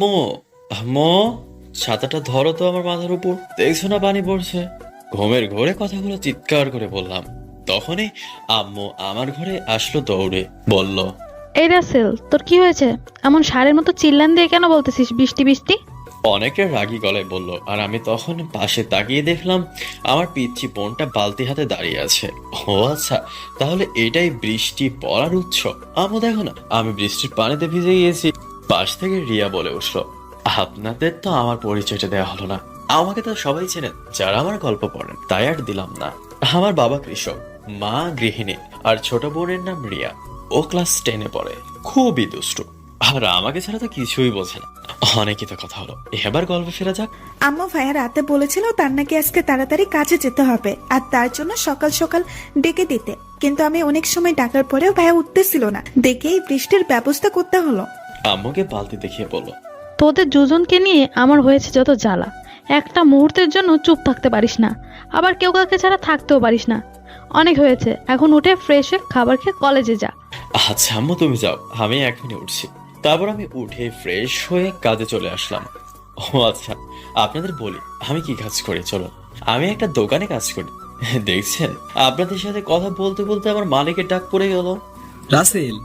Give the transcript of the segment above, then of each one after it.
মো আম্মু, ছাতাটা ধরো তো আমার মাথার উপর, দেখছো না পানি পড়ছে। ঘুমের ঘোরে কথাগুলো চিৎকার করে বললাম। তখনই আম্মু আমার ঘরে আসলো দৌড়ে, বলল, এই রাসেল, তোর কি হয়েছে? এমন ষাঁড়ের মতো চিল্লান দিয়ে কেন বলতেছিস বৃষ্টি বৃষ্টি? অনেকের রাগী গলায় বলল। আর আমি তখন পাশে তাকিয়ে দেখলাম আমার পিচ্চি বোনটা বালতি হাতে দাঁড়িয়ে আছে। ও আচ্ছা, তাহলে এটাই বৃষ্টি পড়ার উৎস। আম্মু দেখো না, আমি বৃষ্টির পানিতে ভিজে গিয়েছি। পাশ থেকে রিয়া বলে উঠলো, আপনাদের তো আমার পরিচয়টা দেওয়া হলো না। আমাকে তো সবাই চেনেন যারা আমার গল্প পড়েন, তাই আর দিলাম না। আমার বাবা কৃষক, মা গৃহিণী, আর ছোট বোনের নাম রিয়া। ও ক্লাস 10-এ পড়ে, খুবই দুষ্টু, আর আমাকে ছাড়া তো কিছুই বোঝে না। অনেকই তো কথা হলো, এবার গল্পে ফেরা যাক। আম্মু ভাইয়া রাতে বলেছিল তার নাকি আজকে তাড়াতাড়ি কাজে যেতে হবে আর তার জন্য সকাল সকাল ডেকে দিতে, কিন্তু আমি অনেক সময় ডাকার পরেও ভাইয়া উঠতেছিল না, দেখেই বৃষ্টির ব্যবস্থা করতে হলো। আম্মুকে বালতি দেখিয়ে বলল, তোদের দুজনকে নিয়ে আমার হয়েছে যত জ্বালা। একটা মুহূর্তের জন্য চুপ থাকতে পারিস না, আবার কেউ কাউকে ছাড়া থাকতেও পারিস না। অনেক হয়েছে, এখন উঠে ফ্রেশ হয়ে খাবার খেয়ে কলেজে যা। আচ্ছা আম্মু তুমি যাও, আমি এখনই উঠছি। তারপর আমি উঠে ফ্রেশ হয়ে কাজে চলে আসলাম। ও আচ্ছা, আপনাদের বলি আমি কি কাজ করি। চলো, আমি একটা দোকানে কাজ করি। দেখছেন, আপনাদের সাথে কথা বলতে বলতে আমার মালিকের ডাক পড়ে গেল। রাসেল,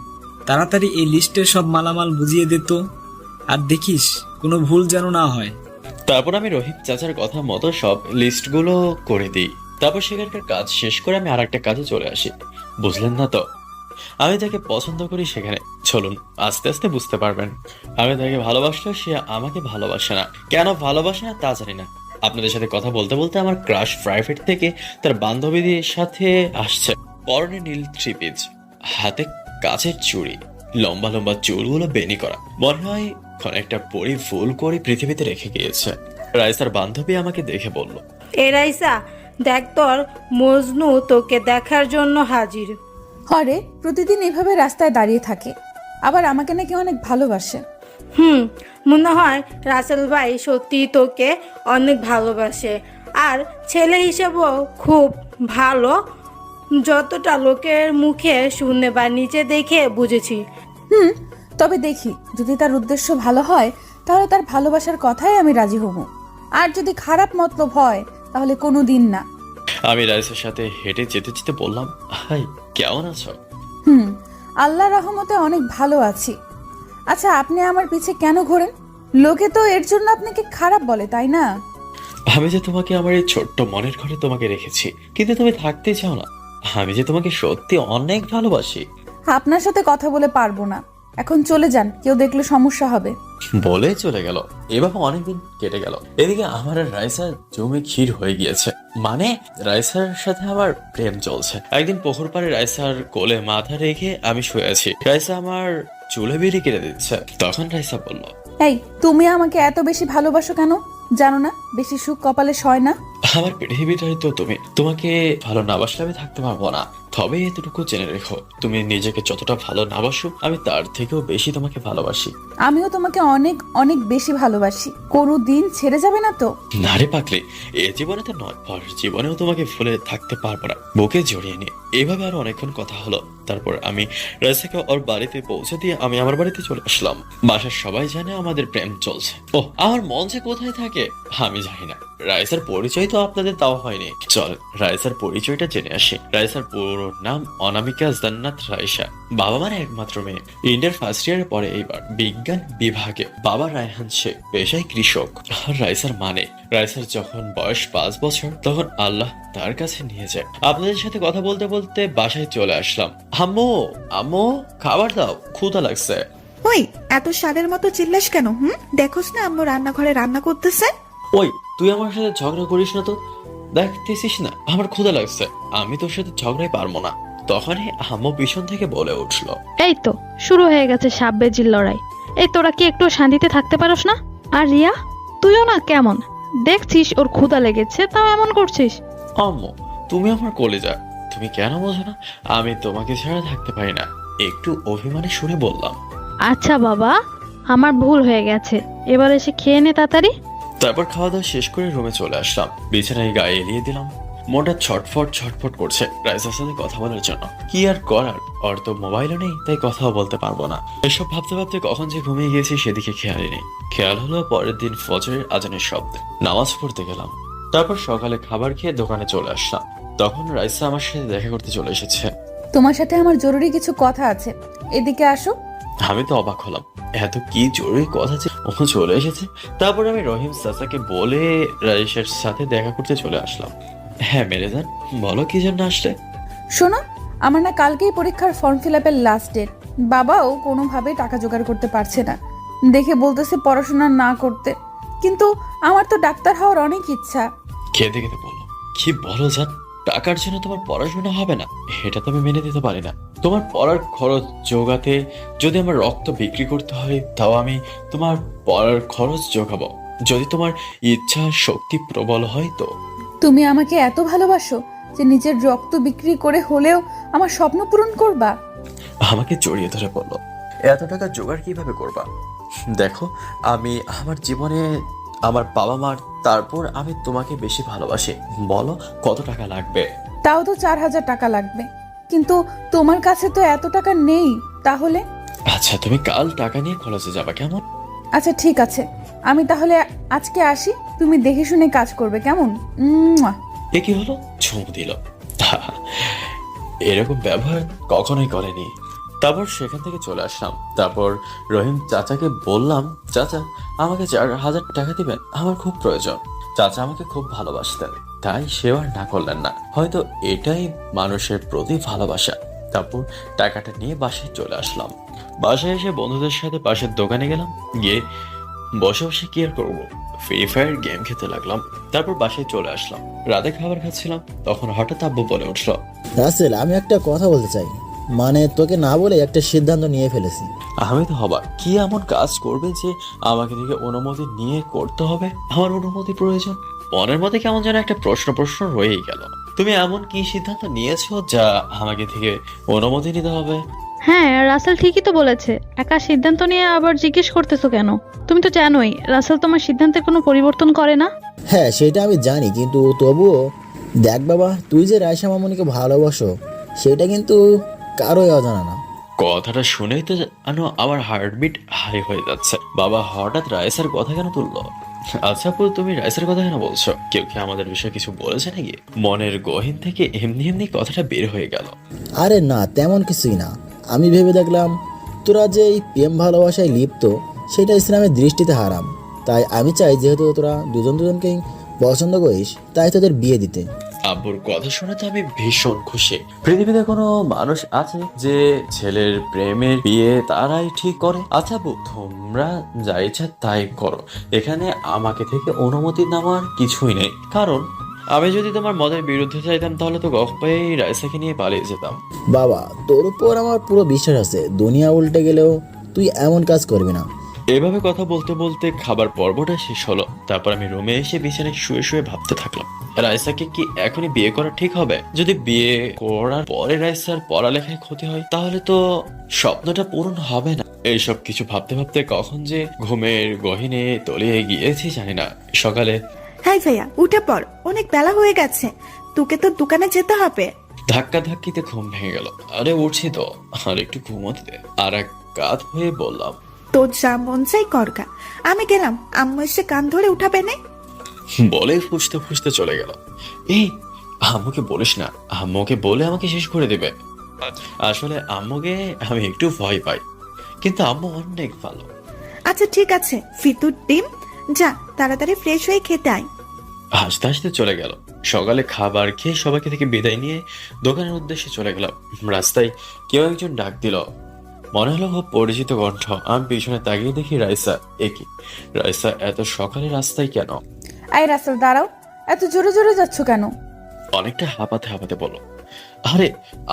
তাড়াতাড়ি এই লিস্টের সব মালামাল বুঝিয়ে দে তো। আর দেখিস কোনো ভুল যেন না হয়। তারপর আমি রহিম চাচার কথা মতো সব লিস্টগুলো করে দিই। তারপর সেখানকার কাজ শেষ করে আমি আরেকটা কাজে চলে আসি। বুঝলেন না তো, আমি তাকে পছন্দ করি সেখানে। চলুন আস্তে আস্তে বুঝতে পারবেন। আমি তাকে ভালোবাসলেও সে আমাকে ভালোবাসে না। কেন ভালোবাসে না তা জানি না। আপনাদের সাথে কথা বলতে বলতে আমার ক্রাশ প্রাইভেট থেকে তার বান্ধবীদের সাথে আসছে। পরনে নীল থ্রি পিস, হাতে কাচের চুড়ি, লম্বা লম্বা চুলগুলো বেনি করা, মনে হয় একটা পরি ফুল করে পৃথিবীতে রেখে গিয়েছে। রাইসার বান্ধবী আমাকে দেখে বলল, এ রাইসা, দেখ তোর মজনু তোকে দেখার জন্য হাজির। হরে প্রতিদিন এভাবে রাস্তায় দাঁড়িয়ে থাকে, আবার আমাকে নাকি অনেক ভালোবাসে। মনে হয় রাসেল ভাই সত্যি তোকে অনেক ভালোবাসে, আর ছেলে হিসেবেও খুব ভালো, যতটা লোকের মুখে শুনে বা নিচে দেখে বুঝেছি। তবে দেখি যদি তার উদ্দেশ্য ভালো হয় তাহলে তার ভালোবাসার কথাই আমি রাজি হব, আর যদি খারাপ মতলব হয় তাহলে কোনো দিন না। আমি রাইসার সাথে হেঁটে যেতে যেতে বললাম, হাই কেমন আছো? আল্লাহ রহমতে অনেক ভালো আছি। আচ্ছা, আপনি আমার পিছে কেন ঘোরেন? লোকে তো এর জন্য আপনাকে খারাপ বলে, তাই না? আমি যে তোমাকে আমার এই ছোট্ট মনের ঘরে তোমাকে রেখেছি, কিন্তু তুমি থাকতে চাও না। আমি যে তোমাকে সত্যি অনেক ভালোবাসি। আপনার সাথে কথা বলে পারবো না, এখন চলে যান, কেউ দেখলে সমস্যা হবে। বলে চলে গেল। এভাবে অনেকদিন কেটে গেল। এদিকে আমার আর রাইসার জমে ক্ষীর হয়ে গিয়েছে। মানে রাইসার সাথে আমার প্রেম চলছে। একদিন পুকুর পাড়ে রাইসার কোলে মাথা রেখে আমি শুয়ে আছি। রাইসা আমার চুলে বিড়ি কেটে দিচ্ছে। তখন রাইসা বলল, এই, তুমি আমাকে এত বেশি ভালোবাসো কেন? জানো না বেশি সুখ কপালে সয় না? আমার পৃথিবীটাই তো তুমি। তোমাকে ভালো না বাসলে আমি থাকতে পারবো না। তবে এতটুকু জেনে রেখো, তুমি নিজেকে যতটা ভালো না বাসো, আমি তার থেকেও বেশি তোমাকে ভালোবাসি। আমিও তোমাকে অনেক অনেক বেশি ভালোবাসি। কোনো দিন ছেড়ে যাবে না তো? নারে পাকলে, এ জীবনে তো নয়, পর জীবনেও তোমাকে ভুলে থাকতে পারবো না। বুকে জড়িয়ে নিয়ে এভাবে আরো অনেকক্ষণ কথা হলো। তারপর আমি রাইসাকে ওর বাড়িতে পৌঁছে দিয়ে আমি আমার বাড়িতে চলে আসলাম। বাসার সবাই জানে আমাদের প্রেম চলছে। ও আমার মন যে কোথায় থাকে আমি জানি না। রাইসার পরিচয় তো আপনাদের দেওয়া হয়নি। চল রাইসার পরিচয়টা জেনে আসি। রাইসার পুরো নাম অনামিকা জান্নাত রাইসা। বাবা মার একমাত্র মেয়ে। ইন্টার ফার্স্ট ইয়ারে পড়ে এইবার বিজ্ঞান বিভাগে। বাবা রায়হান শেখ, পেশায় কৃষক। আর রাইসার মানে, রাইসার যখন বয়স 5 বছর তখন আল্লাহ তার কাছে নিয়ে যায়। আপনাদের সাথে কথা বলতে বলতে বাসায় চলে আসলাম। আম্মু, আম্মু খাবার দাও, ক্ষুধা লাগছে। ওই এত সাদের মতো চিল্লাস কেন? দেখোস না আম্মু রান্নাঘরে রান্না করতেছে। ওই তুই আমার সাথে ঝগড়া করিস না তো, দেখতেছিস না আমার ক্ষুধা লাগছে। আমি তোর সাথে ঝগড়াই পারবো না। তখনই আম্মু পিছন থেকে বলে উঠলো, এই তো শুরু হয়ে গেছে সাপ বেজির লড়াই। এই তোরা কি একটু শান্তিতে থাকতে পারোস না? আর রিয়া, তুইও না কেমন দেখছিস, ওর ক্ষুধা লেগেছে তাও এমন করছিস। আম্মু তুমি আমার কলেজা, তুমি কেন বোঝো না আমি তোমাকে ছাড়া থাকতে পারি না। একটু অভিমানে শুনে বললাম। আচ্ছা বাবা, আমার ভুল হয়ে গেছে, এবার এসে খেয়ে নে তাড়াতাড়ি। তারপর খাওয়া দাওয়া শেষ করে রুমে চলে আসলাম। বিছানায় গায়ে এলিয়ে দিলাম। মনটা ছটফট ছটফট করছে রাইসার সাথে কথা বলার জন্য। কি আর করার, ওর তো মোবাইলও নেই, তাই কথাও বলতে পারবো না। এসব ভাবতে ভাবতে কখন যে ঘুমিয়ে গিয়েছি সেদিকে খেয়ালই নেই। খেয়াল হলো পরের দিন ফজরের আজানের শব্দে নামাজ পড়তে গেলাম। তারপর সকালে খাবার খেয়ে দোকানে চলে আসলাম। তখন রাইসা আমার সাথে দেখা করতে চলে এসেছে। তোমার সাথে আমার জরুরি কিছু কথা আছে, এদিকে আসো। আমি তো অবাক হলাম, এত কি জরুরি কথা যে ও চলে এসেছে। তারপর আমি রহিম চাচাকে বলে রাইসার সাথে দেখা করতে চলে আসলাম। হ্যাঁ মেরে যান, বলো কি জন্য আসলে? শোনো, আমার না কালকেই পরীক্ষার ফর্ম ফিল আপের লাস্ট ডেট। বাবাও কোনোভাবে টাকা জোগাড় করতে পারছে না, দেখে বলতেছে পড়াশোনা না করতে। কিন্তু আমার তো ডাক্তার হওয়ার অনেক ইচ্ছা। খেতে খেতে বলো, কি বলো জান? টাকার জন্য তোমার পড়াশোনা হবে না, এটা তো আমি মেনে দিতে পারি না। তোমার পড়ার খরচ জোগাতে যদি আমার রক্ত বিক্রি করতে হয়, তাও আমি তোমার পড়ার খরচ জোগাবো, যদি তোমার ইচ্ছা শক্তি প্রবল হয় তো। তুমি আমাকে এত ভালোবাসো যে নিজের রক্ত বিক্রি করে হলেও আমার স্বপ্ন পূরণ করবা? আমাকে জড়িয়ে ধরে বললো, এত টাকা জোগাড় কিভাবে করবা? দেখো, আমি আমার জীবনে আমার বাবা মার, তারপর আমি তোমাকে বেশি ভালোবাসি। বলো কত টাকা লাগবে? তাও তো 4,000 টাকা লাগবে, কিন্তু তোমার কাছে তো এত টাকা নেই। তাহলে আচ্ছা, তুমি কাল টাকা নিয়ে কলেজে যাবা, কেমন? আচ্ছা ঠিক আছে, আমি তাহলে আজকে আসি, তুমি দেখে শুনে কাজ করবে, কেমন? মুয়া। এ কি হলো, চুমু দিল। এরকম ব্যবহার কখনোই করেনি। তারপর সেখান থেকে চলে আসলাম। তারপর রহিম চাচাকে বললাম, চাচা আমাকে 4,000 টাকা দিবেন, আমার খুব প্রয়োজন। চাচা আমাকে খুব ভালোবাসতেন, তাই সেও আর না করলেন না। হয়তো এটাই মানুষের প্রতি ভালোবাসা। তারপর টাকাটা নিয়ে বাসায় চলে আসলাম। বাসায় এসে বন্ধুদের সাথে পাশের দোকানে গেলাম, গিয়ে বসে বসে কি আর করবো, ফ্রি ফায়ার গেম খেতে লাগলাম। তারপর বাসায় চলে আসলাম। রাতে খাবার খাচ্ছিলাম, তখন হঠাৎ আব্বু বলে উঠলো, রাসেল, আমি একটা কথা বলতে চাই। মানে তোকে না বলে একটা সিদ্ধান্ত নিয়ে ফেলেছি। আমি তো হবা, কি এমন কাজ করবে যে আমাকে থেকে অনুমতি নিয়ে করতে হবে? আমার অনুমতি প্রয়োজন? মনের মধ্যে কেমন যেন একটা প্রশ্ন রয়েই গেল। তুমি এমন কি সিদ্ধান্ত নিয়েছো যা আমাকে থেকে অনুমতি নিতে হবে? হ্যাঁ, রাসেল ঠিকই তো বলেছে। একা সিদ্ধান্ত নিয়ে আবার জিজ্ঞেস করতেছো কেন? তুমি তো জানোই রাসেল তোমার সিদ্ধান্তের কোনো পরিবর্তন করে না। হ্যাঁ, সেটা আমি জানি, কিন্তু তবুও দেখ বাবা, তুই যে রায়শা মামুনিকে ভালোবাসো সেটা কিন্তু কারোই অজানা না। কথাটা শুনেই তো জানো আমার হার্টবিট হাই হয়ে যাচ্ছে। বাবা হঠাৎ রাইসার কথা কেন তুললো? আচ্ছা আপু, তুমি রাইসার কথা কেন বলছো? কেউ কি আমাদের বিষয়ে কিছু বলেছে নাকি? মনের গহীন থেকে এমনি এমনি কথাটা বের হয়ে গেল। আরে না, তেমন কিছুই না। আমি ভেবে দেখলাম তোরা যে এই প্রেম ভালোবাসায় লিপ্ত, সেটা ইসলামের দৃষ্টিতে হারাম। তাই আমি চাই, যেহেতু তোরা দুজনকেই পছন্দ করিস, তাই তোদের বিয়ে দিতে। আব্বুর কথা শুনে তো আমি ভীষণ খুশি। পৃথিবীতে কোনো মানুষ আছে যে ছেলের প্রেমের বিয়ে তারাই ঠিক করে? আচ্ছা আব্বু, তোমরা যা ইচ্ছা তাই করো, এখানে আমাকে থেকে অনুমতি নেওয়ার কিছুই নেই। কারণ আমি যদি তোমার মতের বিরুদ্ধে চাইতাম, তাহলে তো গপ্পাই রাইসাকে নিয়ে পালিয়ে যেতাম। বাবা, তোর উপর আমার পুরো বিশ্বাস আছে, দুনিয়া উল্টে গেলেও তুই এমন কাজ করবি না। এভাবে কথা বলতে বলতে খাবার পর্বটা শেষ হলো। তারপর আমি রুমে এসে বিছানায় শুয়ে শুয়ে ভাবতে থাকলাম, রাইসাকে কি এখনই বিয়ে করা ঠিক হবে? যদি বিয়ে করার পরে রাইসার পড়ালেখায় ক্ষতি হয়, তাহলে তো স্বপ্নটা পূরণ হবে না। এইসব কিছু ভাবতে ভাবতে কখন যে ঘুমের গহীনে তলিয়ে গিয়েছি জানি না। সকালে হাই ভাইয়া, উঠে পড়, অনেক বেলা হয়ে গেছে, তোকে তো দোকানে যেতে হবে। ধাক্কা ধাক্কিতে ঘুম ভেঙে গেল। আরে উঠছি তো, আর একটু ঘুমোতে দে। আর এক কাত হয়ে বললাম, তোর যা মন চাই করগা, আমি গেলাম, আম্মু এসে কান ধরে উঠাবে না। বলে ফুসতে ফুসতে চলে গেল। এই আম্মুকে বলিস না, আম্মুকে বলে আমাকে শেষ করে দেবে। আসলে আম্মুকে আমি একটু ভয় পাই, কিন্তু আম্মু অনেক ভালো। আচ্ছা ঠিক আছে, ফিতুর ডিম, যা তাড়াতাড়ি ফ্রেশ হয়ে খেতে আয়। হাসতে হাসতে চলে গেল। সকালে খাবার খেয়ে সবাইকে থেকে বিদায় নিয়ে দোকানের উদ্দেশ্যে চলে গেলাম। রাস্তায় কেউ একজন ডাক দিল, মনে হলো খুব পরিচিত কণ্ঠ। আমি পিছনে তাকিয়ে দেখি রাইসা। একই, রাইসা এত সকালে রাস্তায় কেন? আই রাসেল, দাঁড়াও, এত জোরে জোরে যাচ্ছ কেন? অনেকটা হাঁপাতে হাঁপাতে বলো, আরে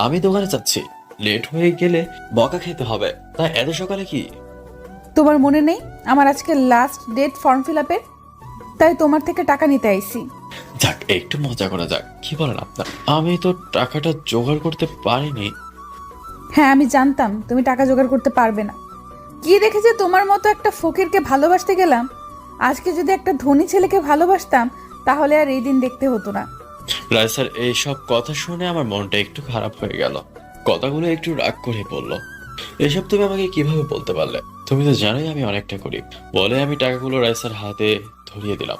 আমি দোকানে যাচ্ছি, লেট হয়ে গেলে বকা খেতে হবে, তাই এত সকালে কি? তোমার মনে নেই আমার আজকে লাস্ট ডেট ফর্ম ফিল আপের? তাই তোমার থেকে টাকা নিতে আইছি। যাক, একটু মজা করা যাক। কি বলেন আপনার? আমি তো টাকাটা জোগাড় করতে পারিনি। হ্যাঁ, আমি জানতাম তুমি টাকা জোগাড় করতে পারবে না। কি দেখেছে তোমার মতো একটা ফকিরকে ভালোবাসতে গেলাম। আজকে যদি একটা ধনী ছেলেকে ভালোবাসতাম, তাহলে আর এই দিন দেখতে হতো না। রাইসার এইসব কথা শুনে আমার মনটা একটু খারাপ হয়ে গেল। কথাগুলো একটু রাগ করে বলল, এসব তুমি আমাকে কিভাবে বলতে পারলে? তুমি তো জানোই আমি অনেকটা গরিব। বলে আমি টাকাগুলো রাইসার হাতে ধরিয়ে দিলাম।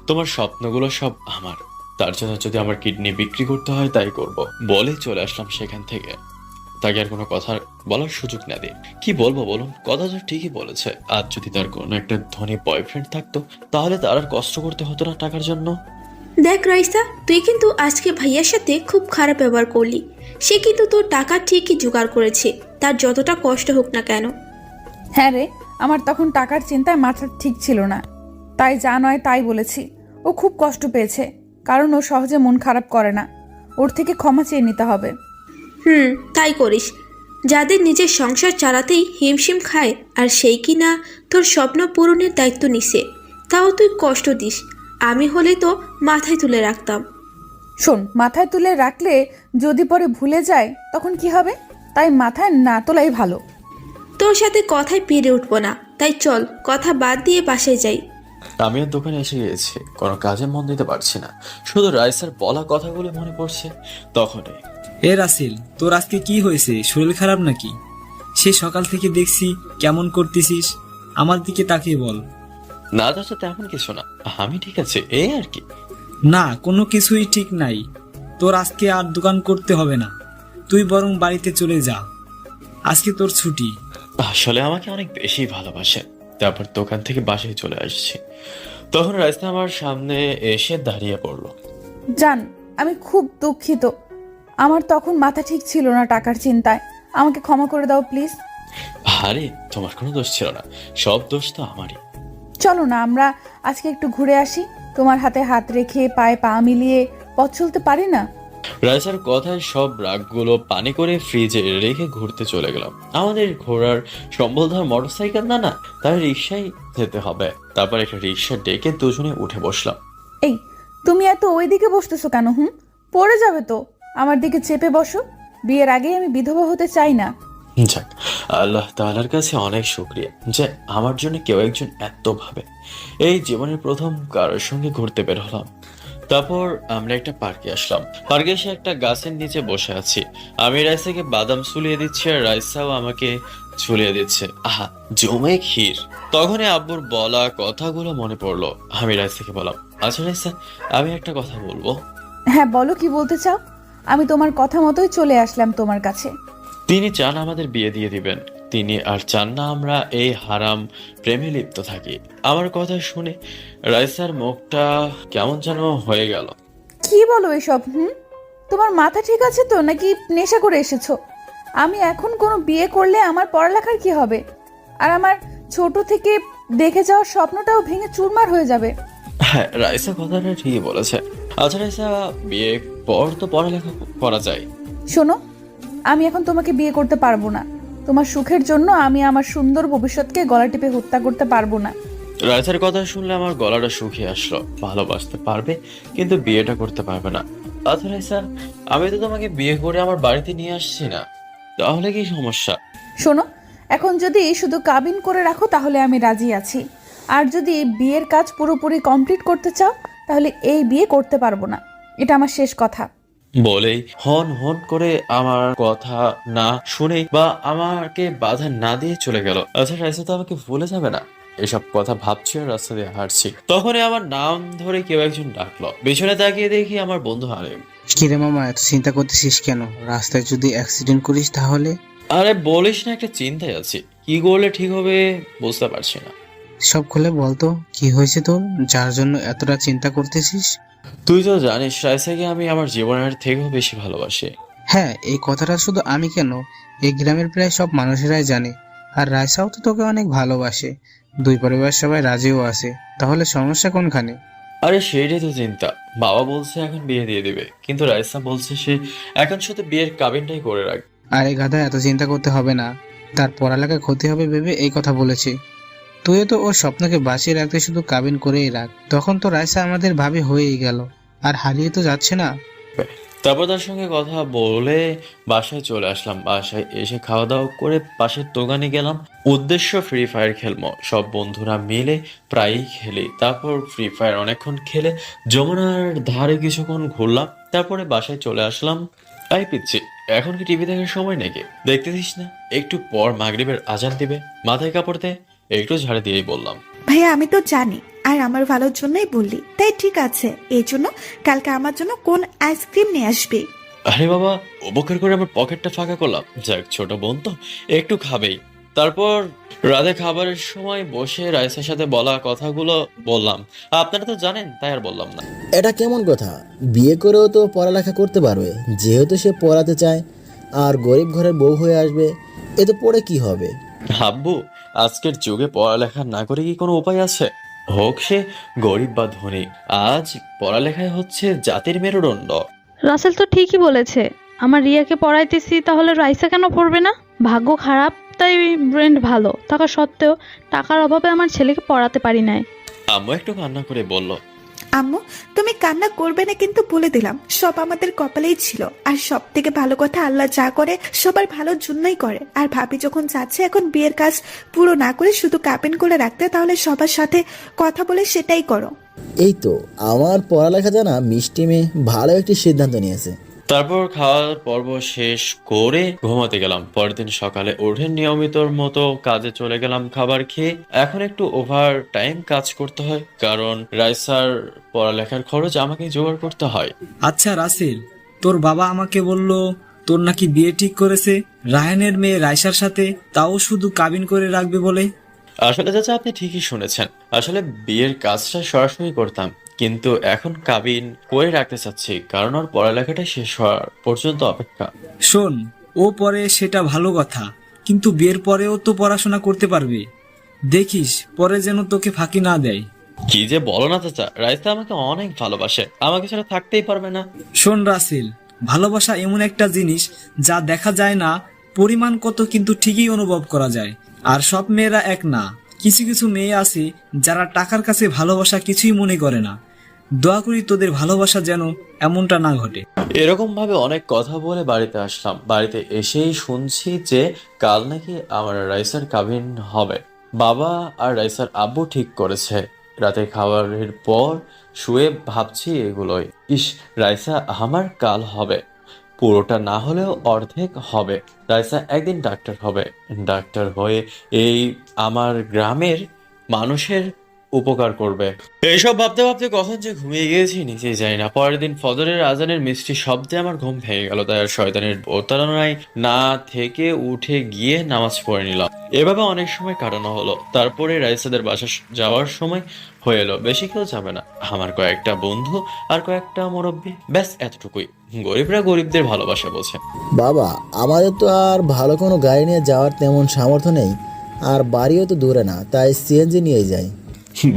তোমার স্বপ্নগুলো সব আমার, তার জন্য যদি আমার কিডনি বিক্রি করতে হয় তাই করব বলে চলে আসলাম সেখান থেকে। তাকে আর কোনো কথা বলার সুযোগ না দিই। কি বলবো বলুন, কথা তো ঠিকই বলেছে। আর যদি তার কোনো একটা ধনী বয়ফ্রেন্ড থাকতো তাহলে তার আর কষ্ট করতে হতো না টাকার জন্য। দেখ রাইসা, তুই কিন্তু আজকে ভাইয়ার সাথে খুব খারাপ ব্যবহার করলি। সে কিন্তু তোর টাকা ঠিকই জোগাড় করেছে, তার যতটা কষ্ট হোক না কেন। হ্যাঁ রে, আমার তখন টাকার চিন্তায় মাথা ঠিক ছিল না, তাই যা নয় তাই বলেছি। ও খুব কষ্ট পেয়েছে, কারণ ও সহজে মন খারাপ করে না। ওর থেকে ক্ষমা চেয়ে নিতে হবে। তাই করিস। যাদের নিজের সংসার চালাতেই হিমশিম খায়, আর সেই কি না তোর স্বপ্ন পূরণের দায়িত্ব নিছে, তাও তুই কষ্ট দিস। আমি হলে তো মাথায় তুলে রাখতাম। শোন, মাথায় তুলে রাখলে যদি পরে ভুলে যায় তখন কি হবে? তাই মাথায় না তোলাই ভালো। তোর সাথে কথায় পেরে উঠবো না, তাই চল কথা বাদ দিয়ে বাসায় যাই। আমি আর দোকানে এসে গিয়েছি, কোনো কাজে মন দিতে পারছি না, শুধু রাইসার বলা কথাগুলো মনে পড়ছে। তখনই এ রাসেল, তোর আজকে কি হয়েছে? শরীর খারাপ নাকি? সে সকাল থেকে দেখছি কেমন করতেছিস, আমার দিকে তাকিয়ে বল। না চাচা, তেমন কিছু না, আমি ঠিক আছে, এই আর কি। না, কোনো কিছুই ঠিক নাই। তোর আজকে আর দোকান করতে হবে না, তুই বরং বাড়িতে চলে যা, আজকে তোর ছুটি। আসলে আমাকে অনেক বেশি ভালোবাসে। তারপর দোকান থেকে বাসায় চলে আসছি, তখন রাইসা আমার সামনে এসে দাঁড়িয়ে পড়লো। জান, আমি খুব দুঃখিত। আমার তখন মাথা ঠিক ছিল না টাকার চিন্তায়। আমাকে ক্ষমা করে দাও প্লিজ। আরে তোমার কোনো দোষ ছিল না, সব দোষ তো আমারই। চলো না আমরা আজকে একটু ঘুরে আসি। তোমার হাতে হাত রেখে পায়ে পা মিলিয়ে পথ চলতে পারি না? রাইসার কথায় সব রাগগুলো পানি করে ফ্রিজে রেখে ঘুরতে চলে গেলাম। আমাদের ঘোরার সম্বলধর মোটরসাইকেল না, তাই রিক্সায় যেতে হবে। তারপর একটা রিক্সা ডেকে দুজনে উঠে বসলাম। এই, তুমি এত ওইদিকে বসতেছো কেন? পড়ে যাবে তো। আমার দিকে চেপে বসো। বিয়ের আগেই আমি বিধবা হতে চাই না। যাক, আল্লাহ তাআলার কাছে অনেক শুকরিয়া যে আমার জন্য কেউ একজন এত ভাবে। এই জীবনের প্রথম কারোর সঙ্গে ঘুরতে বের হলাম। তারপর আমরা একটা পার্কে আসলাম। পার্কে এসে একটা গাছের নিচে বসে আছি। আমি রাইসাকে বাদাম ছুলিয়ে দিচ্ছি আর রাইসাও আমাকে ছুলিয়ে দিচ্ছে। আহা, জমে ক্ষীর। তখনই আব্বুর বলা কথাগুলো মনে পড়লো। আমি রাইসাকে বললাম, আচ্ছা রাইসা, আমি একটা কথা বলবো। হ্যাঁ বলো, কি বলতে চাও? আমি তোমার কথা মতোই চলে আসলাম তোমার কাছে। তিনি চান আমাদের বিয়ে দিয়ে দিবেন, তিনি আর চান না আমরা এই হারাম প্রেমে লিপ্ত থাকি। আমার কথা শুনে রাইসার মুখটা কেমন যেন হয়ে গেল। কি বলো এসব? তোমার মাথা ঠিক আছে তো, নাকি নেশা করে এসেছো? আমি এখন কোনো বিয়ে করলে আমার পড়ালেখার কি হবে? আর আমার ছোট থেকে দেখে যাওয়ার স্বপ্নটাও ভেঙে চুরমার হয়ে যাবে। হ্যাঁ, রাইসা কথাটা ঠিকই বলেছে। আচ্ছা রাইসা, বিয়ে পর তো পড়ালেখা করা যায়। শোনো, আমি এখন তোমাকে বিয়ে করতে পারবো না। তোমার সুখের জন্য আমি আমার সুন্দর ভবিষ্যৎকে গলা টিপে হত্যা করতে পারবো না। রাইসার কথা শুনলে আমার গলাটা শুকিয়ে আসলো। ভালোবাসতে পারবে কিন্তু বিয়েটা করতে পারবে না। আচ্ছা রাইসা, আমি তো তোমাকে বিয়ে করে আমার বাড়িতে নিয়ে আসছি না, তাহলে কি সমস্যা? শোনো, এখন যদি শুধু কাবিন করে রাখো তাহলে আমি রাজি আছি। আর যদি বিয়ের কাজ পুরোপুরি কমপ্লিট করতে চাও তাহলে এই বিয়ে করতে পারবো না। এটা আমার শেষ কথা। বলেই হন হন করে আমার কথা না শুনে বা আমাকে বাধা না দিয়ে চলে গেল। আচ্ছা রাইসা তো আমাকে ভুলে যাবে না, এসব কথা ভাবছি আর রাস্তা দিয়ে হাঁটছি। তখনই আমার নাম ধরে কেউ একজন ডাকলো। পেছনে তাকিয়ে দেখি আমার বন্ধু হালিম। কিরে মামা, এত চিন্তা করতেছিস কেন? রাস্তায় যদি অ্যাক্সিডেন্ট করিস তাহলে? আরে বলিস না, একটা চিন্তায় আছি, কি করলে ঠিক হবে বুঝতে পারছি না। সব খুলে বলতো, কি হয়েছে তোর যার জন্য এতটা চিন্তা করতেছিস? তুই তো জানিস রাইসাকে আমি আমার জীবনের থেকেও বেশি ভালোবাসি। হ্যাঁ, এই কথাটা শুধু আমি কেন, এই গ্রামের প্রায় সব মানুষেরাই জানে। আর রাইসাও তো তোকে অনেক ভালোবাসে, দুই পরিবার সবাই রাজিও আছে। তাহলে সমস্যা কোনখানে? আরে সেইটাই তো চিন্তা। বাবা বলছে এখন বিয়ে দিয়ে দিবে, কিন্তু রাইসা বলছে সে এখন শুধু বিয়ের কাবিনটাই করে রাখ। আরে গাধা, এত চিন্তা করতে হবে না। তার পড়ালেখায় ক্ষতি হবে ভেবে এই কথা বলেছি। তুইও তো ওর স্বপ্নকে বাঁচিয়ে রাখতে শুধু কাবিন করেই রাখ, তখন তো রাইসা আমাদের ভাবি হয়েই গেল, আর হারিয়ে তো যাচ্ছে না। তারপর তার সঙ্গে কথা বলে বাসায় চলে আসলাম। বাসায় এসে খাওয়া দাওয়া করে পাশের দোকানে গেলাম। উদ্দেশ্য ফ্রি ফায়ার খেলবো, সব বন্ধুরা মিলে প্রায়ই খেলি। তারপর ফ্রি ফায়ার অনেকক্ষণ খেলে যমুনার ধারে কিছুক্ষণ ঘুরলাম, তারপরে বাসায় চলে আসলাম। তাই পিচ্ছি, এখন কি টিভি দেখার সময় নাকি? দেখতেছিস না একটু পর মাগরিবের আজান দিবে, মাথায় কাপড় দে। একটু ঝাড়ে দিয়েই বললাম, ভাইয়া আমি তো জানি আর আমার ভালোর জন্যই বললি, তাই ঠিক আছে। এই জন্য কালকে আমার জন্য কোন আইসক্রিম নিয়ে আসবি? আরে বাবা, উপকার করে আমার পকেটটা ফাঁকা করলাম। যাক, ছোট বোন তো একটু খাবেই। তারপর রাতে খাবারের সময় বসে রাইসের সাথে বলা কথাগুলো বললাম। আপনারা তো জানেন, তাই আর বললাম না। এটা কেমন কথা? বিয়ে করেও তো পড়ালেখা করতে পারবে, যেহেতু সে পড়াতে চায় আর গরিব ঘরের বউ হয়ে আসবে, এ তো পড়ে কি হবে? আব্বু, আজকের যুগে পড়ালেখা না করে কি কোনো উপায় আছে? হোক সে গরিব বা ধনী, আজ পড়ালেখায় হচ্ছে জাতির মেরুদণ্ড। রাসেল তো ঠিকই বলেছে। আমার রিয়াকে পড়াইতেছি, তাহলে রাইসা কেন পড়বে না? ভাগ্য খারাপ তাই ব্রেন ভালো থাকা সত্ত্বেও টাকার অভাবে আমার ছেলেকে পড়াতে পারি নাই। আম্মু একটু কান্না করে বলল, আম্মু তুমি কান্না করবে না, কিন্তু বলে দিলাম সব আমাদের কপালেই ছিল। আর সব থেকে ভালো কথা, আল্লাহ যা করে সবার ভালোর জন্যই করে। আর ভাবি যখন চাচ্ছে এখন বিয়ের কাজ পুরো না করে শুধু কাপেন করে রাখতে, তাহলে সবার সাথে কথা বলে সেটাই করো। এই তো আমার পড়ালেখা জানা মিষ্টি মেয়ে ভালো একটি সিদ্ধান্ত নিয়েছে। তারপর খাওয়ার পর্ব শেষ করে ঘুমাতে গেলাম। পরের দিন সকালে উঠে নিয়মিতর মতো কাজে চলে গেলাম। খাবার খেয়ে এখন একটু ওভার টাইম কাজ করতে হয়, কারণ রাইসার পড়ালেখার খরচ আমাকে জোগাড় করতে হয়। আচ্ছা রাসেল, তোর বাবা আমাকে বলল তোর নাকি বিয়ে ঠিক করেছে রায়হানের মেয়ে রাইসার সাথে, তাও শুধু কাবিন করে রাখবে বলে। আসলে চাচা, আপনি ঠিকই শুনেছেন। আসলে বিয়ের কাজটা সরাসরি করতাম, কিন্তু এখন কাবিন করে রাখতে চাচ্ছি, কারণ ওর পড়ালেখাটা শেষ হওয়ার পর্যন্ত অপেক্ষা। শোন, ও পরে সেটা ভালো কথা, কিন্তু বিয়ের পরেও তো পড়াশোনা করতে পারবে। দেখিস পরে যেন তোকে ফাঁকি না দেয়। কি যে বলো না চাচা, রাইসা আমাকে অনেক ভালোবাসে, আমাকে ছাড়া থাকতেই পারবে না। শোন রাসেল, ভালোবাসা এমন একটা জিনিস যা দেখা যায় না, পরিমাণ কত কিন্তু ঠিকই অনুভব করা যায়। আর সব মেয়েরা এক না, কিছু কিছু মেয়ে আছে যারা টাকার কাছে ভালোবাসা কিছুই মনে করে না। দোয়া করি তোদের ভালোবাসা যেন এমনটা না ঘটে। এরকম ভাবে অনেক কথা বলে বাড়িতে আসলাম। বাড়িতে এসেই শুনছি যে কাল নাকি আমার রাইসার কাবিন হবে। বাবা আর রাইসার আব্বু ঠিক করেছে। রাতে খাবারের পর শুয়ে ভাবছি এগুলোই। ইস, রাইসা আমার কাল হবে, পুরোটা না হলেও অর্ধেক হবে। রাইসা একদিন ডাক্তার হবে, ডাক্তার হয়ে এই আমার গ্রামের মানুষের উপকার করবে। এইসব ভাবতে ভাবতে কখন যে ঘুমিয়ে গিয়েছি নিজেই জানি না। পরের দিন ফজরের আজানের মিষ্টি শব্দে আমার ঘুম ভেঙে গেল। তাই আর শয়তানের প্রতারণায় না থেকে উঠে গিয়ে নামাজ পড়ে নিলাম। এভাবে অনেক সময় কাটানো হলো। তারপরে রাইসাদের বাসা যাওয়ার সময় হয়ে এলো। বেশি কেউ যাবে না, আমার কয়েকটা বন্ধু আর কয়েকটা মুরব্বী, ব্যাস এতটুকুই। গরিবরা গরিবদের ভালোবাসা বোঝে। বাবা, আমাদের তো আর ভালো কোনো গাড়ি নিয়ে যাওয়ার তেমন সামর্থ্য নেই, আর বাড়িও তো দূরে না, তাই সিএনজি নিয়ে যাই।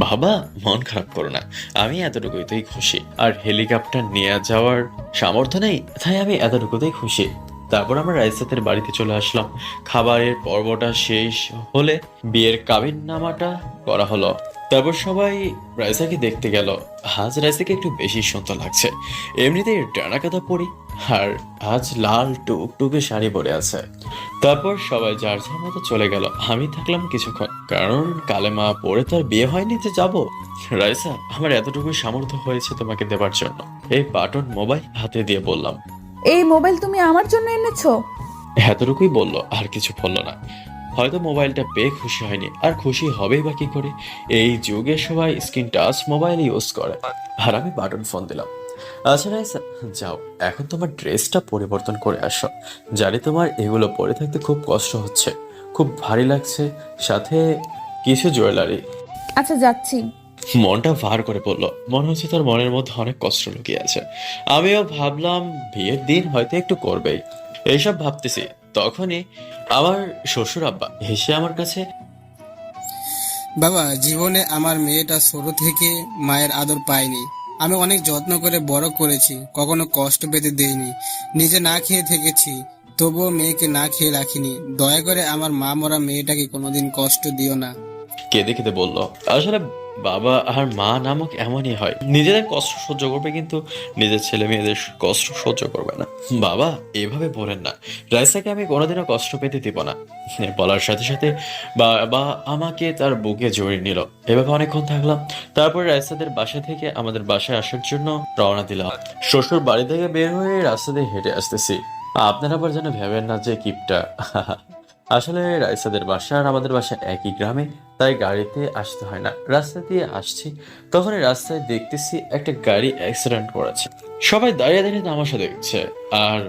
বাবা, মন খারাপ করো না, আমি এতটুকুতেই খুশি। আর হেলিকপ্টার নিয়ে যাওয়ার সামর্থ্য নেই, তাই আমি এতটুকুতেই খুশি। তারপর আমরা রাইসাতের বাড়িতে চলে আসলাম। খাবারের পর্বটা শেষ হলে বিয়ের কাবিন নামাটা করা হলো। তারপর সবাই রাইসাকে দেখতে গেল। আজ রাইসাকে একটু বেশি সুন্দর লাগছে। এমনিতেই ডানা কাঁথা পরি, আর আজ লাল টুকটুকে শাড়ি পরে আছে। তারপর সবাই যার যার মতো চলে গেল। আমি থাকলাম কিছুক্ষণ, কারণ কালেমা পড়ে তো আর বিয়ে হয়নি যে যাব। রাইসা, আমার এতটুকু সামর্থ্য হয়েছে তোমাকে দেবার জন্য। এই বাটন মোবাইল হাতে দিয়ে বললাম। এই মোবাইল তুমি আমার জন্য এনেছো? এতটুকুই বললো, আর কিছু বললো না। হয়তো মোবাইলটা পেয়ে খুশি হয়নি, আর খুশি হবেই বা কি করে? এই যুগে সবাই স্ক্রিন টাচ মোবাইল ইউজ করে, আর আমি বাটন ফোন দিলাম। আচ্ছা রাইসা, যাও এখন তোমার ড্রেসটা পরিবর্তন করে আসো। জানি তোমার এগুলো পরে থাকতে খুব কষ্ট হচ্ছে, খুব ভারী লাগছে, সাথে কিছু জুয়েলারি। আচ্ছা যাচ্ছি। মনটা ভার করে পড়লো, মনে হচ্ছে তার মনের মধ্যে অনেক কষ্ট লুকিয়ে আছে। আমিও ভাবলাম বিয়ের দিন হয়তো একটু করবেই। এইসব ভাবতেছি, তখনই আমার শ্বশুর আব্বা হেসে আমার কাছে, বাবা, জীবনে আমার মেয়েটা ছোট থেকে মায়ের আদর পায়নি। আমি অনেক যত্ন করে বড় করেছি, কখনো কষ্ট পেতে দেইনি। নিজে না খেয়ে থেকেছি, তবুও মেয়েকে না খেয়ে রাখিনি। দয়া করে আমার মা মরা মেয়েটাকে কোনোদিন কষ্ট দিও না। কেঁদে কেঁদে বলল, আসলে বাবা আর মা নামক এমনই হয়, নিজেদের কষ্ট সহ্য করবে কিন্তু নিজের ছেলে মেয়েদের কষ্ট সহ্য করবে না। বাবা এভাবে বলেন না, রাইসাকে আমি কোনোদিনও কষ্ট পেতে দিব না। বলার সাথে সাথে বাবা আমাকে তার বুকে জড়িয়ে নিল। এভাবে অনেকক্ষণ থাকলাম, তারপরে রাইসাদের বাসা থেকে আমাদের বাসায় আসার জন্য রওনা দিলাম। শ্বশুর বাড়ি থেকে বের হয়ে রাস্তা দিয়ে হেঁটে আসতেছি। আপনারা আবার যেন ভেবেন না যে কিপটা। আসলে রাইসাদের বাসা আর আমাদের বাসা একই গ্রামে, তাই গাড়িতে আসতে হয় না, রাস্তা দিয়ে আসছি। তখন রাস্তায় দেখতেছি একটা গাড়ি অ্যাক্সিডেন্ট করেছে। সবাই দাঁড়িয়ে দাঁড়িয়ে তামাশা দেখছে আর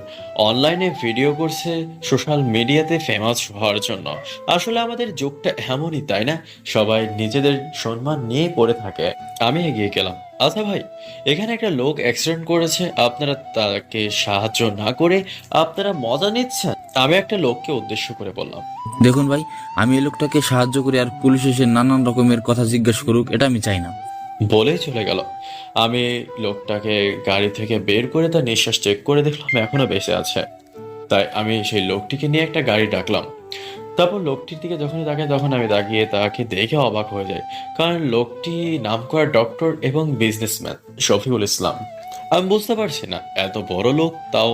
অনলাইনে ভিডিও করছে সোশ্যাল মিডিয়াতে ফেমাস হওয়ার জন্য। আসলে আমাদের যুগটা এমনই, তাই না? সবাই নিজেদের সম্মান নিয়ে পড়ে থাকে। আমি এগিয়ে গেলাম। আচ্ছা ভাই, এখানে একটা লোক অ্যাক্সিডেন্ট করেছে, আপনারা তাকে সাহায্য না করে আপনারা মজা নিচ্ছেন। আমি একটা লোককে উদ্দেশ্য করে বললাম, দেখুন ভাই, আমি এই লোকটাকে সাহায্য করি আর পুলিশ এসে নানান রকমের কথা জিজ্ঞাসা করুক, এটা আমি চাই না। বলেই চলে গেল। আমি লোকটাকে গাড়ি থেকে বের করে তার নিঃশ্বাস চেক করে দেখলাম এখনো বেঁচে আছে। তাই আমি সেই লোকটিকে নিয়ে একটা গাড়ি ডাকলাম। তারপর লোকটির দিকে যখনই তাকাই তখন আমি তাকিয়ে তাকে দেখে অবাক হয়ে যাই, কারণ লোকটি নামকরা ডক্টর এবং বিজনেসম্যান শফিকুল ইসলাম। আমি বুঝতে পারছি না, এত বড় লোক তাও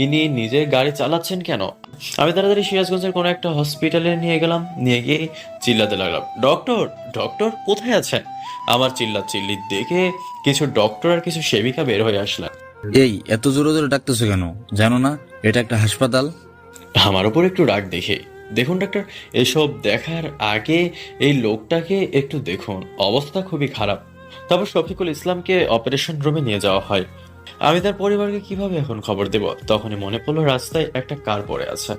ইনি নিজে গাড়ি চালাচ্ছেন কেন। আমি তাড়াতাড়ি সিরাজগঞ্জের কোনো একটা হসপিটালে নিয়ে গেলাম, নিয়ে গিয়ে চিল্লাতে লাগলাম, ডক্টর ডক্টর কোথায় আছেন? আমার চিল্লি দেখে কিছু ডক্টর আর কিছু সেবিকা বের হয়ে আসলেন। এই এত জোরে জোরে ডাকতেছো কেন? জানো না এটা একটা হাসপাতাল? আমার উপর একটু রাগ দেখে, দেখুন ডাক্তার, এসব দেখার আগে এই লোকটাকে একটু দেখুন, অবস্থা খুবই খারাপ। তারপর শফিকুল ইসলামকে অপারেশন রুমে নিয়ে যাওয়া হয়। আমি তার পরিবারকে কিভাবে এখন খবর দেব? তখনই মনে পড়লো রাস্তায় একটা কার পড়ে আছে,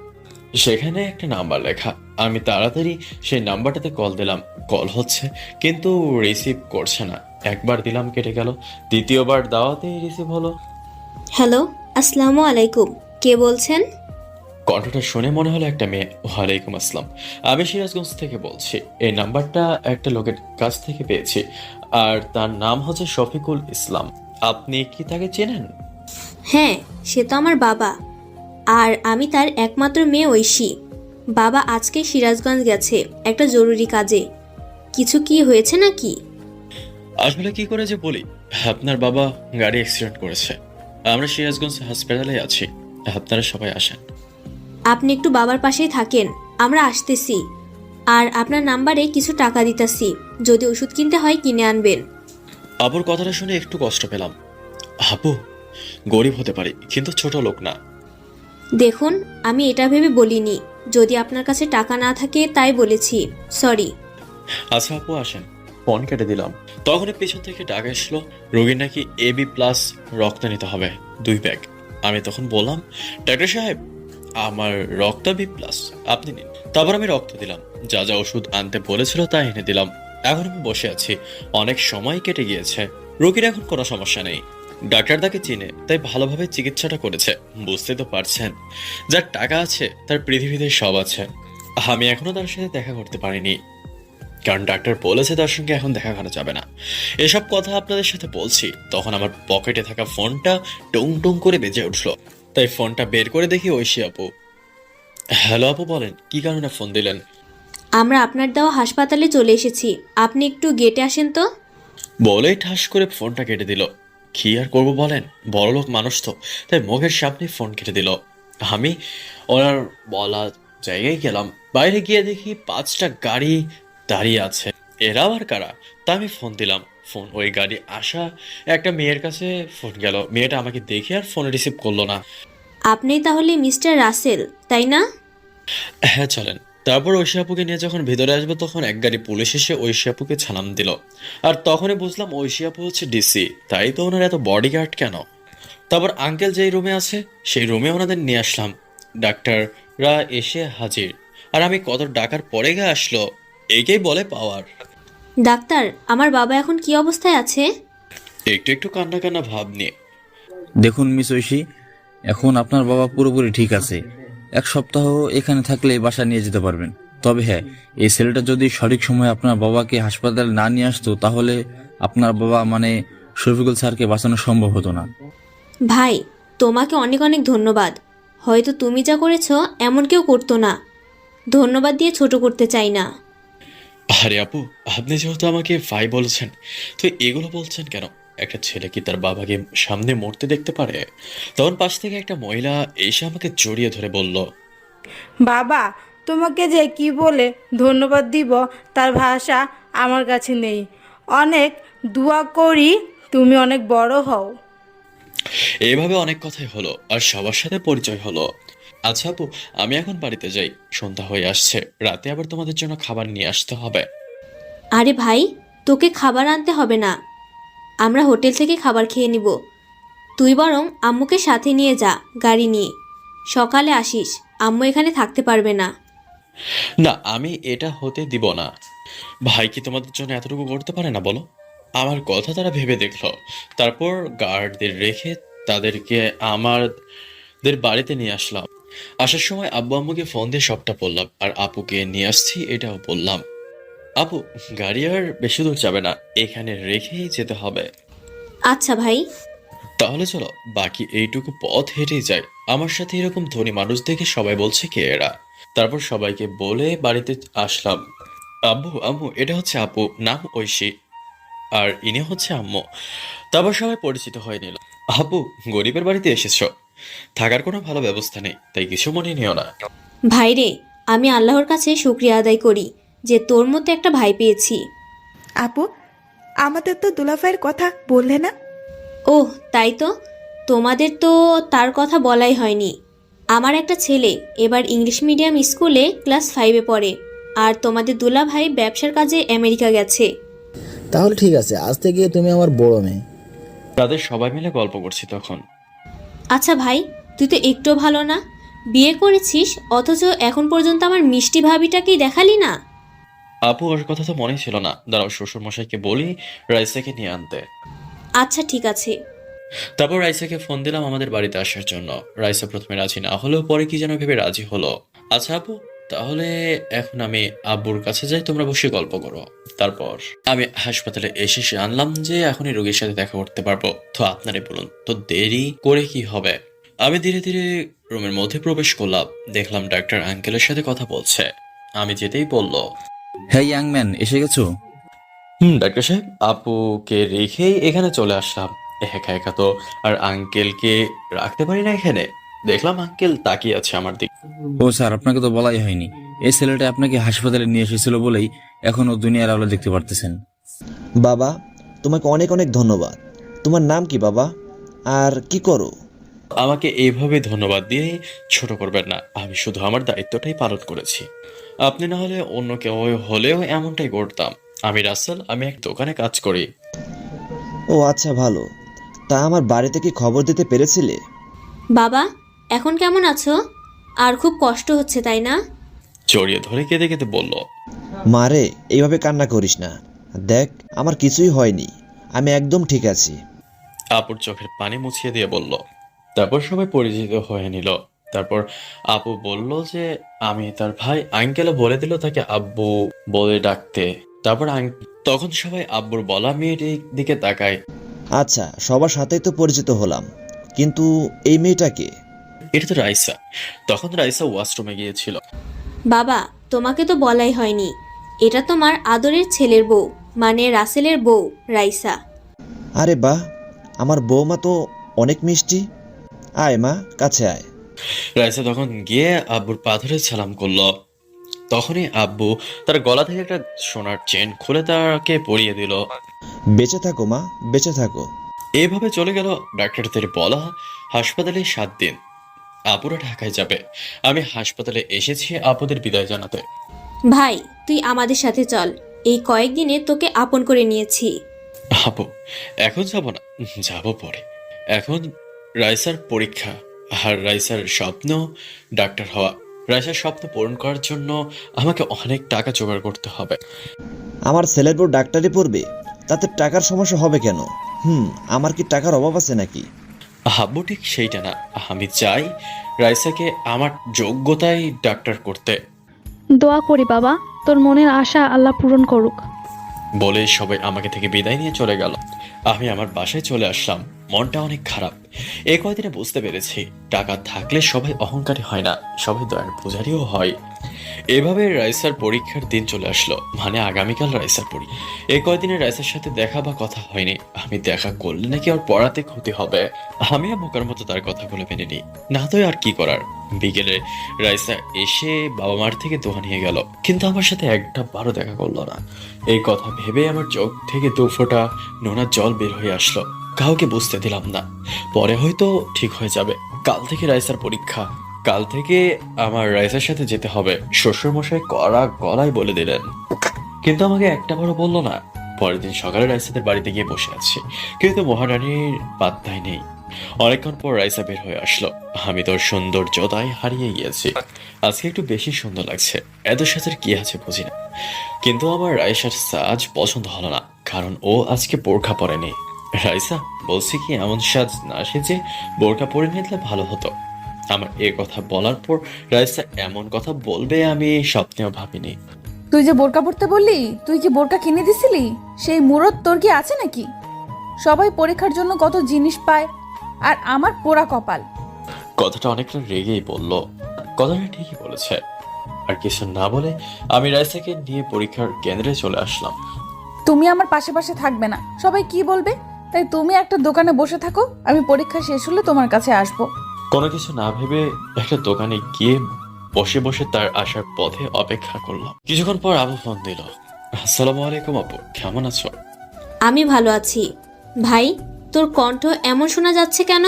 সেখানে একটা নাম্বার লেখা। আমি তাড়াতাড়ি সেই নাম্বারটাতে কল দিলাম। কল হচ্ছে কিন্তু রিসিভ করছে না। একবার দিলাম, কেটে গেল। দ্বিতীয়বার দাওয়াতেই রিসিভ হলো। হ্যালো, আসসালামু আলাইকুম, কে বলছেন? কণ্ঠটা শুনে মনে হলো একটা মেয়ে। ওয়ালাইকুম আসসালাম, আমি সিরাজগঞ্জ থেকে বলছি। এই নাম্বারটা একটা লোকের কাছ থেকে পেয়েছি, আর তার নাম হচ্ছে শফিকুল ইসলাম। আপনি কি তাকে চেনেন? হ্যাঁ, সে তো আমার বাবা, আর আমি তার একমাত্র মেয়ে ঐশী। বাবা আজকে সিরাজগঞ্জ গেছে একটা জরুরি কাজে। কিছু কি হয়েছে নাকি? আসলে কি করে যে বলি, আপনার বাবা গাড়ি অ্যাক্সিডেন্ট করেছে। আমরা সিরাজগঞ্জ হসপিটালে আছি, আপনারা সবাই আসেন। আপনি একটু বাবার পাশেই থাকেন, আমরা আসতেছি। আর আপনার নাম্বারে কিছু টাকা দিতেছি, যদি ওষুধ কিনতে হয় কিনে আনবেন। আপুর কথাটা শুনে একটু কষ্ট পেলাম। আপু গরিব হতে পারি, কিন্তু ছোট লোক না। দেখুন, আমি এটা ভেবে বলিনি, যদি আপনার কাছে টাকা না থাকে তাই বলেছি, সরি। আচ্ছা আপু আসেন। ফোন কেটে দিলাম। তখনই পেছন থেকে ডাক আসলো, রোগীর নাকি AB+ রক্ত নিতে হবে 2 ব্যাগ। আমি তখন বললাম, ডাক্তার সাহেব আমার রক্ত B+, আপনি নিন। তারপর আমি রক্ত দিলাম, যা যা ওষুধ আনতে বলেছিল তা এনে দিলাম। এখন আমি বসে আছি, অনেক সময় কেটে গিয়েছে। রোগীর এখন কোনো সমস্যা নেই, ডাক্তার তাকে চিনে, তাই ভালোভাবে চিকিৎসাটা করেছে। বুঝতে তো পারছেন, যার টাকা আছে তার পৃথিবীতে সব আছে। আমি এখনো তার সাথে দেখা করতে পারিনি, কারণ ডাক্তার বলেছে তার সঙ্গে এখন দেখা করা যাবে না। এসব কথা আপনাদের সাথে বলছি, তখন আমার পকেটে থাকা ফোনটা টুং টুং করে বেজে উঠলো। তাই ফোনটা বের করে দেখি ঐশী আপু। হ্যালো আপু, বলেন কি কারণে ফোন দিলেন? আমরা আপনার দেওয়া হাসপাতালে চলে এসেছি, আপনি একটু গেটে আসেন তো। বলেই ঠাস করে ফোনটা কেটে দিল। কি আর করবো বলেন, বড়লোক মানুষ তো, তাই মুখের সামনে ফোন কেটে দিল। আমি ওনার বলা জায়গায় গেলাম, বাইরে গিয়ে দেখি 5টা গাড়ি দাঁড়িয়ে আছে। এরা আবার কারা? তা আমি ফোন দিলাম। ফোন ওই গাড়ি আসা একটা মেয়ের কাছে ফোন গেল। মেয়েটা আমাকে দেখে আর ফোন রিসিভ করলো না। আপনি তাহলে মিস্টার রাসেল, তাই না? হ্যাঁ চলেন। তারপর ঐশী আপুকে নিয়ে যখন ভিতরে আসবো তখন এক গাড়ি পুলিশ এসে ঐশী আপুকে ছালাম দিল। আর তখনই বুঝলাম ঐশী আপু হচ্ছে ডিসি, তাই তো ওনার এত বডিগার্ড কেন। তারপর আঙ্কেল যেই রুমে আছে সেই রুমে ওনাদের নিয়ে আসলাম। ডাক্তাররা এসে হাজির, আর আমি কত ডাকার পরে গিয়ে আসলো, একেই বলে পাওয়ার। ডাক্তার, আমার বাবা এখন কি অবস্থায় আছে? একটু একটু কান্না কান্না ভাব নিয়ে। দেখুন মিস ঐশী, এখন আপনার বাবা পুরোপুরি ঠিক আছে। 1 সপ্তাহ এখানে থাকলে বাসা নিয়ে যেতে পারবেন। তবে হ্যাঁ, এই ছেলেটা যদি সঠিক সময়ে আপনার বাবাকে হাসপাতালে না নিয়ে আসতো তাহলে আপনার বাবা মানে শফিকুল স্যারকে বাঁচানো সম্ভব হতো না। ভাই, তোমাকে অনেক অনেক ধন্যবাদ। হয়তো তুমি যা করেছো এমন কেউ করতো না। ধন্যবাদ দিয়ে ছোট করতে চাই না। আরে আপু, আপনি যেহেতু আমাকে ভাই বলছেন, তো এগুলো বলছেন কেন? একটা ছেলে কি তার বাবাকে সামনে মরতে দেখতে পারে? তখন পাশ থেকে একটা মহিলা এসে আমাকে জড়িয়ে ধরে বলল, বাবা, তোমাকে যে কি বলে ধন্যবাদ দিব তার ভাষা আমার কাছে নেই। অনেক দোয়া করি তুমি অনেক বড় হও। এইভাবে অনেক কথাই হলো আর সবার সাথে পরিচয় হলো। আচ্ছা আপু, আমি এখন বাড়িতে যাই, সন্ধ্যা হয়ে আসছে, রাতে আবার তোমাদের জন্য খাবার নিয়ে আসতে হবে। আরে ভাই, তোকে খাবার আনতে হবে না, আমরা হোটেল থেকে খাবার খেয়ে নিব। তুই বরং আম্মুকে সাথে নিয়ে যা গাড়ি নিয়ে, সকালে আসিস, আম্মু এখানে থাকতে পারবে না। না, আমি এটা হতে দিব না। ভাই কি তোমাদের জন্য এতটুকু করতে পারে না বলো? আমার কথা তারা ভেবে দেখলো। তারপর গার্ডদের রেখে তাদেরকে আমাদের বাড়িতে নিয়ে আসলাম। আসার সময় আব্বু আম্মুকে ফোন দিয়ে সবটা বললাম, আর আপুকে নিয়ে আসছি এটাও বললাম। আপু, গাড়ি আর বেশি দূর যাবে না, এখানে রেখেই যেতে হবে। আচ্ছা ভাই। তাহলে চলো, বাকি এইটুকু পথ হেঁটেই যাই। আমার সাথে এরকম ধনী মানুষ দেখে সবাই বলছে কে এরা। তারপর সবাইকে বলে বাড়িতে আসলাম। আব্বু আম্মু, এটা হচ্ছে আপু, নাম ঐশী, আর ইনি হচ্ছে আম্মু। তারপর সবাই পরিচিত হয়ে নিল। আপু, গরিবের বাড়িতে এসেছো, থাকার কোনো ভালো ব্যবস্থা নেই, তাই কিছু মনে নিও না। ভাইরে, আমি আল্লাহর কাছে শুকরিয়া আদায় করি যে তোর মতো একটা ভাই পেয়েছি। আপু, আমাদের তো দুলাভাইয়ের কথা বললে না? ওহ তাই তো, তোমাদের তো তার কথা বলাই হয়নি। আমার একটা ছেলে এবার ইংলিশ মিডিয়াম স্কুলে ক্লাস 5-এ পড়ে, আর তোমাদের দুলা ভাই ব্যবসার কাজে আমেরিকা গেছে। তাহলে ঠিক আছে, আজ থেকে তুমি আমার বড় মেয়ে। তাদের সবাই মিলে গল্প করছি তখন। আচ্ছা ভাই, তুই তো একটু ভালো না, বিয়ে করেছিস অথচ এখন পর্যন্ত আমার মিষ্টি ভাবিটাকেই দেখালি না। আপু, ওর কথা তো মনে ছিল না, দাঁড়াও শ্বশুর মশাইকে বলি রাইসাকে নিয়ে আনতে। আচ্ছা ঠিক আছে। তারপর রাইসাকে ফোন দিলাম আমাদের বাড়িতে আসার জন্য। রাইসা প্রথমে রাজি না হলেও পরে কি যেন ভেবে রাজি হলো। আচ্ছা আপু, তাহলে এখন আমি আব্বুর কাছে যাই, তোমরা বসে গল্প করো। তারপর আমি হাসপাতালে এসে জানলাম যে এখনই রোগীর সাথে দেখা করতে পারবো। তো আপনারাই বলুন, তো দেরি করে কি হবে? আমি ধীরে ধীরে রুমের মধ্যে প্রবেশ করলাম, দেখলাম ডাক্তার আঙ্কেলের সাথে কথা বলছে। আমি যেতেই বলল, হ্যাঁ ইয়াং ম্যান, এসে গেছো? ডাক্তার সাহেব, আপুকে রেখেই এখানে চলে আসলাম। একা একা তো আর আঙ্কেলকে রাখতে পারি না এখানে। দেখলাম আঙ্কেল তাকিয়ে আছে আমার দিকে। ও স্যার, আপনাকে তো বলাই হয়নি, এই ছেলেটা আপনাকে হাসপাতালে নিয়ে এসেছিল বলেই এখনো দুনিয়ার আলো দেখতে পারতেছেন। বাবা, তোমাকে অনেক অনেক ধন্যবাদ। তোমার নাম কি বাবা, আর কি করো? আমাকে এইভাবে ধন্যবাদ দিয়ে ছোট করবেন না, আমি শুধু আমার দায়িত্বটাই পালন করেছি। আপনি না হলে অন্য কেউ হলেও এমনটাই করতাম। আমি রাসেল, আমি এক দোকানে কাজ করি। ও আচ্ছা, ভালো। তা আমার বাড়িতে কি খবর দিতে পেরেছিলে? বাবা, এখন কেমন আছো? আর খুব কষ্ট হচ্ছে তাই না? জড়িয়ে ধরে কেঁদে কেঁদে বলল, মারে, এইভাবে কান্না করিস না। দেখ, আমার কিছুই হয়নি, আমি একদম ঠিক আছি। আপুর চোখের পানি মুছিয়ে দিয়ে বলল। তারপর সবাই পরিচিত হয়ে নিল। তারপর আপু বলল যে আমি তার ভাই। আঙ্কেলও বলে দিল তাকে আব্বু বলে ডাকতে। তারপর তখন সবাই আব্বুর বলা মেয়েটির দিকে তাকায়। আচ্ছা, সবার সাথেই তো পরিচিত হলাম, কিন্তু এই মেয়েটাকে? এটা তো রাইসা। তখন রাইসা ওয়াশরুমে গিয়েছিল। বাবা, তোমাকে তো বলাই হয়নি, এটা তোমার আদরের ছেলের বউ, মানে রাসেলের বউ রাইসা। আরে বাহ, আমার বৌমা তো অনেক মিষ্টি। আয় মা, কাছে আয়। রাইসা তখন গিয়ে আব্বুর পা ধরে সালাম করলো। তখনই আব্বু তার গলা থেকে একটা সোনার চেন খুলে তাকে পরিয়ে দিল। বেঁচে থাকো মা, বেঁচে থাকো। এইভাবে চলে গেল ডাক্তারদের বলা হাসপাতালে 7 দিন। আপুরা ঢাকায় যাবে। আমি হাসপাতালে এসেছি আপুদের বিদায় জানাতে। ভাই, তুই আমাদের সাথে চল, এই কয়েকদিনে তোকে আপন করে নিয়েছি। আপু, এখন যাব না, যাব পরে। এখন রাইসার পরীক্ষা, আর রাইসার স্বপ্ন ডাক্তার হওয়া। রাইসার স্বপ্ন পূরণ করার জন্য আমাকে অনেক টাকা জোগাড় করতে হবে। আমার ছেলের বউ ডাক্তারি পড়বে, তাতে টাকার সমস্যা হবে কেন? আমার কি টাকার অভাব আছে নাকি? আব্বু ঠিক সেইটা না, আমি চাই রাইসাকে আমার যোগ্যতায় ডাক্তার করতে। দোয়া করি বাবা, তোর মনের আশা আল্লাহ পূরণ করুক। বলে সবাই আমাকে থেকে বিদায় নিয়ে চলে গেল। আমি আমার বাসায় চলে আসলাম। মনটা অনেক খারাপ। এই কয়দিনে বুঝতে পেরেছি টাকা থাকলে সবাই অহংকারী হয় না, সবাই দয়ার পূজারীও হয়। এভাবে রাইসার পরীক্ষার দিন চলে আসলো, মানে আগামীকাল রাইসার পরীক্ষা। এই কয়দিনে রাইসার সাথে দেখা বা কথা হয়নি। আমি দেখা করলে নাকি ওর পড়াতে ক্ষতি হবে। আমি বোকার মতো তার কথাগুলো মেনে নিই, না তো আর কি করার। বিকেলে রাইসা এসে বাবা মার থেকে দোয়া নিয়ে গেল, কিন্তু আমার সাথে একটা বারও দেখা করলো না। এই কথা ভেবে আমার চোখ থেকে দু ফোঁটা নোনা জল বের হয়ে আসলো। কাউকে বুঝতে দিলাম না, পরে হয়তো ঠিক হয়ে যাবে। কাল থেকে রাইসার পরীক্ষা, কাল থেকে আমার রাইসার সাথে যেতে হবে, শ্বশুরমশাই কড়া গলায় বলে দিলেন। কিন্তু আমাকে একটা বারও বললো না। পরের দিন সকালে রাইসাদের বাড়িতে গিয়ে বসে আছি, কিন্তু মহারানীর পাত্তাই নেই। অনেকক্ষণ পর রাইসা বের হয়ে আসলো। আমি তোর সৌন্দর্যতায় হারিয়ে গিয়েছি। আজকে একটু বেশি সুন্দর লাগছে। এত সাজের কি আছে বুঝি না, কিন্তু আমার রাইসার সাজ পছন্দ হলো না, কারণ ও আজকে বোরখা পরেনি। রাইসা বলছি কি, এমন সাজ না সেজে বোরখা পরে নিলে ভালো হতো। আমার এ কথা বলার পর রাইসা এমন কথা বলবে আমি স্বপ্নেও ভাবিনি। তুই যে বোরকা পরতে বললি, তুই কি বোরকা কিনে দিছিলি? সেই মুরত তোর কি আছে নাকি? সবাই পরীক্ষার জন্য কত জিনিস পায়, আর আমার পোড়া কপাল। কথাটা অনেকটা রেগেই বলল। কথাটা ঠিকই বলেছে। আর কিছু না বলে আমি রাইসাকে নিয়ে পরীক্ষার কেন্দ্রে চলে আসলাম। তুমি আমার পাশে পাশে থাকবে না, সবাই কি বলবে? তাই তুমি একটা দোকানে বসে থাকো, আমি পরীক্ষা শেষ হলে তোমার কাছে আসবো। কোনো কিছু না ভেবে একটা দোকানে গিয়ে বসে বসে তার আসার পথে অপেক্ষা করলাম। কিছুক্ষণ পর আবু ফোন দিল। আসসালামু আলাইকুম আপু, কেমন আছো? আমি ভালো আছি। ভাই, তোর কণ্ঠ এমন শোনা যাচ্ছে কেন?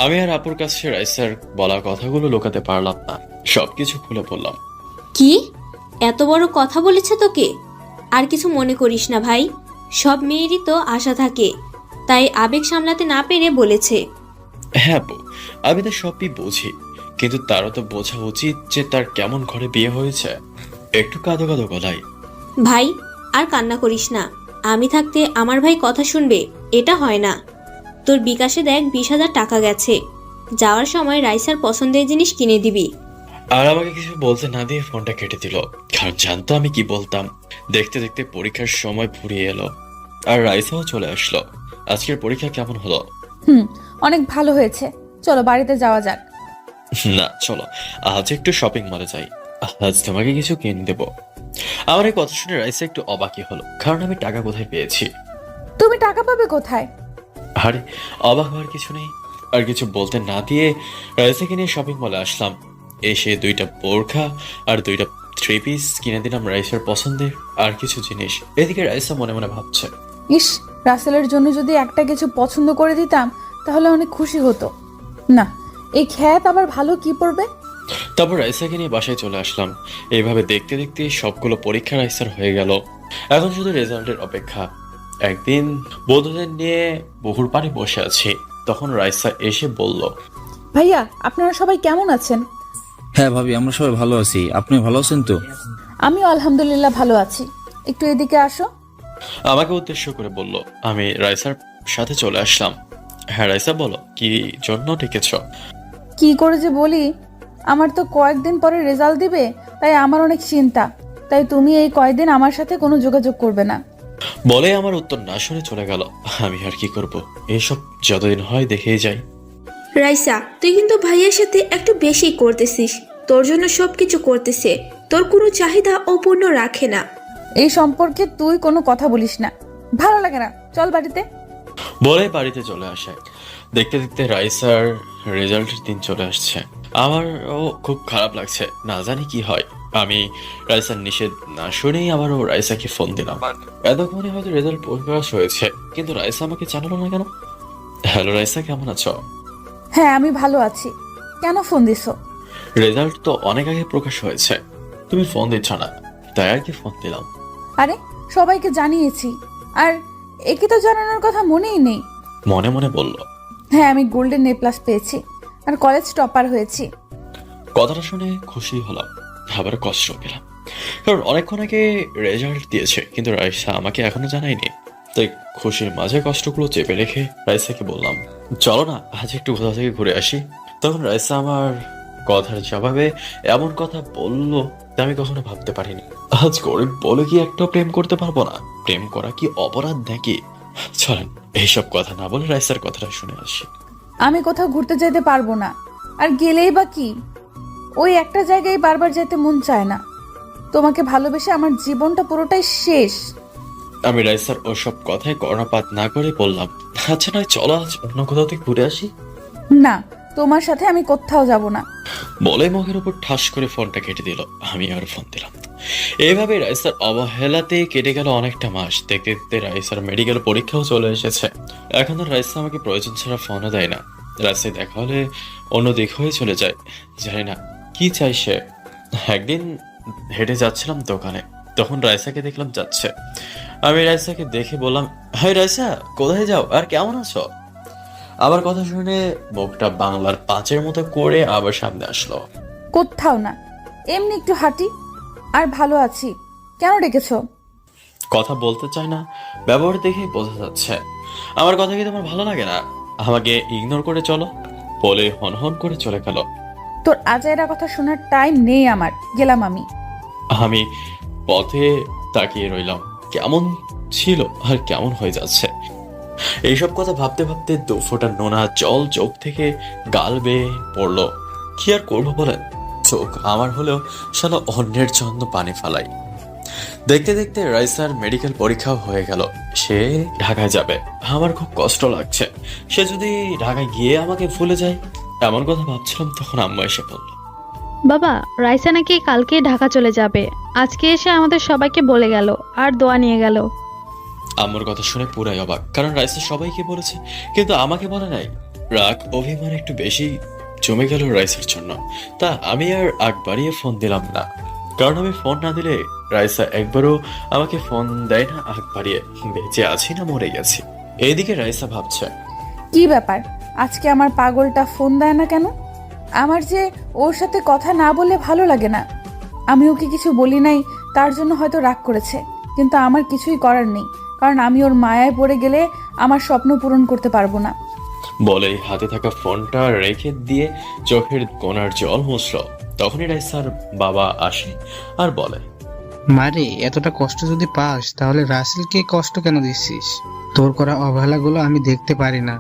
আমি আর আপুর কাছে রাইসার বলা কথাগুলো লুকাতে পারলাম না, সবকিছু খুলে বললাম। কি এত বড় কথা বলেছে তোকে? আর কিছু মনে করিস না ভাই, সব মেয়েরই তো আশা থাকে, তাই আবেগ সামলাতে না পেরে বলেছে। হ্যাঁ আপু, আমি তো সবই বুঝি, কিন্তু তারও তো বোঝা উচিত যে তার কেমন ঘরে বিয়ে হয়েছে। একটু কাঁদো কাঁদো গলায়। ভাই, আর কান্না করিস না। আমি থাকতে আমার ভাই কথা শুনবে, এটা হয় না। তোর বিকাশে দেখ 20,000 টাকা গেছে, যাওয়ার সময় রাইসার পছন্দের জিনিস কিনে দিবি। আর আমাকে কিছু বলতে না দিয়ে ফোনটা কেটে দিল, কারণ জানতো আমি কি বলতাম। দেখতে দেখতে পরীক্ষার সময় ফুরিয়ে এলো, আর রাইসাও চলে আসলো। আজকের পরীক্ষা কেমন হলো? অনেক ভালো হয়েছে, চলো বাড়িতে যাওয়া যাক। না চলো, আজ একটু শপিং মলে যাই, আজ তোমাকে কিছু কিনে দেবো। আমার এই কথা শুনে রাইসা একটু অবাকই হলো, কারণ আমি টাকা কোথায় পেয়েছি। তুমি টাকা পাবে কোথায়? আরে অবাক হওয়ার কিছু নেই। আর কিছু বলতে না দিয়ে রাইসাকে নিয়ে শপিং মলে আসলাম। এসে 2টা বোরখা আর 2টা 3 পিস কিনে দিলাম রাইসার পছন্দের আর কিছু জিনিস। এদিকে রাইসা মনে মনে ভাবছে, ইস, রাসেলের জন্য যদি একটা কিছু পছন্দ করে দিতাম তাহলে অনেক খুশি হতো। না, এই খ্যাত আবার ভালো কি পড়বে। তারপর রাইসাকে নিয়ে বাসায় চলে আসলাম। এইভাবে দেখতে দেখতে সবগুলো পরীক্ষা রাইসার হয়ে গেল। এখন শুধু রেজাল্টের অপেক্ষা। একদিন বন্ধুদের নিয়ে পুকুর পাড়ে বসে আছি, তখন রাইসা এসে বলল, ভাইয়া, আপনারা সবাই কেমন আছেন? হ্যাঁ ভাবি, আমরা সবাই ভালো আছি। আপনি ভালো আছেন তো? আমিও আলহামদুলিল্লাহ ভালো আছি। একটু এদিকে আসো। আমাকে উদ্দেশ্য করে বলল। আমি রাইসার সাথে চলে আসলাম। হ্যাঁ রাইসা, বলো কি জন্য ডেকেছ? কি করে যে বলি, আমার তো কয়েকদিন পরে রেজাল্ট দিবে, তাই আমার অনেক চিন্তা। তাই তুমি এই কয়েকদিন আমার সাথে কোনো যোগাযোগ করবে না। বলে আমার উত্তর না শুনে চলে গেল। আমি আর কি করব, এসব যতদিন হয় দেখেই যাই। রাইসা, তুই কিন্তু ভাইয়ের সাথে একটু বেশি করতেছিস। তোর জন্য সবকিছু করতেছে, তোর কোনো চাহিদা অপূর্ণ রাখে না। এই সম্পর্কে তুই কোনো কথা বলিস না, ভালো লাগে না, চল বাড়িতে। বলে বাড়িতে চলে আসে। দেখতে দেখতে রাইসার রেজাল্টের দিন চলে আসছে। আমারও খুব খারাপ লাগছে, না জানি কি হয়। আমি রাইসার নিষেধ না শুনেই আবারও রাইসাকে ফোন দিলাম। এতক্ষণে হয়তো রেজাল্ট প্রকাশ হয়েছে, কিন্তু রাইসা আমাকে জানালো না কেন? হ্যালো রাইসা, কেমন আছো? হ্যাঁ, আমি ভালো আছি। কেন ফোন দিছো? রেজাল্ট তো অনেক আগে প্রকাশ হয়েছে, তুমি ফোন দিচ্ছ না, তাই আর কি ফোন দিলাম। আরে, সবাইকে জানিয়েছি, আর একে তো জানানোর কথা মনেই নেই। মনে মনে বলল, হ্যাঁ, আমি গোল্ডেন A+ পেয়েছি আর কলেজ টপার হয়েছি। কথাটা শুনে খুশি হলাম, আবার কষ্ট পেলাম, কারণ অনেকক্ষণ আগে রেজাল্ট দিয়েছে, কিন্তু রাইসা আমাকে এখনো জানায়নি। তাই খুশির মাঝে কষ্টগুলো চেপে রেখে রাইসাকে বললাম, চলো না আজ একটু কোথাও থেকে ঘুরে আসি। তখন রাইসা আমার কথার জবাবে এমন কথা বললো তা আমি কখনো ভাবতে পারিনি। আজ গরিব বলে কি একটা প্রেম করতে পারবো না? প্রেম করা কি অপরাধ নাকি? চলেন এইসব কথা না বলে রাইসার কথাটা শুনে আসি। আমি কোথাও ঘুরতে যেতে পারবো না, আর গেলেই বা কি, ওই একটা জায়গায় বারবার যেতে মন চায় না। তোমাকে ভালোবেসে আমার জীবনটা পুরোটাই শেষ। আমি রাইসার ওসব কথায় কর্ণপাত না করে বললাম, আচ্ছা নয় চলো আজ অন্য কোথাও থেকে ঘুরে আসি। না, তোমার সাথে আমি কোথাও যাব না। বলে মুখের উপর ঠাস করে ফোনটা কেটে দিল। আমি আর ফোন দিলাম না। এইভাবে রাইসার অবহেলাতে কেটে গেল অনেকটা মাস। দেখতে দেখতে রাইসার মেডিকেল পরীক্ষাও চলে এসেছে। এখন আর রাইসা আমাকে প্রয়োজন ছাড়া ফোনও দেয় না। রাস্তায় দেখা হলে অন্য দিক হয়ে চলে যায়। জানি না কি চাই সে। একদিন হেঁটে যাচ্ছিলাম দোকানে, তখন রাইসাকে দেখলাম যাচ্ছে। আমি রাইসাকে দেখে বললাম, হাই রাইসা, কোথায় যাও আর কেমন আছো? আবার কথা শুনে মুখটা বাংলার 5-এর মতো করে আবার সামনে আসলো। কোথাও না, এমনি একটু হাঁটি। আর ভালো আছি। কেন ডেকেছো? কথা বলতে চায় না, ব্যবহার দেখে বোঝা যাচ্ছে। আমার কথা কি তোমার ভালো লাগে না? আমাকে ইগনোর করে চলো বলে হনহন করে চলে গেল। তোর আজাইরা কথা শোনার টাইম নেই আমার, গেলাম আমি। আমি পথে তাকিয়ে রইলাম। কেমন ছিল আর কেমন হয়ে যাচ্ছে। এইসব কথা ভাবতে ভাবতে 2 ফোঁটা নোনা জল চোখ থেকে গাল বেয়ে পড়লো। কি আর করবো বলেন, চোখ আমার হলেও শালা অন্যের জন্য পানি ফালাই। দেখতে দেখতে রাইসার মেডিকেল পরীক্ষাও হয়ে গেল। সে ঢাকায় যাবে। আমার খুব কষ্ট লাগছে। সে যদি ঢাকায় গিয়ে আমাকে ভুলে যায়, এমন কথা ভাবছিলাম, তখন আম্মা এসে বলল, বাবা, রাইসা নাকি কালকে ঢাকা চলে যাবে। আজকে এসে আমাদের সবাইকে বলে গেল আর দোয়া নিয়ে গেল। আম্মুর কথা শুনে পুরাই অবাক, কারণ রাইসা সবাইকে বলেছে কিন্তু আমাকে বলে নাই। রাগ অভিমান একটু বেশি জমে গেল রাইসার জন্য। তা আমি আর আগ বাড়িয়ে ফোন দিলাম না, কারণ আমি ফোন না দিলে রাইসা একবারও আমাকে ফোন দেয় না আগ বাড়িয়ে। বেঁচে আছি না মরে গেছি। এইদিকে রাইসা ভাবছে, কি ব্যাপার, আজকে আমার পাগলটা ফোন দেয় না কেন? আমার যে ওর সাথে কথা না বললে ভালো লাগে না। আমি ওকে কিছু বলি নাই, তার জন্য হয়তো রাগ করেছে, কিন্তু আমার কিছুই করার নেই, কারণ আমি ওর মায়ায় পড়ে গেলে আমার স্বপ্ন পূরণ করতে পারবো না। বলেই হাতে থাকা ফোনটা রেখে দিয়ে চোখের কোণার জল মুছল। তখনই রাইসার বাবা আসে আর বলে, মারে, এতটা কষ্ট যদি পাস তাহলে রাসেলকে কষ্ট কেন দিচ্ছিস? তোর করা অবহেলাগুলো আমি দেখতে পারি না।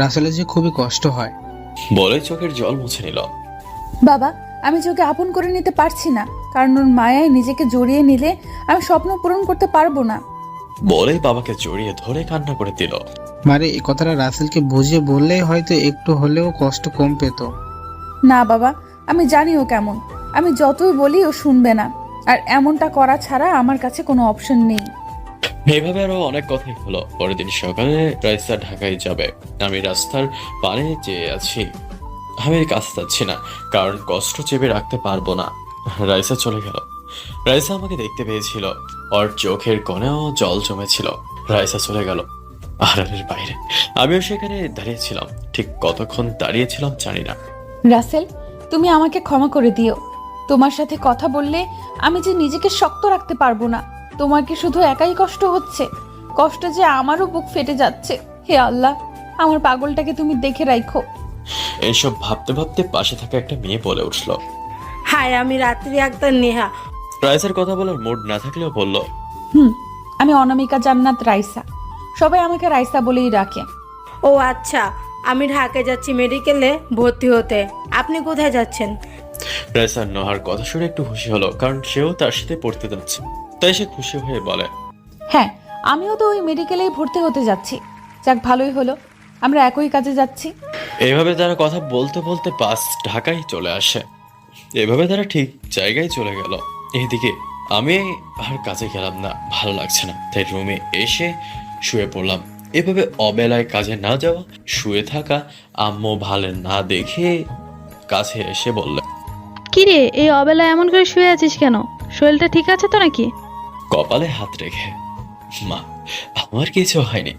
রাসেলের যে খুবই কষ্ট হয়। বলে চোখের জল মুছে নিল। বাবা, আমি যে ওকে আপন করে নিতে পারছি না, কারণ ওর মায়ায় নিজেকে জড়িয়ে নিলে আমি স্বপ্ন পূরণ করতে পারবো না। বলেই বাবাকে জড়িয়ে ধরে কান্না করে দিল। মারে, এই কথাটা রাসেলকে বুঝিয়ে বললেই হয়তো একটু হলেও কষ্ট কম পেত। না বাবা, আমি জানি ও কেমন। আমি যতই বলি ও শুনবে না, আর এমনটা করা ছাড়া আমার কাছে কোনো অপশন নেই। এইভাবে আরো অনেক কথাই হলো। পরের দিন সকালে রাইসা ঢাকায় যাবে। আমি রাস্তার পানে চেয়ে আছি। আমি কাছে যাচ্ছি না, কারণ কষ্ট চেপে রাখতে পারবো না। রাইসা চলে গেল। রাইসা আমাকে দেখতে পেয়েছিল, ওর চোখের কোণেও জল জমেছিল। রাইসা চলে গেল আড়ালের বাইরে। আমিও সেখানে দাঁড়িয়েছিলাম। ঠিক কতক্ষণ দাঁড়িয়েছিলাম জানি না। রাসেল, তুমি আমাকে ক্ষমা করে দিও। তোমার সাথে কথা বললে আমি যে নিজেকে শক্ত রাখতে পারবো না। তোমার কি শুধু একাই কষ্ট হচ্ছে? কষ্ট যে আমারও বুক ফেটে যাচ্ছে। হে আল্লাহ, আমার পাগলটাকে তুমি দেখে রাখো। এইসব ভাবতে ভাবতে পাশে থাকা একটা মেয়ে বলে উঠল, হাই, আমি রাত্রি আক্তার নেহা। রাইসার কথা বলার মুড না থাকলেও বলল, আমি অনামিকা জান্নাত রাইসা। সবাই আমাকে রাইসা বলেই ডাকে। ও আচ্ছা, আমি ঢাকায় যাচ্ছি মেডিকেলে ভর্তি হতে। আপনি কোথায় যাচ্ছেন? রাইসা নোহার কথা শুনে একটু খুশি হলো, কারণ সেও তার সাথে পড়তে যাচ্ছে। তাই সে খুশি হয়ে বলে, হ্যাঁ, আমিও তো ওই মেডিকেলেই ভর্তি হতে যাচ্ছি। যাক, ভালোই হলো, আমরা একই কাজে যাচ্ছি। এইভাবে তারা কথা বলতে বলতে বাস ঢাকায় চলে আসে। এভাবে তারা ঠিক জায়গায় চলে গেল। এদিকে আমি আর কাজে গেলাম না, ভালো লাগছে না, তাই রুমে এসে শুয়ে পড়লাম। এভাবে অবেলায় কাজে না যাওয়া, শুয়ে থাকা আম্মু ভালো না দেখে কাছে এসে বলল, কিরে, এই অবেলায় এমন করে শুয়ে আছিস কেন? শরীরটা ঠিক আছে তো নাকি? কপালে হাত রেখে, মা আমার কিছু হয়নি।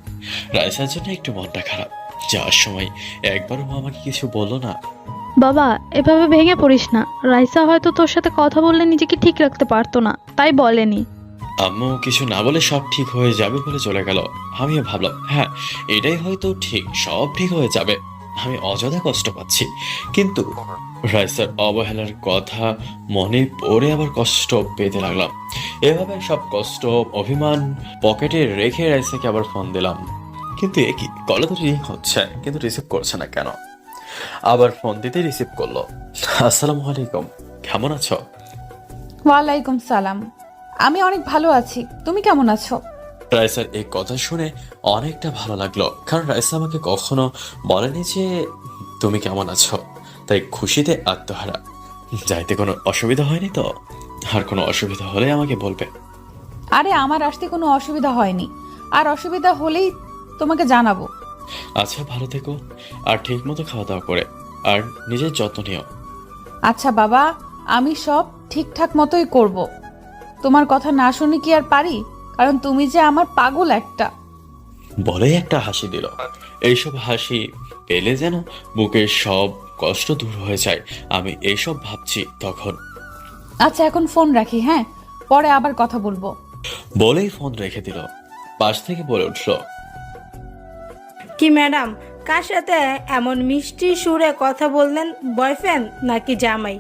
রাইসার জন্য একটু মনটা খারাপ। যাওয়ার সময় একবারও মা আমাকে কিছু বললো না। বাবা, এভাবে ভেঙে পড়িস না। রাইসা হয়তো তোর সাথে কথা বললে নিজেকে ঠিক রাখতে পারতো না, তাই বলেনি। আম্মু কিছু না বলে সব ঠিক হয়ে যাবে বলে চলে গেল। আমিও ভাবলাম, হ্যাঁ এটাই হয়তো ঠিক, সব ঠিক হয়ে যাবে। আমি অযথা কষ্ট পাচ্ছি। কিন্তু রাইসার অবহেলার কথা মনে পড়ে আবার কষ্ট পেতে লাগলাম। এভাবে সব কষ্ট অভিমান পকেটে রেখে রাইসাকে আবার ফোন দিলাম। কিন্তু এ কি, কলে তো রিং হচ্ছে কিন্তু রিসিভ করছে না কেন? আবার ফোন দিতে রিসিভ করলো। আসসালামু আলাইকুম, কেমন আছো? ওয়ালাইকুম সালাম। আমি অনেক ভালো আছি, তুমি কেমন আছো? রাইসার এই কথা শুনে অনেকটা ভালো লাগলো, কারণ রাইসা আমাকে কখনো বলেনি যে তুমি কেমন আছো, তাই খুশিতে আত্মহারা। যাইতে কোনো অসুবিধা হয়নি তো? আর কোনো অসুবিধা হলে আমাকে বলবে। আরে আমার আসতে কোনো অসুবিধা হয়নি, আর অসুবিধা হলেই তোমাকে জানাবো। আচ্ছা, ভালো থেকো, আর ঠিক মতো খাওয়া দাওয়া করে, আর নিজের যত্ন নিও। আচ্ছা বাবা, আমি সব ঠিকঠাক মতোই করব। তোমার কথা না শুনে কি আর পারি, কারণ তুমি যে আমার পাগল একটা। বলেই একটা হাসি দিল। এইসব হাসি পেলে যেন বুকের সব কষ্ট দূর হয়ে যায়। আমি এইসব ভাবছি তখন। আচ্ছা এখন ফোন রাখি, হ্যাঁ, পরে আবার কথা বলবো। বলেই ফোন রেখে দিল। পাশ থেকে বলে উঠল, কি ম্যাডাম, কার সাথে এমন মিষ্টি সুরে কথা বললেন? বয়ফ্রেন্ড নাকি জামাই?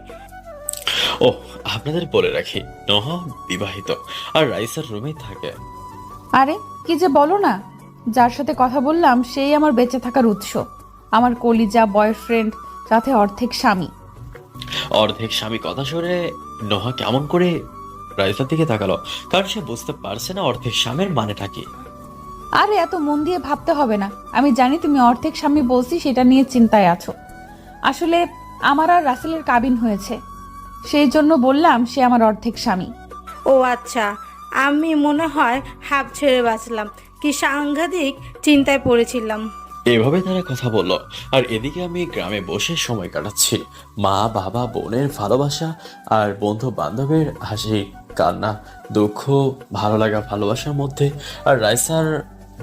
ও আপনাদের বলে রাখি, নহা বিবাহিত আর রাইসার রুমেই থাকে। আরে কি যে বলো না, যার সাথে কথা বললাম সেই আমার বেঁচে থাকার উৎস, আমার কলিজা বয়ফ্রেন্ড, সাথে অর্ধেক স্বামী। অর্ধেক স্বামী কথা শুনে নহা কেমন করে রাইসার দিকে তাকালো, কারণ সে বুঝতে পারছে না অর্ধেক স্বামীর মানেটা কি। আরে এত মন দিয়ে ভাবতে হবে না, আমি জানি তুমি অর্ধেক স্বামী বলছি সেটা নিয়ে চিন্তায় আছো। আসলে আমার আর রাসেলের কাবিন হয়েছে, সেই জন্য বললাম সে আমার অর্ধেক স্বামী। ও আচ্ছা, আমি মনে হয় হাফ ছেড়ে বাঁচলাম। কি সাংঘাতিক চিন্তায় পড়েছিলাম। এভাবে তারা কথা বলল, আর এদিকে আমি গ্রামে বসে সময় কাটাচ্ছি। মা বাবা বোনের ভালোবাসা আর বন্ধু বান্ধবের হাসি কান্না দুঃখ ভালো লাগা ভালোবাসার মধ্যে, আর রাইসার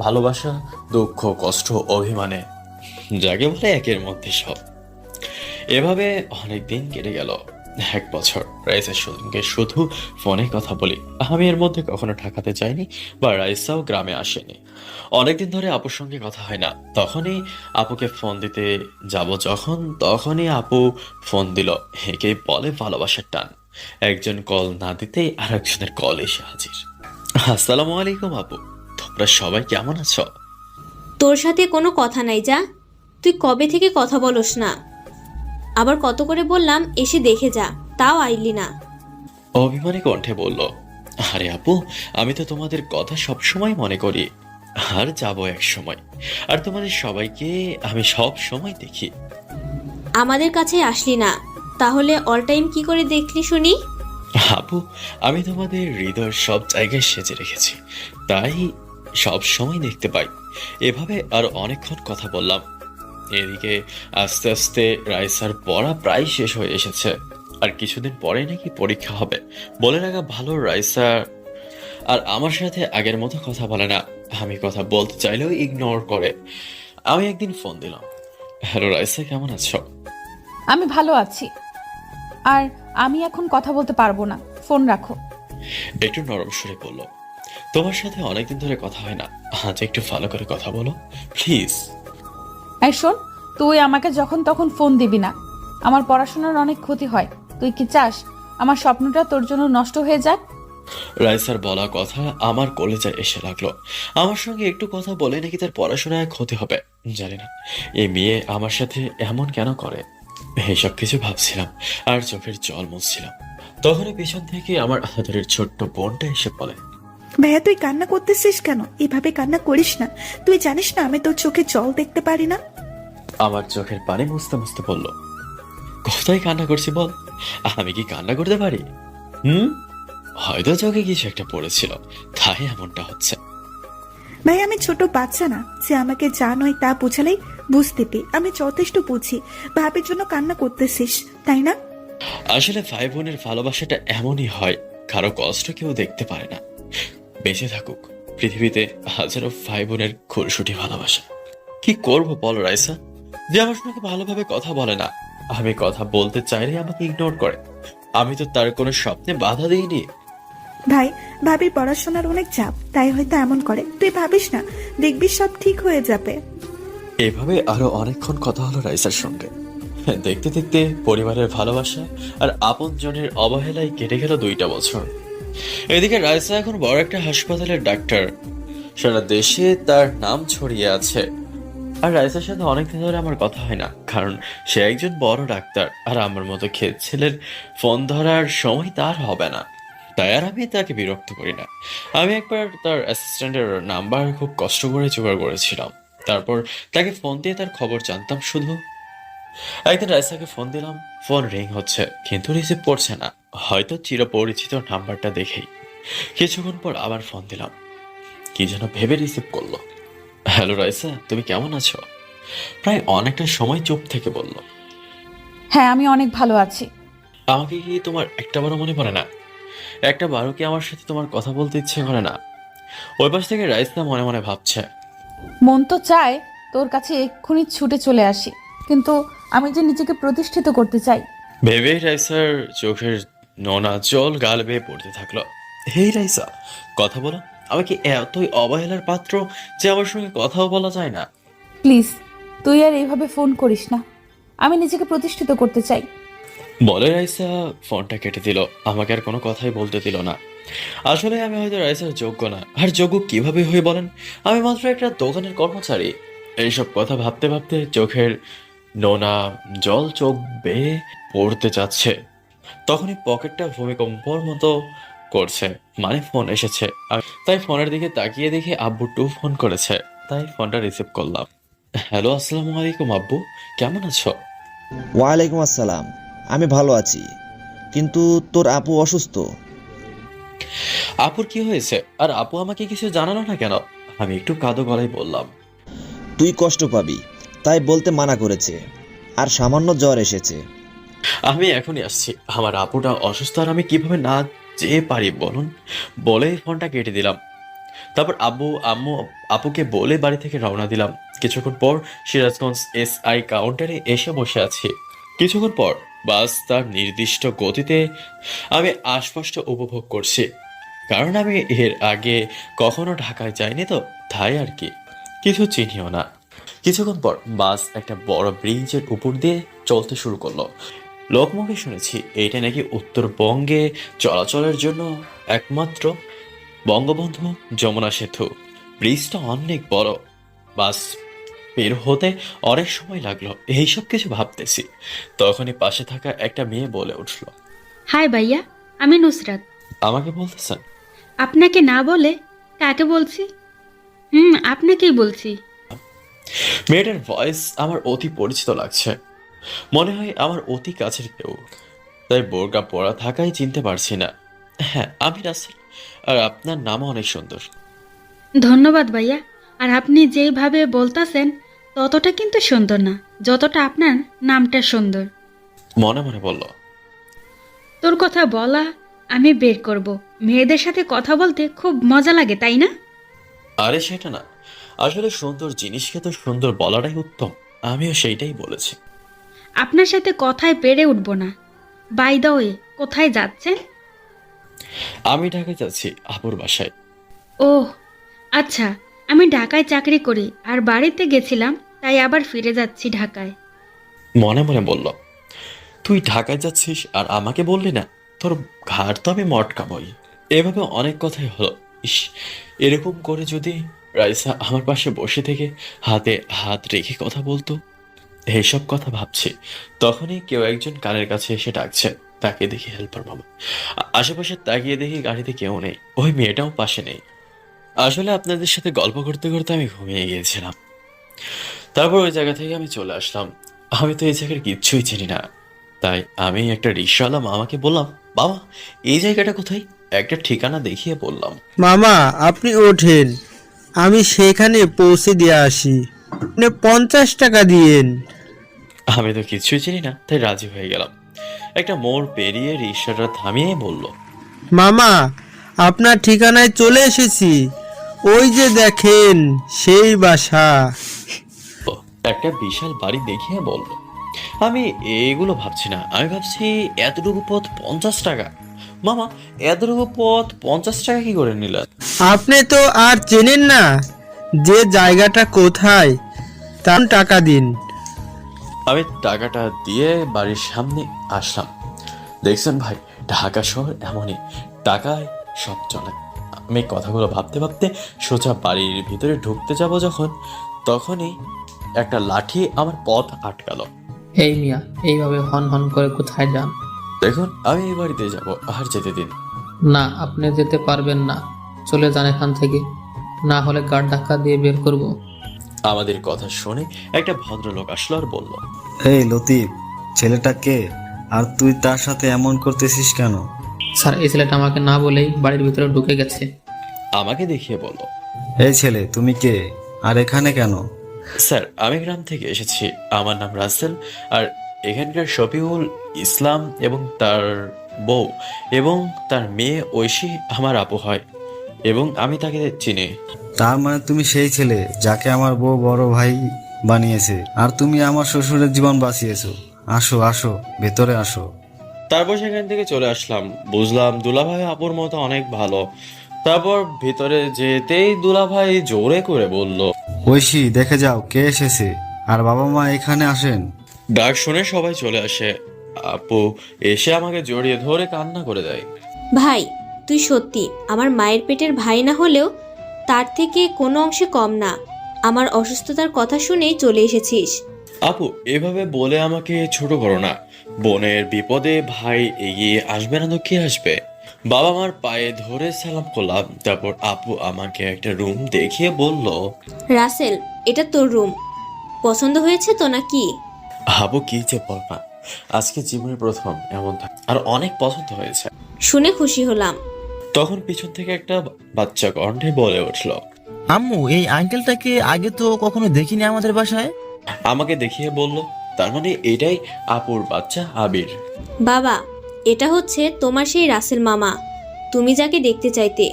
ভালোবাসা দুঃখ কষ্ট অভিমানে, যাকে বলে একের মধ্যে সব। এভাবে অনেক দিন কেটে গেল, 1 বছর। রাইসার সঙ্গে শুধু ফোনে কথা বলি, আমি এর মধ্যে কখনো ঠেকাতে চাইনি বা রাইসাও গ্রামে আসেনি। অনেকদিন ধরে আপুর সঙ্গে কথা হয় না, তখনই আপুকে ফোন দিতে যাব যখন, তখনই আপু ফোন দিল। একেই বলে ভালোবাসার টান, একজন কল না দিতেই আর একজনের কল এসে হাজির। আসসালামু আলাইকুম আপু, তোমরা সবাই কেমন আছো? তোর সাথে কোনো কথা নাই, যা। তুই কবে থেকে কথা বলস না? আবার কত করে বললাম এসে দেখে যা, তাও আইলি না। অভিমানী কণ্ঠে বলল, আরে আপু, আমি তো তোমাদের কথা সব সময় মনে করি, আর যাবো এক সময়, আর তোমাদের সবাইকে আমি সব সময় দেখি। আমাদের কাছে আসলি না, তাহলে অল টাইম কি করে দেখলি শুনি? আপু, আমি তোমাদের হৃদয়ের সব জায়গায় সেজে রেখেছি, তাই সব সময় দেখতে পাই। এভাবে আর অনেকক্ষণ কথা বললাম। এদিকে আস্তে আস্তে রাইসার পড়া প্রায় শেষ হয়ে এসেছে, আর কিছুদিন পরে নাকি পরীক্ষা হবে। বলে রাখা ভালো, রাইসা আর আমার সাথে আগের মতো কথা বলে না, আমি কথা বলতে চাইলেও ইগনোর করে। আমি একদিন ফোন দিলাম, হ্যালো রাইসা, কেমন আছো? আমি ভালো আছি, আর আমি এখন কথা বলতে পারবো না, ফোন রাখো। একটু নরম সুরে বলল, তোমার সাথে অনেকদিন ধরে কথা হয় না, আজ একটু ভালো করে কথা বলো প্লিজ। এই শোন, তুই আমাকে যখন তখন ফোন দিবি না, আমার পড়াশোনার অনেক ক্ষতি হয়। তুই কি চাস আমার স্বপ্নটা তোর জন্য নষ্ট হয়ে যাক? রাইসার বলা কথা আমার কলেজায় এসে লাগলো। আমার সঙ্গে একটু কথা বলে নাকি তার পড়াশোনায় ক্ষতি হবে। জানি না এই মেয়ে আমার সাথে এমন কেন করে। এইসব কিছু ভাবছিলাম আর চোখের জল মুছছিলাম, তখনই পেছন থেকে আমার আদরের ছোট্ট বোনটা এসে বলে, ভাইয়া তুই কান্না করতেছিস কেন? এভাবে কান্না করিস না, তুই জানিস না আমি তোর চোখে জল দেখতে পারি না। আমার চোখের পানি মুছতে মুছতে বলল, কোথায় কান্না করছি বল? আমি কি কান্না করতে পারি? হয়তো চোখে কিছু একটা পড়েছিল, তাই এমনটা হচ্ছে। ভাই আমি ছোট বাচ্চা না যে আমাকে যা নয় তা বুঝালেই বুঝতে পেয়ে, আমি যথেষ্ট বুঝি। ভাবির জন্য কান্না করতেছিস তাই না? আসলে ভাই বোনের ভালোবাসাটা এমনই হয়, কারো কষ্ট কেউ দেখতে পারে না। বেঁচে থাকুক পৃথিবীতে হাজারো ভাই বোনের খুনসুটি ভালোবাসা। কি করব বল রাইসা, যে আমার সঙ্গে ভালোভাবে কথা বলে না, আমি কথা বলতে চাইলে আমাকে ইগনোর করে। আমি তো তার কোনো স্বপ্নে বাধা দিইনি। ভাই ভাবির পড়াশোনার অনেক চাপ, তাই হয়তো এমন করে। তুই ভাবিস না, দেখবি সব ঠিক হয়ে যাবে। এভাবে আরো অনেকক্ষণ কথা হলো রাইসার সঙ্গে। দেখতে দেখতে পরিবারের ভালোবাসা আর আপনজনের অবহেলায় কেটে গেল 2টা বছর। এদিকে রাইসা এখন বড় একটা হাসপাতালের ডাক্তার। সারা দেশে তার নাম ছড়িয়ে আছে। আর রাইসার সাথে অনেকদিন ধরে আমার কথা হয় না, কারণ সে একজন বড় ডাক্তার আর আমার মতো খেত ছেলের ফোন ধরার সময় তার হবে না, তাই আর আমি তাকে বিরক্ত করি না। আমি একবার তার অ্যাসিস্ট্যান্টের নাম্বার খুব কষ্ট করে জোগাড় করেছিলাম, তারপর তাকে ফোন দিয়ে তার খবর জানতাম শুধু। একদিন রাইসাকে ফোন দিলাম, ফোন রিং হচ্ছে কিন্তু রিসিভ করছে না, হয়তো চিরপরিচিত নাম্বারটা দেখেই। কিছুক্ষণ পর আবার ফোন দিলাম, কি যেন ভেবে রিসিভ করলো। হ্যালো রাইসা, তুমি কেমন আছো? প্রায় অনেকটা সময় চুপ থেকে বলল, হ্যাঁ আমি অনেক ভালো আছি। আমাকে কি তোমার একটাবারও মনে পড়ে না? একটাবারও কি আমার সাথে তোমার কথা বলতে ইচ্ছে করে না? ওই পাশ থেকে রাইসা মনে মনে ভাবছে, মন তো চায় তোর কাছে এক্ষুনি ছুটে চলে আসি, কিন্তু আমি যে নিজেকে প্রতিষ্ঠিত করতে চাই। ভেবে রাইসার চোখের নোনা জল গাল বেয়ে পড়তে থাকলো। হেই রাইসা, কথা বলো। আমি কি এতই অবহেলার পাত্র যে আমার সঙ্গে কথাও বলা যায় না? প্লিজ তুই আর এইভাবে ফোন করিস না, আমি নিজেকে প্রতিষ্ঠিত করতে চাই। বলে রাইসা ফোনটা কেটে দিল, আমাকে আর কোনো কথাই বলতে দিল না। আসলে আমি হয়তো রাইসার যোগ্য না, আর যোগ্য কিভাবে হয়ে বলেন? আমি মাত্র একটা দোকানের কর্মচারী। এইসব কথা ভাবতে ভাবতে চোখের নোনা জল চোখ বেয়ে পড়তে যাচ্ছে, তখনই পকেটটা ভূমিকম্পর মতো করছে, মানে ফোন এসেছে। তাই ফোনের দিকে তাকিয়ে দেখে আব্বু টু ফোন করেছে, তাই ফোনটা রিসিভ করলাম। হ্যালো, আসসালামু আলাইকুম আব্বু, কেমন আছো? ওয়ালাইকুম আসসালাম। আমি ভালো আছি, কিন্তু তোর আপু অসুস্থ। আপুর কি হয়েছে? আর আপু আমাকে কিছু জানালো না কেন? আমি একটু কাঁদো গলায় বললাম, তুই কষ্ট পাবি তাই বলতে মানা করেছে, আর সামান্য জ্বর এসেছে। আমি এখনই আসছি। আমার আপুটা অসুস্থ আর আমি কিভাবে না যেয়ে পারি বলুন? বলে ফোনটা কেটে দিলাম। তারপর আব্বু আম্মু আপুকে বলে বাড়ি থেকে রওনা দিলাম। কিছুক্ষণ পর সিরাজগঞ্জ SI কাউন্টারে এসে বসে আছি। কিছুক্ষণ পর বাস তার নির্দিষ্ট গতিতে আমি আশপাশটা উপভোগ করছি, কারণ আমি এর আগে কখনো ঢাকায় যাইনি তো, তাই আর কি কিছু চিনিও না। কিছুক্ষণ পর বাস একটা বড় ব্রিজের উপর দিয়ে চলতে শুরু করলো। লোকমুখে শুনেছি এইটা নাকি উত্তরবঙ্গে চলাচলের জন্য একমাত্র বঙ্গবন্ধু যমুনা সেতু। ব্রিজটা অনেক বড়, বাস বের হতে অনেক সময় লাগলো। এইসব কিছু ভাবতেছি, তখনই পাশে থাকা একটা মেয়ে বলে উঠলো, হাই ভাইয়া, আমি নুসরাত। আমাকে বলতেছেন? আপনাকে না বলে কাকে বলছি? আপনাকেই বলছি। মেয়েটার ভয়েস আমার অতি পরিচিত লাগছে, মনে হয় আমার অতি কাছের কেউ, তাই বোরকা পরা থাকায় চিনতে পারছি না। হ্যাঁ, আমি রাসেল, আর আপনার নামও অনেক সুন্দর। ধন্যবাদ ভাইয়া। আর আপনি যেইভাবে বলতাছেন ততটা কিন্তু সুন্দর না, যতটা আপনার নামটা সুন্দর। মনে মনে বলল, তোর কথা বলা আমি বের করব। মেয়েদের সাথে কথা বলতে খুব মজা লাগে, তাই না? আরে সেটা না, আসলে সুন্দর জিনিসকে তো সুন্দর বলাটাই উত্তম। আমিও সেইটাই বলেছি। আপনার সাথে কথায় পেরে উঠব না। বাই দ্য ওয়ে, কোথায় যাচ্ছেন? আমি ঢাকায় যাচ্ছি আপুর বাসায়। ওহ আচ্ছা, আমি ঢাকায় চাকরি করি আর বাড়িতে গেছিলাম, তাই আবার ফিরে যাচ্ছি ঢাকায়। মনে মনে বলল, তুই ঢাকায় যাচ্ছিস আর আমাকে বললি না? তোর ঘাড় তো আমি মটকাবই। এভাবে অনেক কথাই হলো। ইস, এরকম করে যদি রাইসা আমার পাশে বসে থেকে হাতে হাত রেখে কথা বলতো। এইসব কথা ভাবছি, তখনই কেউ একজন কানের কাছে এসে ডাকছে। তাকে দেখি হেল্পার মামা। আশেপাশে তাকিয়ে দেখি গাড়িতে কেউ নেই, ওই মেয়েটাও পাশে নেই। আসলে আপনাদের সাথে গল্প করতে করতে আমি ঘুমিয়ে গিয়েছিলাম। তারপর ওই জায়গা থেকে আমি চলে আসলাম। আমি তো এই জায়গার কিচ্ছুই চিনি না, তাই আমি একটা রিক্সাওয়ালা মামাকে বললাম, বাবা এই জায়গাটা কোথায়? একটা ঠিকানা দেখিয়ে বললাম। মামা আপনি ওঠেন, আমি সেখানে পৌঁছে দিয়ে আসি, আপনি 50 টাকা দিয়েন। আমি তো কিছুই চিনি না, তাই রাজি হয়ে গেলাম। একটা মোড় পেরিয়ে রিক্সাটা থামিয়ে বলল, মামা আপনার ঠিকানায় চলে এসেছি, ওই যে দেখেন সেই বাসা। একটা বিশাল বাড়ি দেখিয়ে বলল। আমি এগুলো ভাবছি না, আমি ভাবছি এতটুকু পথ 50 টাকা। মামা এতটুকু পথ 50 টাকা কি করে নিলেন? আপনি তো আর চেনেন না যে জায়গাটা কোথায়, তার টাকা দিন। আমি টাকাটা দিয়ে বাড়ির সামনে আসলাম। দেখছেন ভাই, ঢাকা শহর এমনই, টাকায় সব চলে। আমি কথাগুলো ভাবতে ভাবতে সোজা বাড়ির ভিতরে ঢুকতে যাব যখন, তখনই একটা লাঠি আমার পথ আটকালো। এই মিয়া, এইভাবে হন হন করে কোথায় যান? দেখুন, আমি এই বাড়িতে যাব, আর যেতে দিন। না, আপনি যেতে পারবেন না। চলে যান এখান থেকে, না হলে গাড় ধাক্কা দিয়ে বের করব। আমাদের কথা শুনে একটা ভদ্রলোক আসলো আর বলল, এই লতিফ, ছেলেটা কে? আর তুই তার সাথে এমন করতেছিস কেন? স্যার, এই ছেলেটা আমাকে না বলেই বাড়ির ভিতরে ঢুকে গেছে। আমাকে দেখিয়ে বলল, এই ছেলে, তুমি কে আর এখানে কেন? স্যার, আমি গ্রাম থেকে এসেছি, আমার নাম রাসেল, আর এখানকার শফিউল ইসলাম এবং তার বউ এবং তার মেয়ে ঐশী আমার আপু হয়, এবং আমি তাকে চিনি। তার মানে তুমি সেই ছেলে যাকে আমার বউ বড় ভাই বানিয়েছে, আর তুমি আমার শ্বশুরের জীবন বাঁচিয়েছো। আসো আসো, ভেতরে আসো। তারপর সেখান থেকে চলে আসলাম, বুঝলাম দুলাভাই আপুর মতো অনেক ভালো। তারপর ভিতরে যেতেই দুলাভাই জোরে করে বলল, ঐশী, দেখে যাও কে এসেছে, আর বাবা মা এখানে আসেন। ডাক শুনে সবাই চলে আসে। আপু এসে আমাকে জড়িয়ে ধরে কান্না করে দেয়। ভাই, তুই সত্যি আমার মায়ের পেটের ভাই না হলেও তার থেকে কোনো অংশে কম না। আমার অসুস্থতার কথা শুনেই চলে এসেছিস। আপু, এভাবে বলে আমাকে ছোট করো না। বোনের বিপদে ভাই এগিয়ে আসবে না তো কে আসবে? বাবা মার পায়ে ধরে সালাম করলাম। তারপর আপু আমাকে একটা রুম দেখিয়ে বলল, রাসেল, এটা তোর রুম। পছন্দ হয়েছে তো নাকি? আপু কি যে বলবা, আজকে জীবনের প্রথম এমন আর অনেক পছন্দ হয়েছে। শুনে খুশি হলাম। তখন পিছন থেকে একটা বাচ্চা কণ্ঠে বলে উঠলো, আম্মু, এই আঙ্কেলটাকে আগে তো কখনো দেখিনি আমাদের বাসায়। আমাকে দেখিয়ে বলল, তার মানে এটাই আপুর বাচ্চা আবির। বাবা, এটা হচ্ছে তোমার সেই রাসেল মামা, তুমি যাকে দেখতে চাইতে।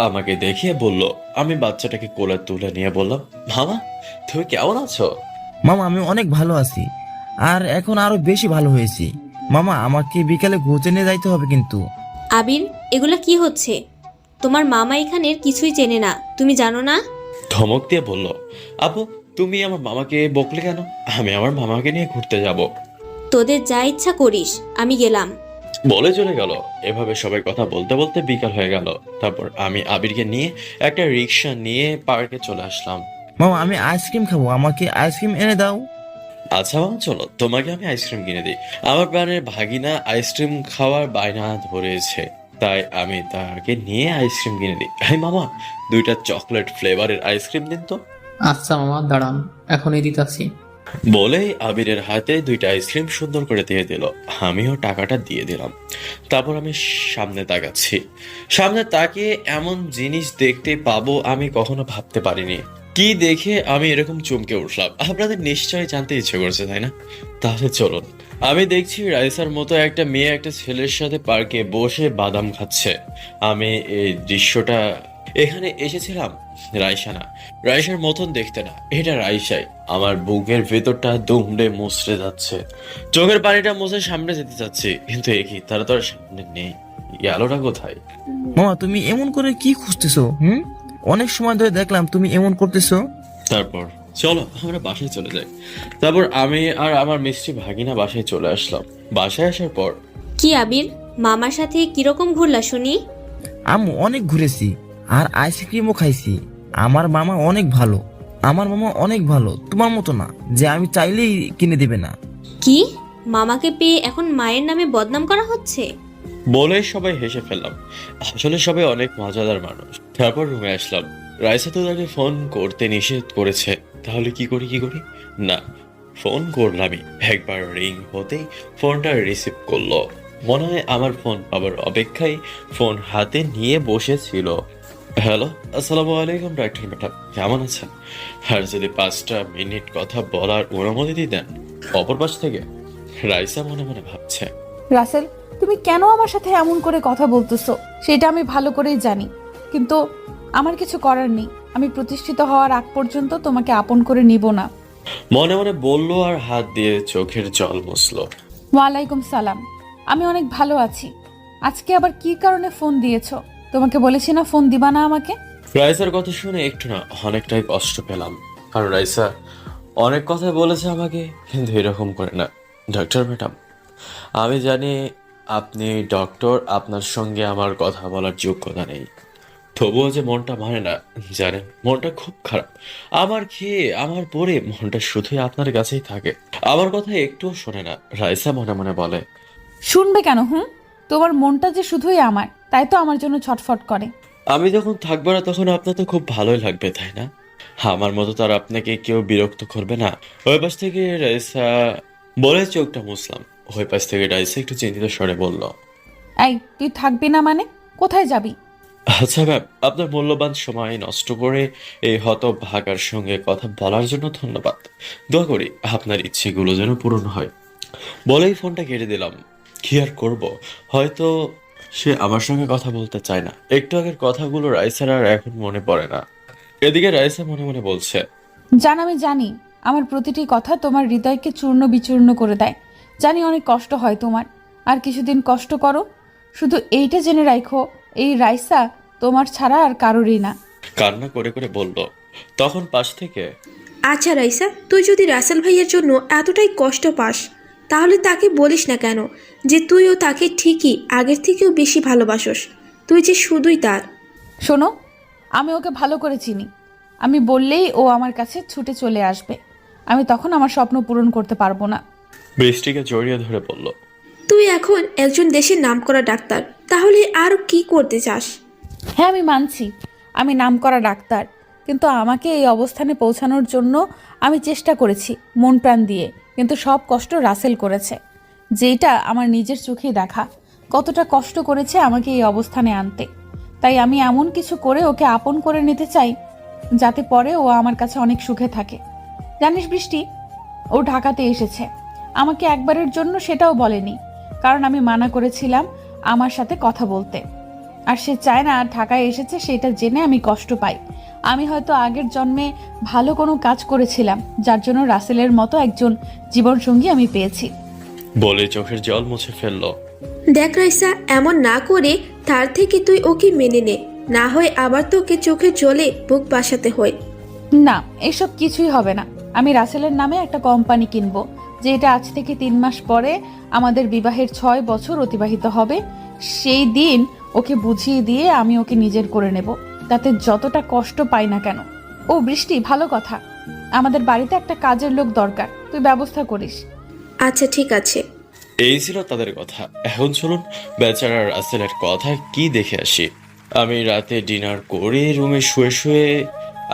আমাকে দেখিয়ে বলল। আমি বাচ্চাটাকে কোলে তুলে নিয়ে বললাম, মামা তুমি কেমন আছো? মামা, আমি অনেক ভালো আছি, আর এখন আরো বেশি ভালো হয়েছি। মামা, আমাকে বিকালে ঘুরতে নিয়ে যাইতে হবে কিন্তু। আবির, এগুলা কি হচ্ছে? তোমার মামা এখানের কিছুই চেনে না, তুমি জানো না? ধমক দিয়ে বলল, আপু তুমি আমার মামাকে বকলে কেন? আমি আমার মামাকে নিয়ে ঘুরতে যাব। তোদের যা ইচ্ছা করিস, আমি গেলাম। বলে চলে গেল। এভাবে সবাই কথা বলতে বলতে বিকাল হয়ে গেল। তারপর আমি আবিরকে নিয়ে একটা রিক্সা নিয়ে পার্কে চলে আসলাম। মামা, আমি আইসক্রিম খাবো, আমাকে আইসক্রিম এনে দাও। আচ্ছা মামা, চলো তোমাকে আমি আইসক্রিম কিনে দিই। আমার প্রাণের ভাগিনা আইসক্রিম খাওয়ার বায়না ধরেছে, তাই আমি তাকে নিয়ে আইসক্রিম কিনে দিই। এই মামা, 2টা চকলেট ফ্লেভারের আইসক্রিম দিন তো। আচ্ছা মামা, দাঁড়ান, এখনই দিতাছি। বলেই আবিরের হাতে 2টা আইসক্রিম সুন্দর করে দিয়ে দিল। আমিও টাকাটা দিয়ে দিলাম। তারপর আমি সামনে তাকাচ্ছি। সামনে তাকিয়ে এমন জিনিস দেখতে পাবো আমি কখনো ভাবতে পারিনি। কি দেখে আমি এরকম চমকে উঠলাম আপনাদের নিশ্চয়ই জানতে ইচ্ছে করছে, তাই না? তাহলে চলুন। আমি দেখছি রাইসার মতো একটা মেয়ে একটা ছেলের সাথে পার্কে বসে বাদাম খাচ্ছে। আমি এই দৃশ্যটা এখানে এসেছিলাম রাইসা না, রাইসার মতন দেখতে না, এটা রাইসাই। আমার বুকের ভেতরটা দুমড়ে মুচড়ে যাচ্ছে, চোখের পানিটা মুছে সামনে যেতে চাচ্ছি, কিন্তু একই তারা তো আর সামনে নেই। গেলটা কোথায়? মামা, তুমি এমন করে কি খুঁজতেছো? অনেক সময় ধরে দেখলাম তুমি এমন করতেছো। তারপর চলো আমরা বাসায় চলে যাই। তারপর আমি আর আমার মিষ্টি ভাগিনা বাসায় চলে আসলাম। বাসায় আসার পর, কি আবির, মামার সাথে কিরকম ঘুরলা শুনি? আম্মু, অনেক ঘুরেছি আর আইসক্রিমও খাইছি। আমার মামা অনেক ভালো, আমার মামা অনেক ভালো, তোমার মতো না যে আমি চাইলেই কিনে দেবে না। কি, মামাকে পেয়ে এখন মায়ের নামে বদনাম করা হচ্ছে? বলে সবাই হেসে ফেললাম। আসলে সবাই অনেক মজাদার মানুষ। তারপর রুমে আসলাম। রাইসা তো তাকে ফোন করতে নিষেধ করেছে, তাহলে কি করি না, ফোন করলামই। একবার রিং হতেই ফোনটা রিসিভ করলো। মনে হয় আমার ফোন পাবার অপেক্ষায় ফোন হাতে নিয়ে বসেছিল। হ্যালো, আসসালামু আলাইকুম ডাক্তার ম্যাডাম, কেমন আছেন? আর যদি 5টা মিনিট কথা বলার অনুমতি দিতেন। অপর পাশ থেকে রাইসা মনে মনে ভাবছে, রাসেল, তুমি কেন আমার সাথে এমন করে কথা বলতেছো সেটা আমি ভালো করেই জানি, কিন্তু আমার কিছু করার নেই। আমি প্রতিষ্ঠিত হওয়ার আগ পর্যন্ত তোমাকে আপন করে নিব না। মনে মনে বললো আর হাত দিয়ে চোখের জল মুছলো। ওয়ালাইকুম সালাম, আমি অনেক ভালো আছি। আজকে আবার কি কারণে ফোন দিয়েছো? তোমাকে বলেছি না ফোন দিবা না আমাকে? রাইসার কথা শুনে একটু না অনেকটাই কষ্ট পেলাম, কারণ রাইসা অনেক কথা বলেছে আমাকে, কিন্তু এরকম করে না। ডাক্তার ম্যাডাম, আমি জানি আপনি ডক্টর, আপনার সঙ্গে আমার কথা বলার যোগ্যতা নেই, তবুও যে মনটা মানে না, জানেন মনটা খুব খারাপ। আমার খেয়ে আমার পরে মনটা শুধুই আপনার কাছেই থাকে। আমার কথা একটুও শোনে না। রাইসা মনে মনে বলে, শুনবে কেন? তোমার মনটা যে শুধুই আমার, তাই তো আমার জন্য ছটফট করে। আমি যখন থাকবো না তখন আপনার তো খুব ভালোই লাগবে, তাই না? আমার মতো তো আর আপনাকে কেউ বিরক্ত করবে না। ওই পাশ থেকে রাইসা বলে চোখটা মুছলাম। ওই পাশ থেকে রাইসা একটু চিন্তিত স্বরে বলল, এই তুই থাকবি না মানে? কোথায় যাবি? আচ্ছা ম্যাম, আপনার মূল্যবান সময় নষ্ট করে এই হতভাগার সঙ্গে কথা বলার জন্য ধন্যবাদ। দোয়া করি আপনার ইচ্ছেগুলো যেন পূরণ হয়। বলেই ফোনটা কেটে দিলাম। কি আর করব, হয়তো সে আমার সঙ্গে কথা বলতে চায় না। একটু আগের কথাগুলো রাইসার আর এখন মনে পড়ে না। এদিকে রাইসা মনে মনে বলছে, আমি জানি আমার প্রতিটি কথা তোমার হৃদয়কে চূর্ণ বিচূর্ণ করে দেয়। জানি অনেক কষ্ট হয় তোমার, আর কিছুদিন কষ্ট করো। শুধু এইটা জেনে রাখো, এই রাইসা তোমার ছাড়া আর কারোরই না। কান্না করে করে বলল। তখন পাশ থেকে, আচ্ছা রাইসা, তুই যদি রাসেল ভাইয়ের জন্য এতটাই কষ্ট পাস, তাহলে তাকে বলিস না কেন যে তুইও তাকে ঠিকই আগের থেকেও বেশি ভালোবাসোস। তুই যে শুধুই তার। শোনো, আমি ওকে ভালো করে চিনি। আমি বললেই ও আমার কাছে ছুটে চলে আসবে। আমি তখন আমার স্বপ্ন পূরণ করতে পারবো না। বৃষ্টিকে জড়িয়ে ধরে বলল, তুই এখন একজন দেশের নামকরা ডাক্তার, তাহলে আর কি করতে চাস? হ্যাঁ, আমি মানছি আমি নামকরা ডাক্তার, কিন্তু আমাকে এই অবস্থানে পৌঁছানোর জন্য আমি চেষ্টা করেছি মন প্রাণ দিয়ে, কিন্তু সব কষ্ট রাসেল করেছে। যেটা আমার নিজের চোখেই দেখা, কতটা কষ্ট করেছে আমাকে এই অবস্থানে আনতে। তাই আমি এমন কিছু করে ওকে আপন করে নিতে চাই, যাতে পরে ও আমার কাছে অনেক সুখে থাকে। জানিস বৃষ্টি, ও ঢাকাতে এসেছে, আমাকে একবারের জন্য সেটাও বলেনি, কারণ আমি মানা করেছিলাম আমার সাথে কথা বলতে। আর সে চায় না ঢাকায় এসেছে সেটা জেনে আমি কষ্ট পাই। আমি হয়তো আগের জন্মে ভালো কোনো কাজ করেছিলাম, যার জন্য রাসেলের মতো একজন জীবনসঙ্গী আমি পেয়েছি। বলে চোখের জল মুছে ফেলল। দেখ রাইসা, এমন না করে তার থেকে তুই ওকে মেনে নে, না হয় আবার তোকে চোখের জলে বুক বাসাতে হয়। না, এসব কিছুই হবে না। আমি রাসেলের নামে একটা কোম্পানি কিনবো, যেটা আজ থেকে 3 মাস পরে আমাদের বিবাহের 6 বছর অতিবাহিত হবে। সেই দিন ওকে বুঝিয়ে দিয়ে আমি ওকে নিজের করে নেব, তাতে যতটা কষ্ট পাই না কেন। ও বৃষ্টি, ভালো কথা, আমাদের বাড়িতে একটা কাজের লোক দরকার, তুই ব্যবস্থা করিস। আচ্ছা ঠিক আছে। এই ছিল তাদের কথা। এখন চলুন বেচারা রাসেলের কথা কি দেখে আসি। আমি রাতে ডিনার করে রুমে শুয়ে শুয়ে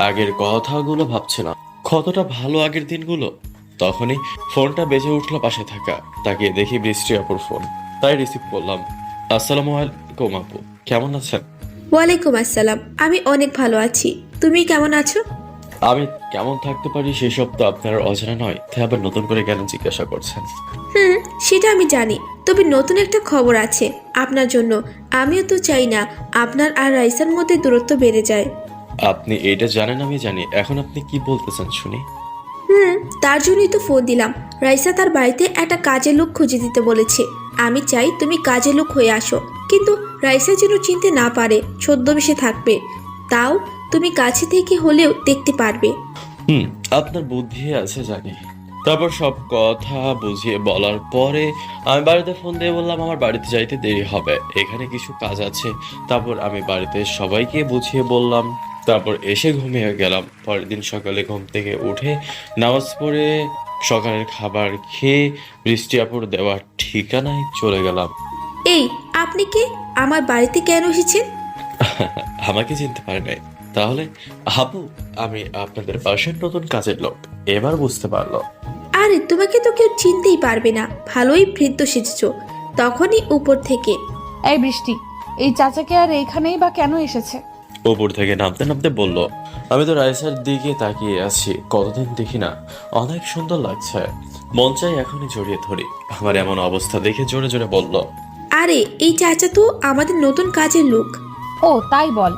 আগের কথাগুলো ভাবছিলাম, কতটা ভালো আগের দিনগুলো। তখনই ফোনটা বেজে উঠলো পাশে থাকা। তাকে দেখি বৃষ্টি আপুর ফোন, তাই রিসিভ করলাম। আসসালামু আলাইকুম আপু, কেমন আছেন? ওয়ালাইকুম আসসালাম, আমি অনেক ভালো আছি। তুমি কেমন আছো? আমি কেমন থাকতে পারি সেসব তো আপনার অজানা নয়, তাই আবার নতুন করে কেন জিজ্ঞাসা করছেন? সেটা আমি জানি, তবে নতুন একটা খবর আছে আপনার জন্য। আমিও তো চাই না আপনার আর রাইসার মধ্যে দূরত্ব বেড়ে যায়। আপনি এটা জানেন আমি জানি, এখন আপনি কি বলতেছেন শুনি? তার জন্যই তো ফোন দিলাম। রাইসা তার বাড়িতে একটা কাজের লোক খুঁজে দিতে বলেছে। আমি চাই তুমি কাজের লোক হয়ে আসো, কিন্তু রাইসা যেন চিনতে না পারে, ছদ্মবেশে থাকবে। তাও তুমি কাছে থেকে হলেও দেখতে পারবে। আপনার বুদ্ধি আছে জানি। তারপর সব কথা বুঝিয়ে বলার পরে আমি বাড়িতে ফোন দিয়ে বললাম আমার বাড়িতে যাইতে দেরি হবে, এখানে কিছু কাজ আছে। তারপর আমি বাড়িতে সবাইকে বুঝিয়ে বললাম, তারপর এসে ঘুমিয়ে গেলাম। পরের দিন সকালে ঘুম থেকে উঠে নামাজ পড়ে সকালের খাবার খেয়ে বৃষ্টি আপুর দেওয়ার ঠিকানায় চলে গেলাম। এই, আপনি কে? আমার বাড়িতে কেন এসেছেন? আমাকে চিনতে পারে নাই তাহলে? আপু, আমি আপনাদের পাশের নতুন কাজের লোক, এবার বুঝতে পারলো। আরে তোমাকে তো কেউ চিনতেই পারবে না, ভালোই বৃদ্ধ সেজেছো। তখনই উপর থেকে, এই বৃষ্টি, এই চাচাকে আর এইখানেই বা কেন এসেছে? উপর থেকে নামতে নামতে বলল, আমি তো রাইসার দিকে তাকিয়ে আছি, কতদিন দেখি না, অনেক সুন্দর লাগছে, মন চাই এখনই জড়িয়ে ধরি। আমার এমন অবস্থা দেখে জোরে জোরে বলল, আরে এই চাচা তো আমাদের নতুন কাজের লোক। ও তাই বল,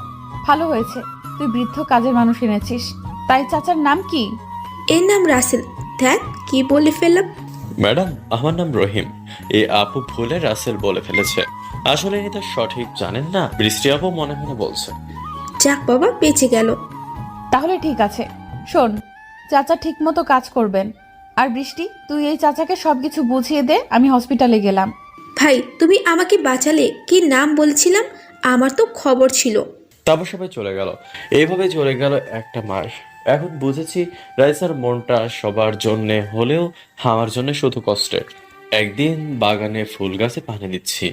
ভালো হয়েছে তুই বৃদ্ধ কাজের মানুষ এনেছিস। তাই চাচার নাম কি? এর নাম রাসেল। দেখ কি বলে ফেললাম। ম্যাডাম, আমার নাম রহিম। এই আপু ভুলে রাসেল বলে ফেলেছে, আসলে এটা সঠিক জানেন না, বৃষ্টি আপু মনে মনে বলছে। যাক বাবা, বেঁচে গেল। তাহলে ঠিক আছে, শোন, চাচা ঠিক মতো কাজ করবেন। আর বৃষ্টি, তুই এই চাচাকে সবকিছু বুঝিয়ে দে, আমি হসপিটালে গেলাম। ভাই তুমি আমাকে বাঁচালে। কি নাম বলছিলাম? আমার তো খবর ছিল। তারপর সবাই চলে গেল। এইভাবে চলে গেল একটা মাস। এখন বুঝেছি রাইসার মনটা সবার জন্য হলেও আমার জন্য শুধু কষ্টের। একদিন বাগানে ফুল গাছে পানি দিচ্ছি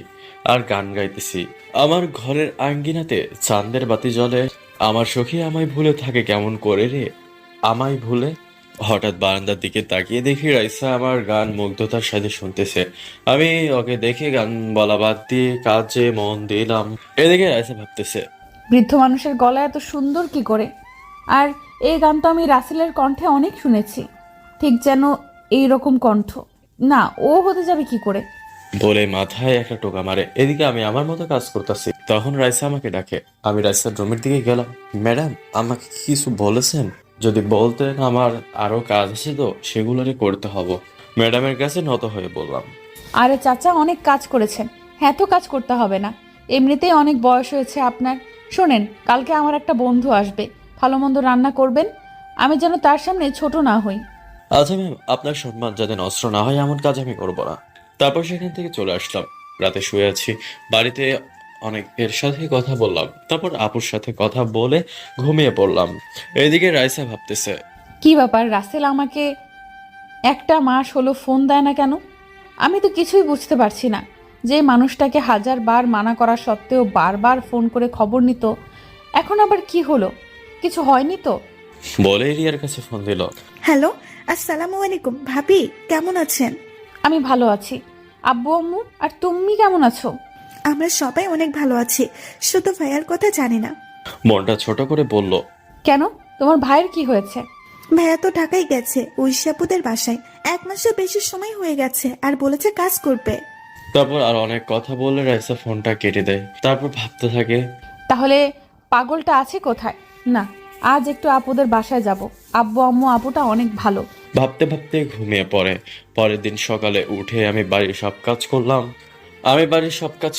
আর গান গাইতেছি। আমার ঘরের আঙ্গিনাতে চাঁদের বাতি জ্বলে। আমার সখী আমায় ভুলে থাকে কেমন করে রে, আমায় ভুলে। হঠাৎ বারান্দার দিকে তাকিয়ে দেখি রাইসা আমার গান মুগ্ধতার সাথে শুনতেছে। আমি ওকে দেখে গান বলা বাদ দিয়ে কাজে মন দিলাম। এদিকে রাইসা ভাবতেছে, বৃদ্ধ মানুষের গলা এত সুন্দর কি করে? আর এই গান তো আমি রাসেলের কণ্ঠে অনেক শুনেছি, ঠিক যেন এইরকম কণ্ঠ। না, ও হতে যাবে কি করে? বলে মাথায় একটা টোকা মারে। এদিকে আমি আমার মতো কাজ করতেছি, তখন রাইসা আমাকে ডাকে। আমি রাইসার রুমের দিকে গেলাম। ম্যাডাম, আমাকে কিছু বলেছেন? যদি বলতেন, আমার আরো কাজ আছে তো, সেগুলোরই করতে হবে। ম্যাডামের কাছে নত হয়ে বললাম। আরে চাচা, অনেক কাজ করেছেন, এত কাজ করতে হবে না, এমনিতেই অনেক বয়স হয়েছে আপনার। শোনেন, কালকে আমার একটা বন্ধু আসবে, ভালো মন্দ রান্না করবেন, আমি যেন তার সামনে ছোট না হই। আচ্ছা ম্যাম, আপনার সম্মান যাতে নষ্ট না হয় এমন কাজ আমি করবো না। তারপর সেখান থেকে চলে আসলাম। রাতে শুয়ে আছি, বাড়িতে অনেকের সাথে কথা বললাম, তারপর আপুর সাথে কথা বলে ঘুমিয়ে পড়লাম। এদিকে রাইসা ভাবতেছে, কি ব্যাপার, রাসেল আমাকে একটা মাস হলো ফোন দেয় না কেন? আমি তো কিছুই বুঝতে পারছি না। যে মানুষটাকে 1000 বার মানা করা সত্ত্বেও বারবার ফোন করে খবর নিত, এখন আবার কি হলো? কিছু হয়নি তো? বলে রিয়ার কাছে ফোন দিল। হ্যালো, আসসালামু আলাইকুম ভাবি, কেমন আছেন? আমি ভালো আছি। আব্বু আম্মু আর তুমি কেমন আছো? আমরা সবাই অনেক ভালো আছি, শুধু ভাইয়ার কথা জানি না। মনটা ছোট করে বলল, কেন, তোমার ভাইয়ের কি হয়েছে? ভাইয়া তো ঢাকায় গেছে ঐশাপুদের বাসায়, 1 মাসের বেশি সময় হয়ে গেছে, আর বলেছে কাজ করবে। তারপর আর অনেক কথা বলে রাইসা ফোনটা কেটে দেয়। তারপর ভাবতে থাকে, তাহলে পাগলটা আছে কোথায়? না, আজ একটু আপুদের বাসায় যাব। আব্বু আম্মু আপুটা অনেক ভালো। ভাবতে ভাবতে ঘুমিয়ে পড়ে। পরের দিন সকালে উঠে আমি বাড়ির সব কাজ করলাম।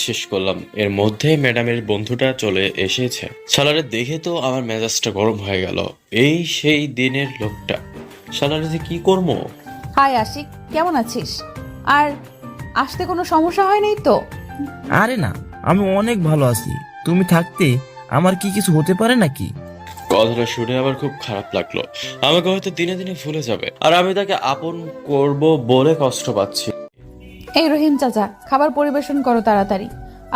শেষ করলাম। এর মধ্যে ম্যাডামের বন্ধুটা চলে এসেছে। শালারে দেখে তো আমার মেজাজটা গরম হয়ে গেল। এই সেই দিনের লোকটা, শালারে যে কি করবো। হাই আশিক, কেমন আছিস? আর আসতে কোনো সমস্যা হয়নি তো? আরে না, আমি অনেক ভালো আছি। তুমি থাকতে আমার কি কিছু হতে পারে নাকি? কথাটা শুনে আবার খুব খারাপ লাগলো। আমাকে হয়তো দিনে দিনে ভুলে যাবে, আর আমি তাকে আপন করব বলে কষ্ট পাচ্ছি। এই রহিম চাচা, খাবার পরিবেশন করো তাড়াতাড়ি,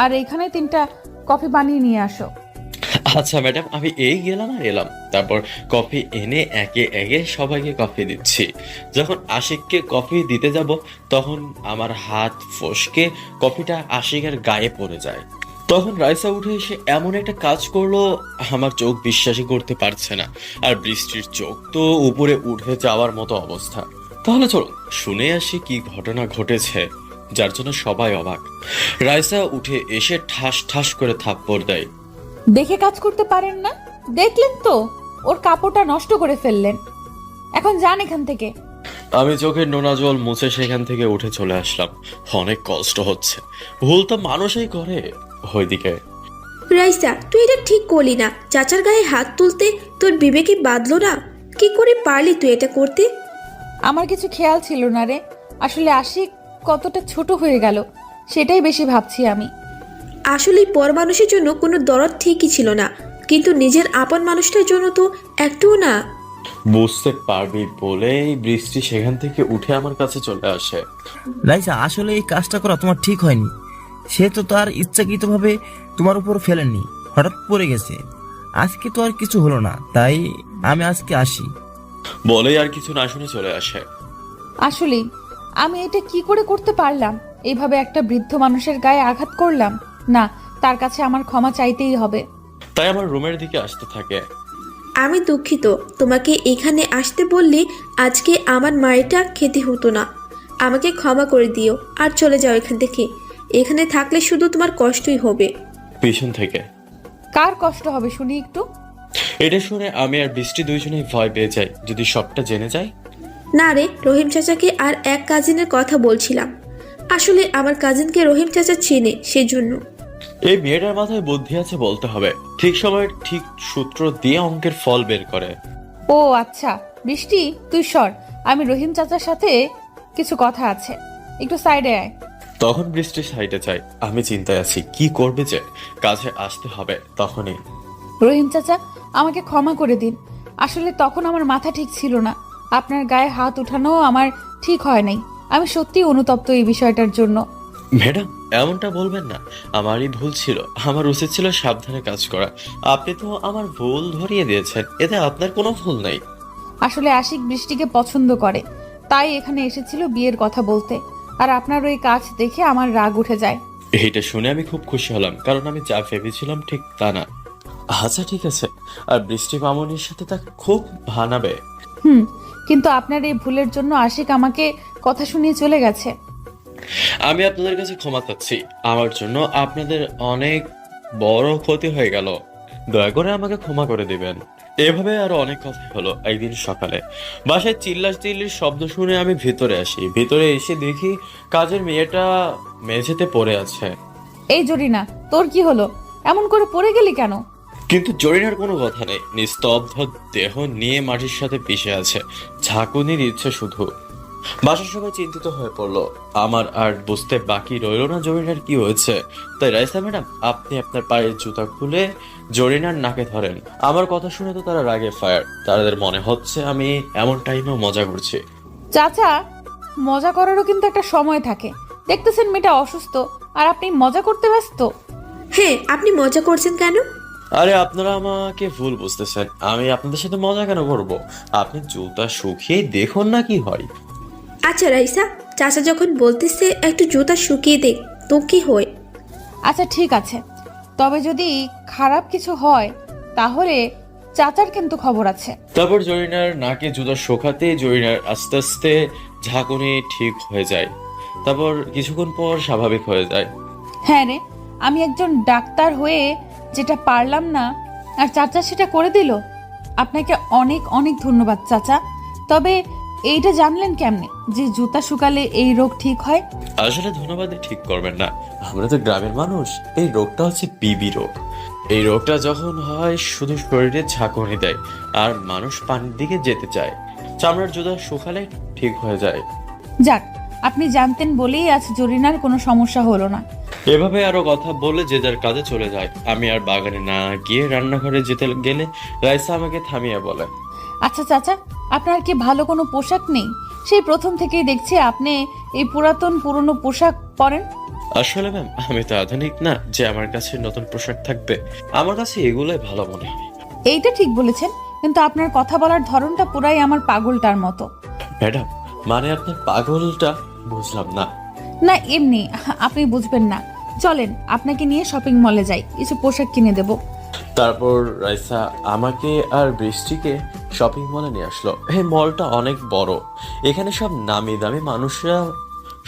আর এইখানে 3টা কফি বানিয়ে নিয়ে আসো। আচ্ছা ম্যাডাম, আমি এই গেলাম আর এলাম। তারপর কফি এনে একে একে সবাইকে কফি দিচ্ছি। যখন আশিককে কফি দিতে যাব, তখন আমার হাত ফসকে কফিটা আশিকের গায়ে পড়ে যায়। তখন রাইসা উঠে এসে এমন একটা কাজ করলো, আমার চোখ বিশ্বাসই করতে পারছে না। আর বৃষ্টির চোখ তো উপরে উঠে যাওয়ার মতো অবস্থা। তাহলে চলো শুনে আসি কি ঘটনা ঘটেছে, যার জন্য সবাই অবাক। রাইসা উঠে এসে ঠাস ঠাস করে থাপ্পড় দেয়। দেখে কাজ করতে পারেন না? দেখলেন তো, ওর কাপড়টা নষ্ট করে ফেললেন। এখন যান এখান থেকে। আমি চোখের নোনা জল মুছে সেখান থেকে উঠে চলে আসলাম। অনেক কষ্ট হচ্ছে, ভুল তো মানুষই করে। ওইদিকে রাইসা, তুই এটা ঠিক করলি না। চাচার গায়ে হাত তুলতে তোর বিবেকে বাঁধলো না? কি করে পারলি তুই এটা করতে? আমার কিছু খেয়াল ছিল না রে। আসলে আশিক কতটা ছোট হয়ে গেল, সেটাই বেশি ভাবছি আমি। আসলে পর মানুষের জন্য কোনো দরদ ঠিকই ছিল না, কিন্তু নিজের আপন মানুষটার জন্য তো একটুও না। বুঝতে পারবি বলেই বৃষ্টি সেখান থেকে উঠে আমার কাছে চলে আসে। রাইসা, আসলে এই কাজটা করা তোমার ঠিক হয়নি। সে তো তার ইচ্ছাকৃতভাবে তোমার উপর ফেলেনি, হঠাৎ পড়ে গেছে। আজকে তো আর কিছু হলো না, তাই আমি আজকে আসি বলেই আর কিছু না শুনে চলে আসে। আসলে আমি এটা কি করে করতে পারলাম? এইভাবে একটা বৃদ্ধ মানুষের গায়ে আঘাত করলাম। না, তার কাছে আমার ক্ষমা চাইতেই হবে। তাই আমার রুমের দিকে আসতে থাকে। আমি দুঃখিত, তোমাকে এখানে আসতে বললে আজকে আমার মায়েরটা খেতে হতো না। আমাকে ক্ষমা করে দিও আর চলে যাও এখান থেকে। এখানে থাকলে শুধু তোমার কষ্টই হবে। পিছন থেকে কার কষ্ট হবে শুনি একটু? এটা শুনে আমি আর বৃষ্টি দুইজনেই ভয় পেয়ে যাই, যদি সবটা জেনে যায়। না রে, রহিম চাচাকে আর এক কাজিনের কথা বলছিলাম। আসলে আমার কাজিনকে রহিম চাচা চেনে, সেজন্য। এই মেয়েটার মাথায় বুদ্ধি আছে বলতে হবে। ঠিক সময় ঠিক সূত্র দিয়ে অঙ্কের ফল বের করে। ও আচ্ছা, বৃষ্টি তুই সর, আমি রহিম চাচার সাথে কিছু কথা আছে, একটু সাইডে আয়। তখন বৃষ্টি সাইডে চাই। আমি চিন্তায় আছি কি করবে, যে কাছে আসতে হবে। তখনই রহিম চাচা, আমাকে ক্ষমা করে দিন। আসলে তখন আমার মাথা ঠিক ছিল না। আপনার গায়ে হাত উঠানো আমার ঠিক হয় নাই। আমি সত্যিই অনুতপ্ত এই বিষয়টার জন্য। ম্যাডাম, এমনটা বলবেন না। আমারই ভুল ছিল, আমার উচিত ছিল সাবধানে কাজ করা। আপনি তো আমার ভুল ধরিয়ে দিয়েছেন, এতে আপনার কোনো ভুল নেই। আসলে আশিক বৃষ্টিকে পছন্দ করে, তাই এখানে এসেছিল বিয়ের কথা বলতে। আর আপনার ওই কাজ দেখে আমার রাগ উঠে যায়। এইটা শুনে আমি খুব খুশি হলাম, কারণ আমি যা ভেবেছিলাম ঠিক তা না। আচ্ছা ঠিক আছে, আর বৃষ্টি মামনির সাথে তা খুব ভানাবে। কিন্তু আপনার এই ভুলের জন্য আশিক আমাকে কথা শুনিয়ে চলে গেছে। আমি আপনাদের কাছে ক্ষমা চাচ্ছি, আমার জন্য আপনাদের অনেক বড় ক্ষতি হয়ে গেল। দয়া করে আমাকে ক্ষমা করে দিবেন। এভাবে আরো অনেক কথা হলো। একদিন সকালে বাসায় চিল্লির শব্দ শুনে আমি ভিতরে আসি। ভিতরে এসে দেখি কাজের মেয়েটা মেঝেতে পড়ে আছে। এই জরিনা, তোর কি হলো? এমন করে পড়ে গেলি কেন? কিন্তু জরিনার কোনো কথা নেই, নিস্তব্ধ দেহ নিয়ে মাটির সাথে পিষে আছে, ঝাঁকুনি দিচ্ছে শুধু। বাসার সবাই চিন্তিত হয়ে পড়লো। আমার আর বুঝতে বাকি রইল না জরিনার কি হয়েছে। তাই রাইসা ম্যাডাম, আপনি আপনার পায়ের জুতা খুলে জরিনার নাকে ধরেন। আমার কথা শুনে তো তারা রাগে ফায়ার। তাদের মনে হচ্ছে আমি এমন টাইমেও মজা করছি। চাচা, মজা করারও কিন্তু একটা সময় থাকে। দেখতেছেন মেয়েটা অসুস্থ, আর আপনি মজা করতে ব্যস্ত। হ্যাঁ, আপনি মজা করছেন কেন? আরে আপনারা আমাকে ভুল বুঝতেছেন। আমি আপনাদের সাথে মজা কেন করব? আপনি জুতা শুকিয়ে দেখুন না কি হয়। আচ্ছা রাইসা, চাচা যখন বলতেছে একটু জুতা শুকিয়ে দেখ, তো কি হয়? আচ্ছা ঠিক আছে, তবে যদি খারাপ কিছু হয় তাহলে চাচার কিন্তু খবর আছে। তারপর জরিনার নাকে জুতা শোকাতে জরিনার আস্তে আস্তে ঝাঁকুনি ঠিক হয়ে যায়। তারপর কিছুক্ষণ পর স্বাভাবিক হয়ে যায়। হ্যাঁ রে, আমি একজন ডাক্তার হয়ে যেটা পারলাম না, আর চাচা সেটা করে দিল। আপনাকে অনেক অনেক ধন্যবাদ চাচা। তবে এইটা জানলেন কেমনে যে জুতা শুকালে এই রোগ ঠিক হয়? আসলে ধন্যবাদ ঠিক করবেন না, আমরা তো গ্রামের মানুষ। এই রোগটা হচ্ছে পিবি রোগ। এই রোগটা যখন হয় শুধু শরীরে ঝাঁকুনি দেয় আর মানুষ পানির দিকে যেতে চায়। চামড়ার জুতা শুকালে ঠিক হয়ে যায়। যাক, আপনি জানতেন বলেই আজ জরিনার কোনো সমস্যা হলো না। এভাবে আরো কথা বলে যে যার কাজে চলে যায়। আমি আর বাগানে না গিয়ে রান্নাঘরে যেতে গেলে রাইসা আমাকে থামিয়ে বলে, আচ্ছা চাচা, আপনার কি ভালো কোনো পোশাক নেই? সেই প্রথম থেকেই দেখছি আপনি এই পুরনো পোশাক পরেন। আসলে ম্যাম, আমি তো আধুনিক না যে আমার কাছে নতুন পোশাক থাকবে। আমার কাছে এগুলোই ভালো মনে হয়। এইটা ঠিক বলেছেন, কিন্তু আপনার কথা বলার ধরনটা পুরাই আমার পাগলটার মতো। ম্যাডাম, মানে আপনার পাগলটা বুঝলাম না। না এমনি, আপনি বুঝবেন না। চলেন আপনাকে নিয়ে শপিং মলে যাই, কিছু পোশাক কিনে দেব। তারপর রাইসা আমাকে আর বৃষ্টিকে শপিং মলে নিয়ে আসলো। এই মলটা অনেক বড়, এখানে সব নামি দামি মানুষরা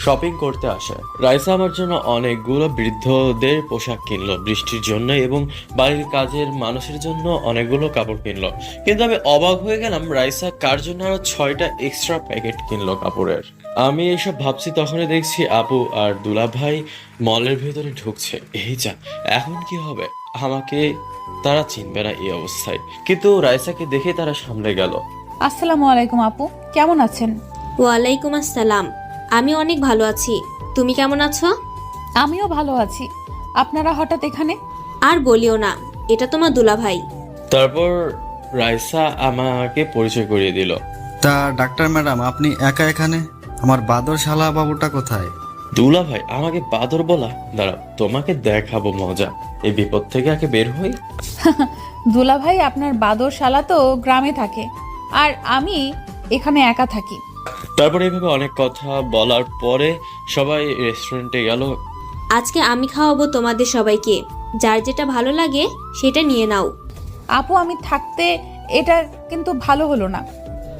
শপিং করতে আসে। রাইসা আমার জন্য অনেকগুলো বৃদ্ধদের পোশাক কিনলো বৃষ্টির জন্য, এবং বাড়ির কাজের মানুষের জন্য অনেকগুলো কাপড় কিনলো। কিন্তু আমি অবাক হয়ে গেলাম, রাইসা কার জন্য আরো 6টা এক্সট্রা প্যাকেট কিনলো কাপড়ের। আমি এসব ভাবছি, তখনই দেখছি আপু আর দুলা ভাই মলের ভেতরে ঢুকছে। এই যা, এখন কি হবে? আমাকে তারা চিনবে না এই অবস্থায়। কিন্তু রাইসাকে দেখে তারা সামনে গেল। আসসালামু আলাইকুম আপু, কেমন আছেন? ওয়ালাইকুম আসসালাম। আমি অনেক ভালো আছি, তুমি কেমন আছো? আমিও ভালো আছি। আপনারা হঠাৎ এখানে? আর বলিও না, এটা তোমার দুলাভাই। তারপর রাইসা আমাকে পরিচয় করিয়ে দিল। তা ডাক্তার ম্যাডাম, আপনি একা এখানে? আমার বাদর শালা বাবুটা কোথায়? দুলা ভাই আমাকে বাদর বলা? দাঁড়াও, তোমাকে দেখাবো মজা। এই বিপদ থেকে আগে বের হই। দুলাভাই আপনার বাদর শালা তো গ্রামে থাকে, আর আমি এখানে একা থাকি। তারপর এইভাবে অনেক কথা বলার পরে সবাই রেস্টুরেন্টে গেল। আজকে আমি খাওয়াবো তোমাদের সবাইকে, যার যেটা ভালো লাগে সেটা নিয়ে নাও। আপু, আমি থাকতে এটা কিন্তু ভালো হলো না।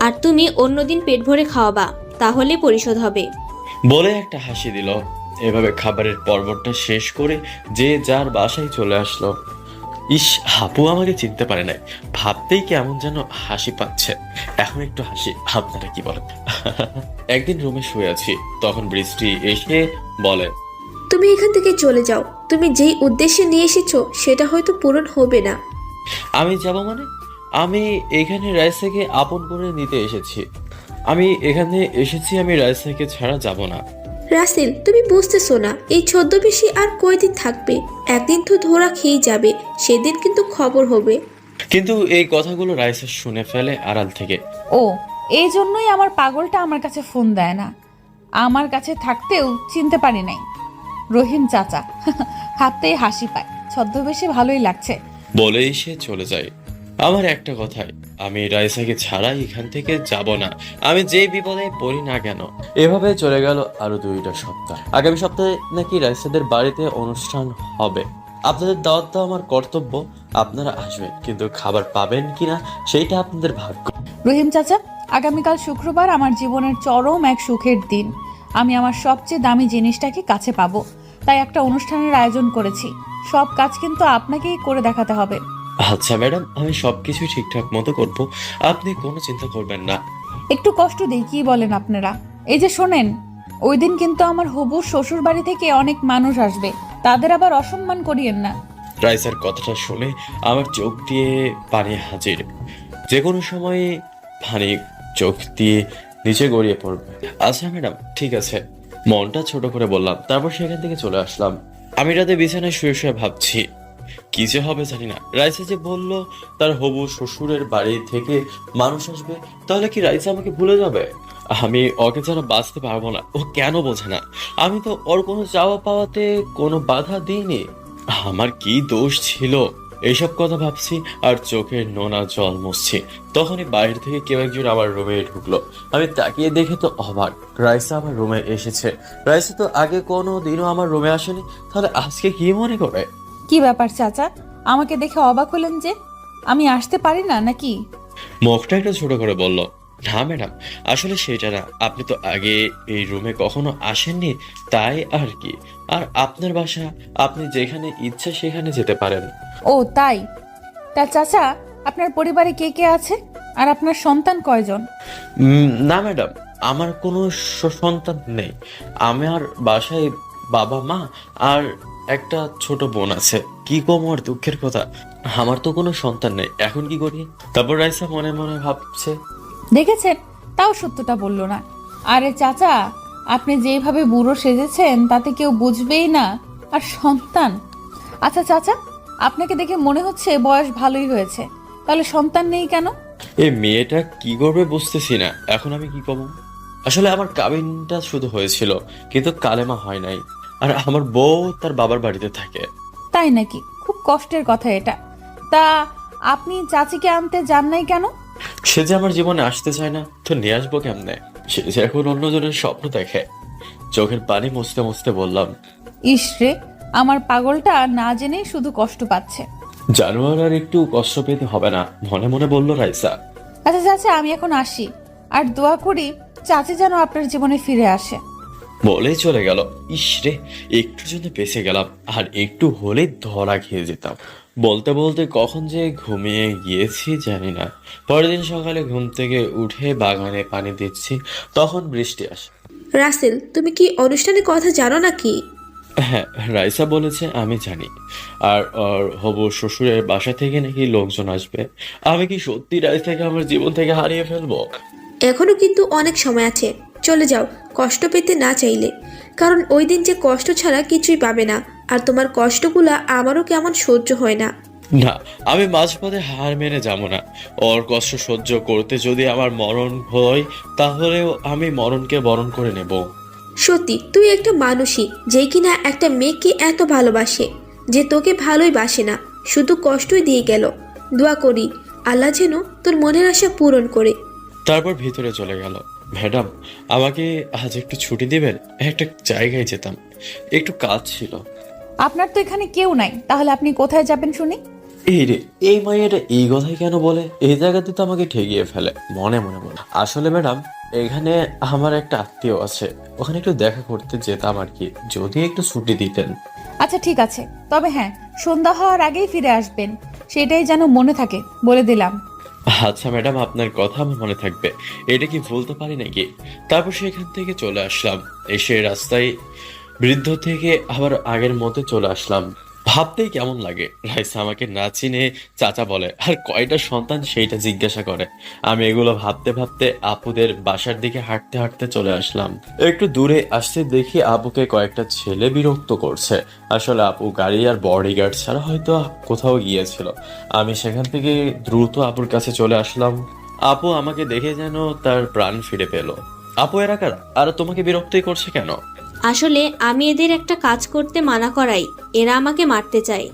আর তুমি অন্যদিন পেট ভরে খাওয়াবা, তাহলে পরিশোধ হবে। বলে একটা হাসি দিল। এভাবে খাবারের পর্বটা শেষ করে যে যার বাসায় চলে আসলো। ইস, আপু আমাকে চিনতে পারে নাই, ভাবতেই কেমন যেন হাসি পাচ্ছে। এখন একটু হাসি, আপনারা কি বলেন? একদিন রুমে শুয়ে আছি, তখন বৃষ্টি এসে বলে, তুমি এখান থেকে চলে যাও। তুমি যেই উদ্দেশ্যে নিয়ে এসেছো সেটা হয়তো পূরণ হবে না। আমি যাব মানে? আমি এখানে রাইসাকে আপন করে নিতে এসেছি। আমি এখানে এসেছি, আমি রাইসাকে ছাড়া যাব না। রাসেল, তুমি বুঝতেছো না, এই ছদ্মবেশী আর কয়দিন থাকবে? একদিন তো ধরা খেয়ে যাবে, সেদিন কিন্তু খবর হবে। কিন্তু এই কথাগুলো রাইসা শুনে ফেলে আড়াল থেকে। ও, এই জন্যই আমার পাগলটা আমার কাছে ফোন দেয় না। আমার কাছে থাকতেও চিনতে পারি নাই রহিম চাচা। হাততেই হাসি পায়, ছদ্মবেশে ভালোই লাগছে। বলেই সে চলে যায়। আমার একটা কথাই, আমি রাইসাকে ছাড়া এখান থেকে যাব না, আমি যে বিপদে পড়ি না কেন। এভাবে চলে গেল আরো 2টা সপ্তাহ। আগামী সপ্তাহে নাকি রাইসাদের বাড়িতে অনুষ্ঠান হবে। আপনাদের দাওয়াত দেওয়া আমার কর্তব্য, আপনারা আসবেন, কিন্তু খাবার পাবেন কিনা সেইটা আপনাদের ভাগ্য। রহিম চাচা, আগামীকাল শুক্রবার আমার জীবনের চরম এক সুখের দিন। আমি আমার সবচেয়ে দামি জিনিসটাকে কাছে পাবো, তাই একটা অনুষ্ঠানের আয়োজন করেছি। সব কাজ কিন্তু আপনাকেই করে দেখাতে হবে। আচ্ছা ম্যাডাম, আমি সবকিছু ঠিকঠাক মতো করব, আপনি কোনো চিন্তা করবেন না। একটু কষ্ট দিই, কি বলেন আপনারা? এই যে শোনেন, ওই দিন কিন্তু আমার হবু শ্বশুর বাড়ি থেকে অনেক মানুষ আসবে, তাদের আবার অসম্মান করিয়েন না। রাইসার কথাটা শুনে আমার চোখ দিয়ে পানি হাজির। যে কোনো সময় পানি চোখ দিয়ে নিচে গড়িয়ে পড়বে। আচ্ছা ম্যাডাম, ঠিক আছে, মনটা ছোট করে বললাম। তারপর সেখান থেকে চলে আসলাম। আমি রাতে বিছানায় শুয়ে শুয়ে ভাবছি কি যে হবে জানি না। রাইসা যে বলল তার হবু শ্বশুরের বাড়ি থেকে মানুষ আসবে, তাহলে কি রাইসা আমাকে ভুলে যাবে? আমি ওকে যেন বাঁচতে পারবো না। ও কেন বোঝে না? আমি তো ওর কোনো চাওয়া পাওয়াতে কোনো বাধা দিইনি। আমার কি দোষ ছিল? এইসব কথা ভাবছি আর চোখের নোনা জল মুছছি। তখনই বাইরে থেকে কেউ একজন আমার রুমে ঢুকলো। আমি তাকিয়ে দেখে তো অবাক, রাইসা আমার রুমে এসেছে। রাইসা তো আগে কোনো দিনও আমার রুমে আসেনি, তাহলে আজকে কি মনে করে? কি ব্যাপার চাচা, আমাকে দেখে অবাক হলেন যে? আমি আসতে পারি না নাকি? মুখটা একটু ছোট করে বলল, না ম্যাডাম, আসলে সেটা না। আপনি তো আগে এই রুমে কখনো আসেননি, তাই আর কি। আর আপনার বাসা, আপনি যেখানে ইচ্ছা সেখানে যেতে পারেন। ও তাই? তা চাচা, আপনার পরিবারে কে কে আছে আর আপনার সন্তান কয়জন? না ম্যাডাম, আমার কোনো সন্তান নেই। আমার বাসায় বাবা মা আর একটা ছোট বোন আছে। কি কম আর দুঃখের কথা, আমার তো কোনো সন্তান নেই। এখন কি করি? তারপর রাইসা মনে মনে ভাবছে, দেখেছেন, তাও সত্যটা বলল না। আরে চাচা, আপনি যেভাবে বুড়ো সেজেছেন তাতে কেউ বুঝবেই না। আর সন্তান? আচ্ছা চাচা, আপনাকে দেখে মনে হচ্ছে বয়স ভালোই হয়েছে, তাহলে সন্তান নেই কেন? এই মেয়েটা কি করবে বুঝতেছি না। এখন আমি কি করবো? আসলে আমার কাবিনটা শুধু হয়েছিল, কিন্তু কালেমা হয় নাই। আর আমার বউ তার বাবার বাড়িতে থাকে। তাই নাকি? খুব কষ্টের কথা এটা। তা আপনি চাচিকে আনতে যান নাই কেন? সে যে আমার জীবনে আসতে চায় না, তো নিয়ে আসবো কেমনে? সে যে এখন অন্যজনের স্বপ্ন দেখে। চোখের পানি মুছতে মুছতে বললাম, ইসরে, আমার পাগলটা না জেনেই শুধু কষ্ট পাচ্ছে। জানোয়ার আর একটু কষ্ট পেতে হবে না, মনে মনে বলল রাইসা। আচ্ছা চাচা, আমি এখন আসি, আর দোয়া করি চাচি যেন আপনার জীবনে ফিরে আসে। বলে চলে গেল। ইসরে, একটু জন্য বেঁচে গেলাম, আর একটু হলেই ধরা খেয়ে যেতাম। বলতে বলতে কখন যে ঘুমিয়ে গিয়েছি জানি না। পরের দিন সকালে ঘুম থেকে উঠে বাগানে পানি দিচ্ছি, তখন বৃষ্টি আসে। রাসেল, তুমি কি অনুষ্ঠানের কথা জানো নাকি? হ্যাঁ, রাইসা বলেছে আমি জানি। আর ওর হবু শ্বশুরের বাসা থেকে নাকি লোকজন আসবে। আমি কি সত্যি রাইসাকে আমার জীবন থেকে হারিয়ে ফেলবো? এখনো কিন্তু অনেক সময় আছে, চলে যাও কষ্ট পেতে না চাইলে। কারণ ওই দিন যে কষ্ট ছাড়া কিছুই পাবে না, আর তোমার কষ্টগুলা আমারও কেমন সহ্য হয় না। না, আমি মাঝপথে হার মেনে যাবো না। ওর কষ্ট সহ্য করতে যদি আমার মরণ হয়, তাহলেও আমি মরণকে বরণ করে নেব। সত্যি তুই একটা মানুষই, যে কিনা একটা মেয়েকে এত ভালোবাসে, যে তোকে ভালোই বাসে না, শুধু কষ্টই দিয়ে গেল। দোয়া করি আল্লাহ যেন তোর মনের আশা পূরণ করে। তারপর ভিতরে চলে গেল। ম্যাডাম, আমাকে আজ একটু ছুটি দিবেন? একটা জায়গায় যেতাম, একটু কাজ ছিল। আপনার তো এখানে কেউ নাই, তাহলে আপনি কোথায় যাবেন শুনি? এই রে, এই মাইয়াটা এই কথাই কেন বলে? এই জায়গাতে তো আমাকে ঠেকিয়ে ফেলে। মনে মনে বলে, আসলে ম্যাডাম, এখানে আমার একটা আত্মীয় আছে, ওখানে একটু দেখা করতে যেতাম আর কি, যদি একটু ছুটি দিতেন। আচ্ছা ঠিক আছে, তবে হ্যাঁ, সন্ধ্যা হওয়ার আগেই ফিরে আসবেন, সেটাই যেন মনে থাকে, বলে দিলাম। আচ্ছা ম্যাডাম, আপনার কথা আমার মনে থাকবে, এটা কি ভুলতে পারি নাকি? তারপর সেখান থেকে চলে আসলাম। এসে রাস্তায় বৃদ্ধ থেকে আবার আগের মতো চলে আসলাম। ভাবতেই কেমন লাগে, রাইসা আমাকে না চিনে চাচা বলে আর কয়টা সন্তান সেইটা জিজ্ঞাসা করে। আমি এগুলো ভাবতে ভাবতে আপুদের বাসার দিকে হাঁটতে হাঁটতে চলে আসলাম। একটু দূরে আসতে দেখি আপুকে কয়েকটা ছেলে বিরক্ত করছে। আসলে আপু গাড়ি আর বডিগার্ড ছাড়া হয়তো কোথাও গিয়েছিল। আমি সেখান থেকে দ্রুত আপুর কাছে চলে আসলাম। আপু আমাকে দেখে যেন তার প্রাণ ফিরে পেল। আপু এরা কারা আর তোমাকে বিরক্তই করছে কেন? আসলে আমি এদের একটা কাজ করতে মানা করাই, এরা আমাকে মারতে চায়।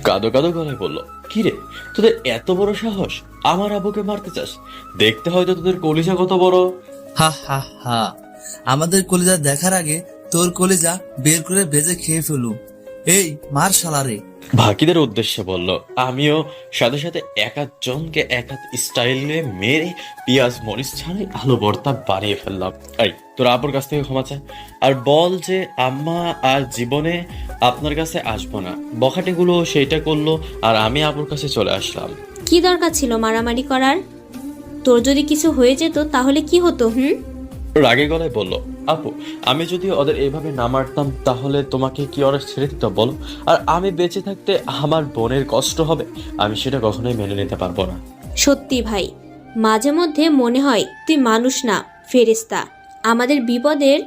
কাদো কাদো গলায় বললো, কিরে তোদের এত বড় সাহস, আমার আবুকে মারতে চাস? দেখতে হয়তো তোদের কলিজা কত বড়। হা হা হা, আমাদের কলিজা দেখার আগে তোর কলিজা বের করে ভেজে খেয়ে ফেলু। এই মার শালারে। বাকিদের উদ্দেশ্যে বলল। আমিও সাথে সাথে এক জনকে এক স্টাইলে মেরে পেঁয়াজ মরিচ ছাড়াই আলু ভর্তা বানিয়ে ফেললাম। এই তোর আপুর কাছ থেকে ক্ষমা চা আর বল যে আম্মা আর জীবনে আপনার কাছে আসবো না। বখাটেগুলো সেইটা করলো আর আমি আপুর কাছে চলে আসলাম। কি দরকার ছিল মারামারি করার? তোর যদি কিছু হয়ে যেত তাহলে কি হতো? রাগে গলায় বলল, আপু আমি যদি ওদের এইভাবে না মারতাম তাহলে তোমাকে কি ওরা ছেড়ে দিত বলো? আর আমি বেঁচে থাকতে আমার বোনের কষ্ট হবে, আমি সেটা কখনোই মেনে নিতে পারবো না। সত্যি ভাই, মাঝে মধ্যে মনে হয় তুই মানুষ না ফেরেশতা, আমাদের বিপদের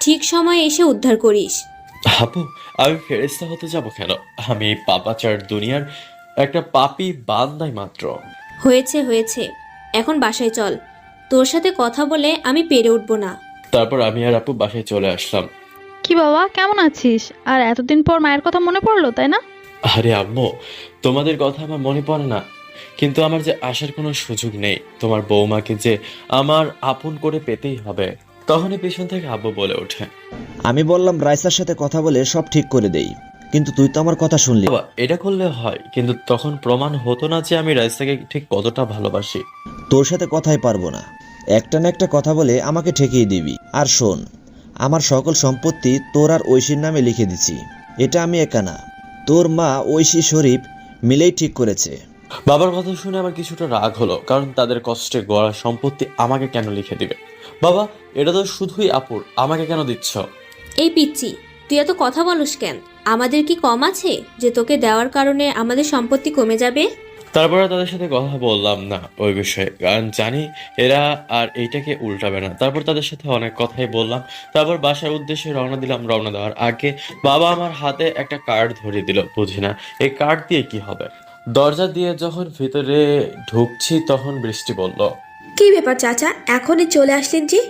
ঠিক সময় এসে উদ্ধার করিস। আপু আমি ফেরেশতা হতে যাব কেন? আমি পাপাচার দুনিয়ার একটা পাপী বান্দাই মাত্র। হয়েছে হয়েছে, এখন বাসায় চল, তোর সাথে কথা বলে আমি পেরে উঠবো না। তারপর আমি আর আপু বাসায় চলে আসলাম। কি বাবা, কেমন আছিস? আর এতদিন পর মায়ের কথা মনে পড়লো, তাই না? আরে আম্মু, তোমাদের কথা আমার মনে পড়ে না, কিন্তু আমার যে আসার কোনো সুযোগ নেই। তোমার বৌমাকে যে আমার আপন করে পেতেই হবে। তখনই পেছন থেকে আব্বু বলে ওঠে, আমি বললাম রাইসার সাথে কথা বলে সব ঠিক করে দেই, কিন্তু তুই তো আমার কথা শুনলি। বাবা এটা করলে হয়, কিন্তু তখন প্রমাণ হতো না যে আমি রাইসাকে ঠিক কতটা ভালোবাসি। তোর সাথে কথাই পারবো না, একটা না একটা কথা বলে আমাকে ঠেকিয়ে দিবি। আর শোন, আমার সকল সম্পত্তি তোর আর ঐশীর নামে লিখে দিছি। এটা আমি একা না, তোর মা ঐশী শরীফ মিলেই ঠিক করেছে। বাবার কথা শুনে আমার কিছুটা রাগ হলো, কারণ তাদের কষ্টে গড়া সম্পত্তি আমাকে কেন লিখে দিবে? বাবা এটা তো শুধুই আপুর, আমাকে কেন দিচ্ছ? এই পিচ্চি, তুই এত কথা বলস কেন? আমাদের কি কম আছে যে তোকে দেওয়ার কারণে আমাদের সম্পত্তি কমে যাবে? তারপরে তাদের সাথে কথা বললাম না ওই বিষয়ে, কারণ জানি এরা আর এইটাকে উল্টাবে না। তারপর তাদের সাথে অনেক কথাই বললাম। তারপর বাসার উদ্দেশ্যে রওনা দিলাম। রওনা দেওয়ার আগে বাবা আমার হাতে একটা কার্ড ধরিয়ে দিল। বুঝি না এই কার্ড দিয়ে কি হবে। দরজা দিয়ে যখন ভিতরে ঢুকছি তখন বৃষ্টি বলল, কি ব্যাপার চাচা, এখনই চলে আসলেন যে?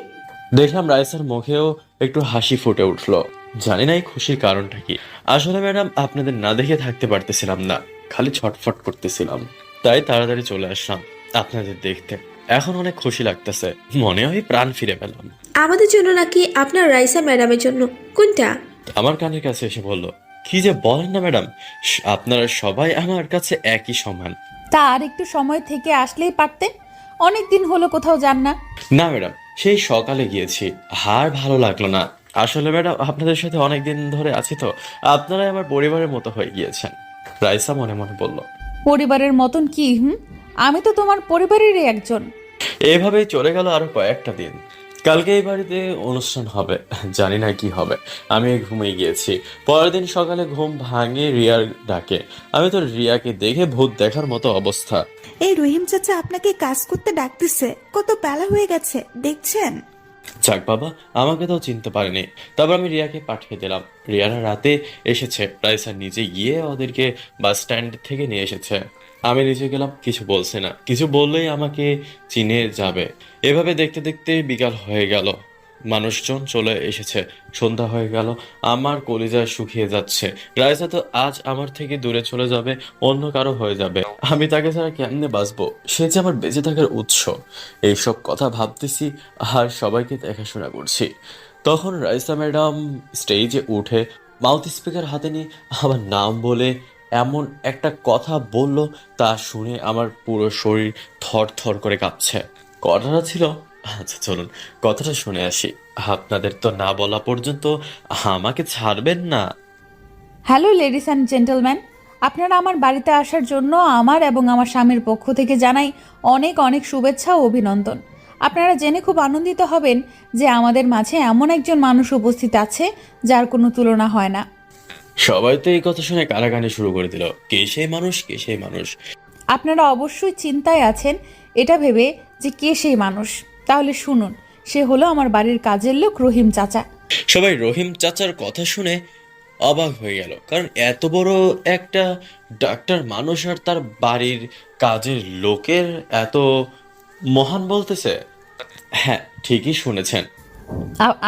দেখলাম রাইসার মুখেও একটু হাসি ফুটে উঠলো। জানি না এই খুশির কারণটা কি। আসলে ম্যাডাম আপনাদের না দেখে থাকতে পারতেছিলাম না, খালি ছটফট করতেছিলাম, তাই তাড়াতাড়ি চলে আসলাম আপনাদের দেখতে। এখন অনেক খুশি লাগতেছে, মনে হয় প্রাণ ফিরে পেলাম। আমাদের জন্য নাকি আপনার রাইসা ম্যাডামের জন্য? কোনটা? আমার কানের কাছে এসে বলল, কি যে বলেন না ম্যাডাম, আপনারা সবাই আমার কাছে একই সমান। তার একটু সময় থেকে আসলেই পারতেন, অনেক দিন হলো কোথাও যান না। না ম্যাডাম, সেই সকালে গিয়েছি, আর ভালো লাগলো না। আসলে ম্যাডাম আপনাদের সাথে অনেক দিন ধরে আছি তো, আপনারাই আমার পরিবারের মতো হয়ে গিয়েছেন। রাইসা মনে মনে বলল, পরিবারের মতন কি? আমি তো তোমার পরিবারেরই একজন। এভাবেই চলে গেল আরো কয়েকটা দিন। কালকে এই বাড়িতে অনুষ্ঠান হবে, জানি না কি হবে। আমি ঘুমিয়ে গিয়েছি। পরের দিন সকালে ঘুম ভাঙে রিয়ার ডাকে। আমি তো রিয়াকে দেখে ভূত দেখার মতো অবস্থা। এই রহিম চাচা আপনাকে কাজ করতে ডাকতেছে, কত বেলা হয়ে গেছে দেখছেন? যাক বাবা, আমাকে তো চিনতে পারেনি। তারপর আমি রিয়াকে পাঠিয়ে দিলাম। রিয়ারা রাতে এসেছে, রাইসা নিজে গিয়ে ওদেরকে বাস স্ট্যান্ড থেকে নিয়ে এসেছে। আমি নিচে গেলাম, কিছু বলছে না, কিছু বললেই আমাকে চিনে যাবে। এভাবে দেখতে দেখতে বিকাল হয়ে গেল, মানুষজন চলে এসেছে, সন্ধ্যা হয়ে গেল। আমার কলিজা শুকিয়ে যাচ্ছে। রাইসা তো আজ আমার থেকে দূরে চলে যাবে, অন্য কারো হয়ে যাবে। আমি তাকে ছাড়া কেমনে বাঁচবো? সে যে আমার বেঁচে থাকার উৎস। এইসব কথা ভাবতেছি আর সবাইকে দেখাশোনা করছি। তখন রাইসা ম্যাডাম স্টেজে উঠে মাউথ স্পিকার হাতে নিয়ে আমার নাম বলে এমন একটা কথা বলল, তা শুনে আমার পুরো শরীর থর থর করে কাঁপছে। কথাটা ছিল, আচ্ছা চলুন কথাটা শুনে আসি। আপনাদের তো না বলা পর্যন্ত আমাকে ছাড়বেন না। হ্যালো লেডিস অ্যান্ড জেন্টলম্যান, আপনারা আমার বাড়িতে আসার জন্য আমার এবং আমার স্বামীর পক্ষ থেকে জানাই অনেক অনেক শুভেচ্ছা ও অভিনন্দন। আপনারা জেনে খুব আনন্দিত হবেন যে আমাদের মাঝে এমন একজন মানুষ উপস্থিত আছে যার কোনো তুলনা হয় না। সবাই তো এই কথা শুনে কানাকানি শুরু করে দিল, কে সেই মানুষ, কে সেই মানুষ। আপনারা অবশ্যই চিন্তায় আছেন এটা ভেবে যে কে সেই মানুষ। তাহলে শুনুন, সে হলো আমার বাড়ির কাজের লোক রহিম চাচা। সবাই রহিম চাচার কথা শুনে অবাক হয়ে গেল, কারণ এত বড় একটা ডাক্তার মানুষ আর তার বাড়ির কাজের লোকের এত মহান বলতেছে। হ্যাঁ, ঠিকই শুনেছেন।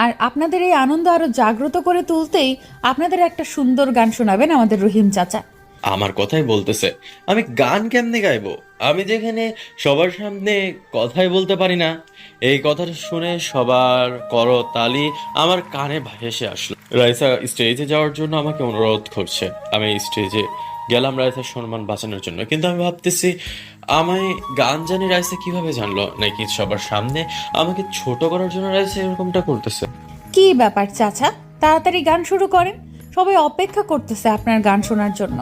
আর আপনাদের এই আনন্দ আরো জাগ্রত করে তুলতেই আপনাদের একটা সুন্দর গান শোনাবেন আমাদের রহিম চাচা। আমার কথাই বলতেছে, আমি গান কেমনে গাইবো? আমি যেখানে সবার সামনে কথাই বলতে পারি না। এই কথাটা শুনে সবার করতালি আমার কানে ভেসে আসলো। রাইসা স্টেজে যাওয়ার জন্য আমাকে অনুরোধ করছে। আমি স্টেজে গেলাম রাইসার সম্মান বাঁচানোর জন্য, কিন্তু আমি ভাবতেছি আমি গান জানি, রাইসা কিভাবে জানলো? নাকি সবার সামনে আমাকে ছোট করার জন্য রাইসা এরকমটা করতেছে? কি ব্যাপার চাচা, তাড়াতাড়ি গান শুরু করেন, সবাই অপেক্ষা করতেছে আপনার গান শোনার জন্য।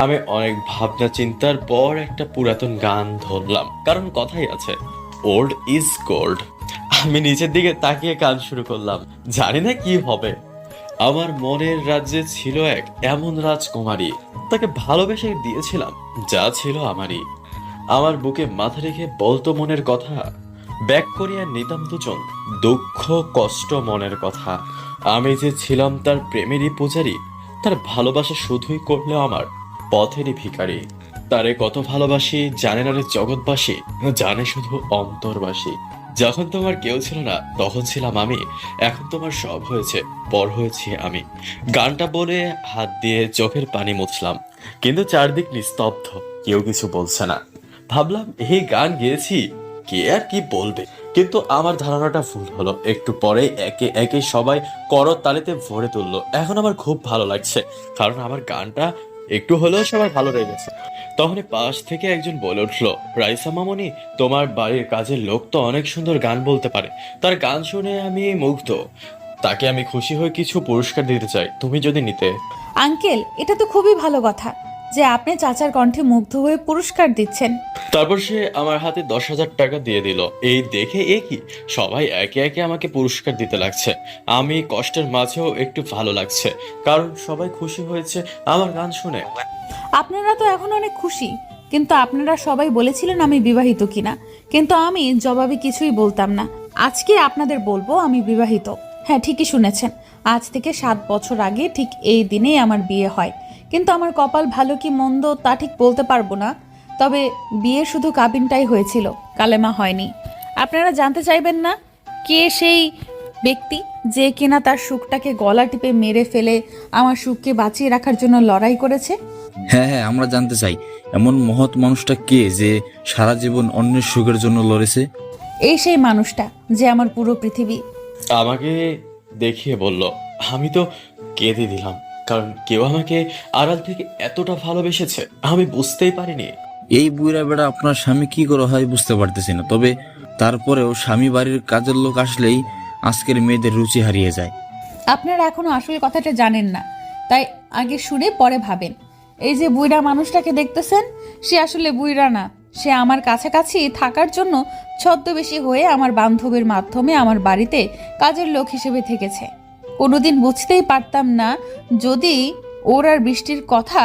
আমি অনেক ভাবনা চিন্তার পর একটা পুরাতন গান ধরলাম, কারণ কথাই আছে ওল্ড ইজ গোল্ড। আমি নিচের দিকে তাকিয়ে গান শুরু করলাম। জানি না কি হবে। আমার মনের রাজ্যে ছিল এক এমন রাজকুমারী, তাকে ভালোবেসে দিয়েছিলাম যা ছিল আমারই। আমার বুকে মাথা রেখে বলতো মনের কথা, ব্যাক করিয়া নিতাম দুজন দুঃখ কষ্ট মনের কথা। আমি যে ছিলাম তার প্রেমেরই পূজারী, তার ভালোবাসা শুধুই করলো আমার পথেরই ভিখারি। তারে কত ভালোবাসি জানে না রে জগৎবাসী, জানে শুধু অন্তরবাসী। যখন তোমার কেউ ছিল না তখন ছিলাম আমি, এখন তোমার সব হয়েছে, পর হয়েছি আমি। গানটা বলে হাত দিয়ে চোখের পানি মুছলাম, কিন্তু চারদিক নিস্তব্ধ, কেউ কিছু বলছে না। ভাবলাম এই গান গেয়েছি, কে আর কি বলবে। কিন্তু আমার ধারণাটা ভুল হলো। একটু পরে একে একে সবাই করতালিতে ভরে তুললো। এখন আমার খুব ভালো লাগছে, কারণ আমার গানটা একটু হলেও সবার ভালো লেগেছে। তখন পাশ থেকে একজন বলে উঠলো, রাইসা মামনি, তোমার বাড়ির কাজের লোক তো অনেক সুন্দর গান বলতে পারে। তার গান শুনে আমি মুগ্ধ। তাকে আমি খুশি হয়ে কিছু পুরস্কার দিতে চাই, তুমি যদি নিতে। আঙ্কেল, এটা তো খুবই ভালো কথা যে আপনি চাচার কণ্ঠে মুগ্ধ হয়ে পুরস্কার দিচ্ছেন। তারপর সে আমার হাতে 10,000 টাকা দিয়ে দিল। এই দেখে এ কি, সবাই একে একে আমাকে পুরস্কার দিতে লাগছে। আমি কষ্টের মাঝেও একটু ভালো লাগছে, কারণ সবাই খুশি হয়েছে আমার গান শুনে। আপনারা তো এখন অনেক খুশি, কিন্তু আপনারা সবাই বলেছিলেন আমি বিবাহিত কিনা, কিন্তু আমি জবাবে কিছুই বলতাম না। আজকে আপনাদের বলবো আমি বিবাহিত। হ্যাঁ, ঠিকই শুনেছেন, আজ থেকে 7 বছর আগে ঠিক এই দিনেই আমার বিয়ে হয়। কিন্তু আমার কপাল ভালো কি মন্দ তা ঠিক বলতে পারবো না, তবে বিয়ে শুধু কাবিনটাই হয়েছিল, কালেমা হয়নি। আপনারা জানতে চাইবেন না কে সেই ব্যক্তি যে কিনা তার সুখটাকে গলা টিপে মেরে ফেলে আমার সুখকে বাঁচিয়ে রাখার জন্য লড়াই করেছে? হ্যাঁ হ্যাঁ, আমরা জানতে চাই এমন মহৎ মানুষটা কে যে সারা জীবন অন্যের সুখের জন্য লড়েছে। এই সেই মানুষটা যে আমার পুরো পৃথিবী। আমাকে দেখিয়ে বলল। আমি তো কেঁদে দিলাম, কারণ কেউ আমাকে আড়াল থেকে এতটা ভালোবেসেছে আমি বুঝতেই পারিনি। এই বুড়া বেড়া আপনার স্বামী কি করে হয় বুঝতে পারতেছি না, তবে তারপরেও স্বামী বাড়ির কাজের লোক আসলেই আজকের মেয়েদের রুচি হারিয়ে যায়। আপনারা এখনো আসল কথাটা জানেন না, তাই আগে শুনে পরে ভাবেন। এই যে বুইড়া মানুষটাকে দেখতেছেন, সে আসলে বুইড়া না, সে আমার কাছাকাছি থাকার জন্য ছদ্মবেশী হয়ে আমার বান্ধবীর মাধ্যমে আমার বাড়িতে কাজের লোক হিসেবে থেকেছে। কোনোদিন বুঝতেই পারতাম না যদি ওর আর বৃষ্টির কথা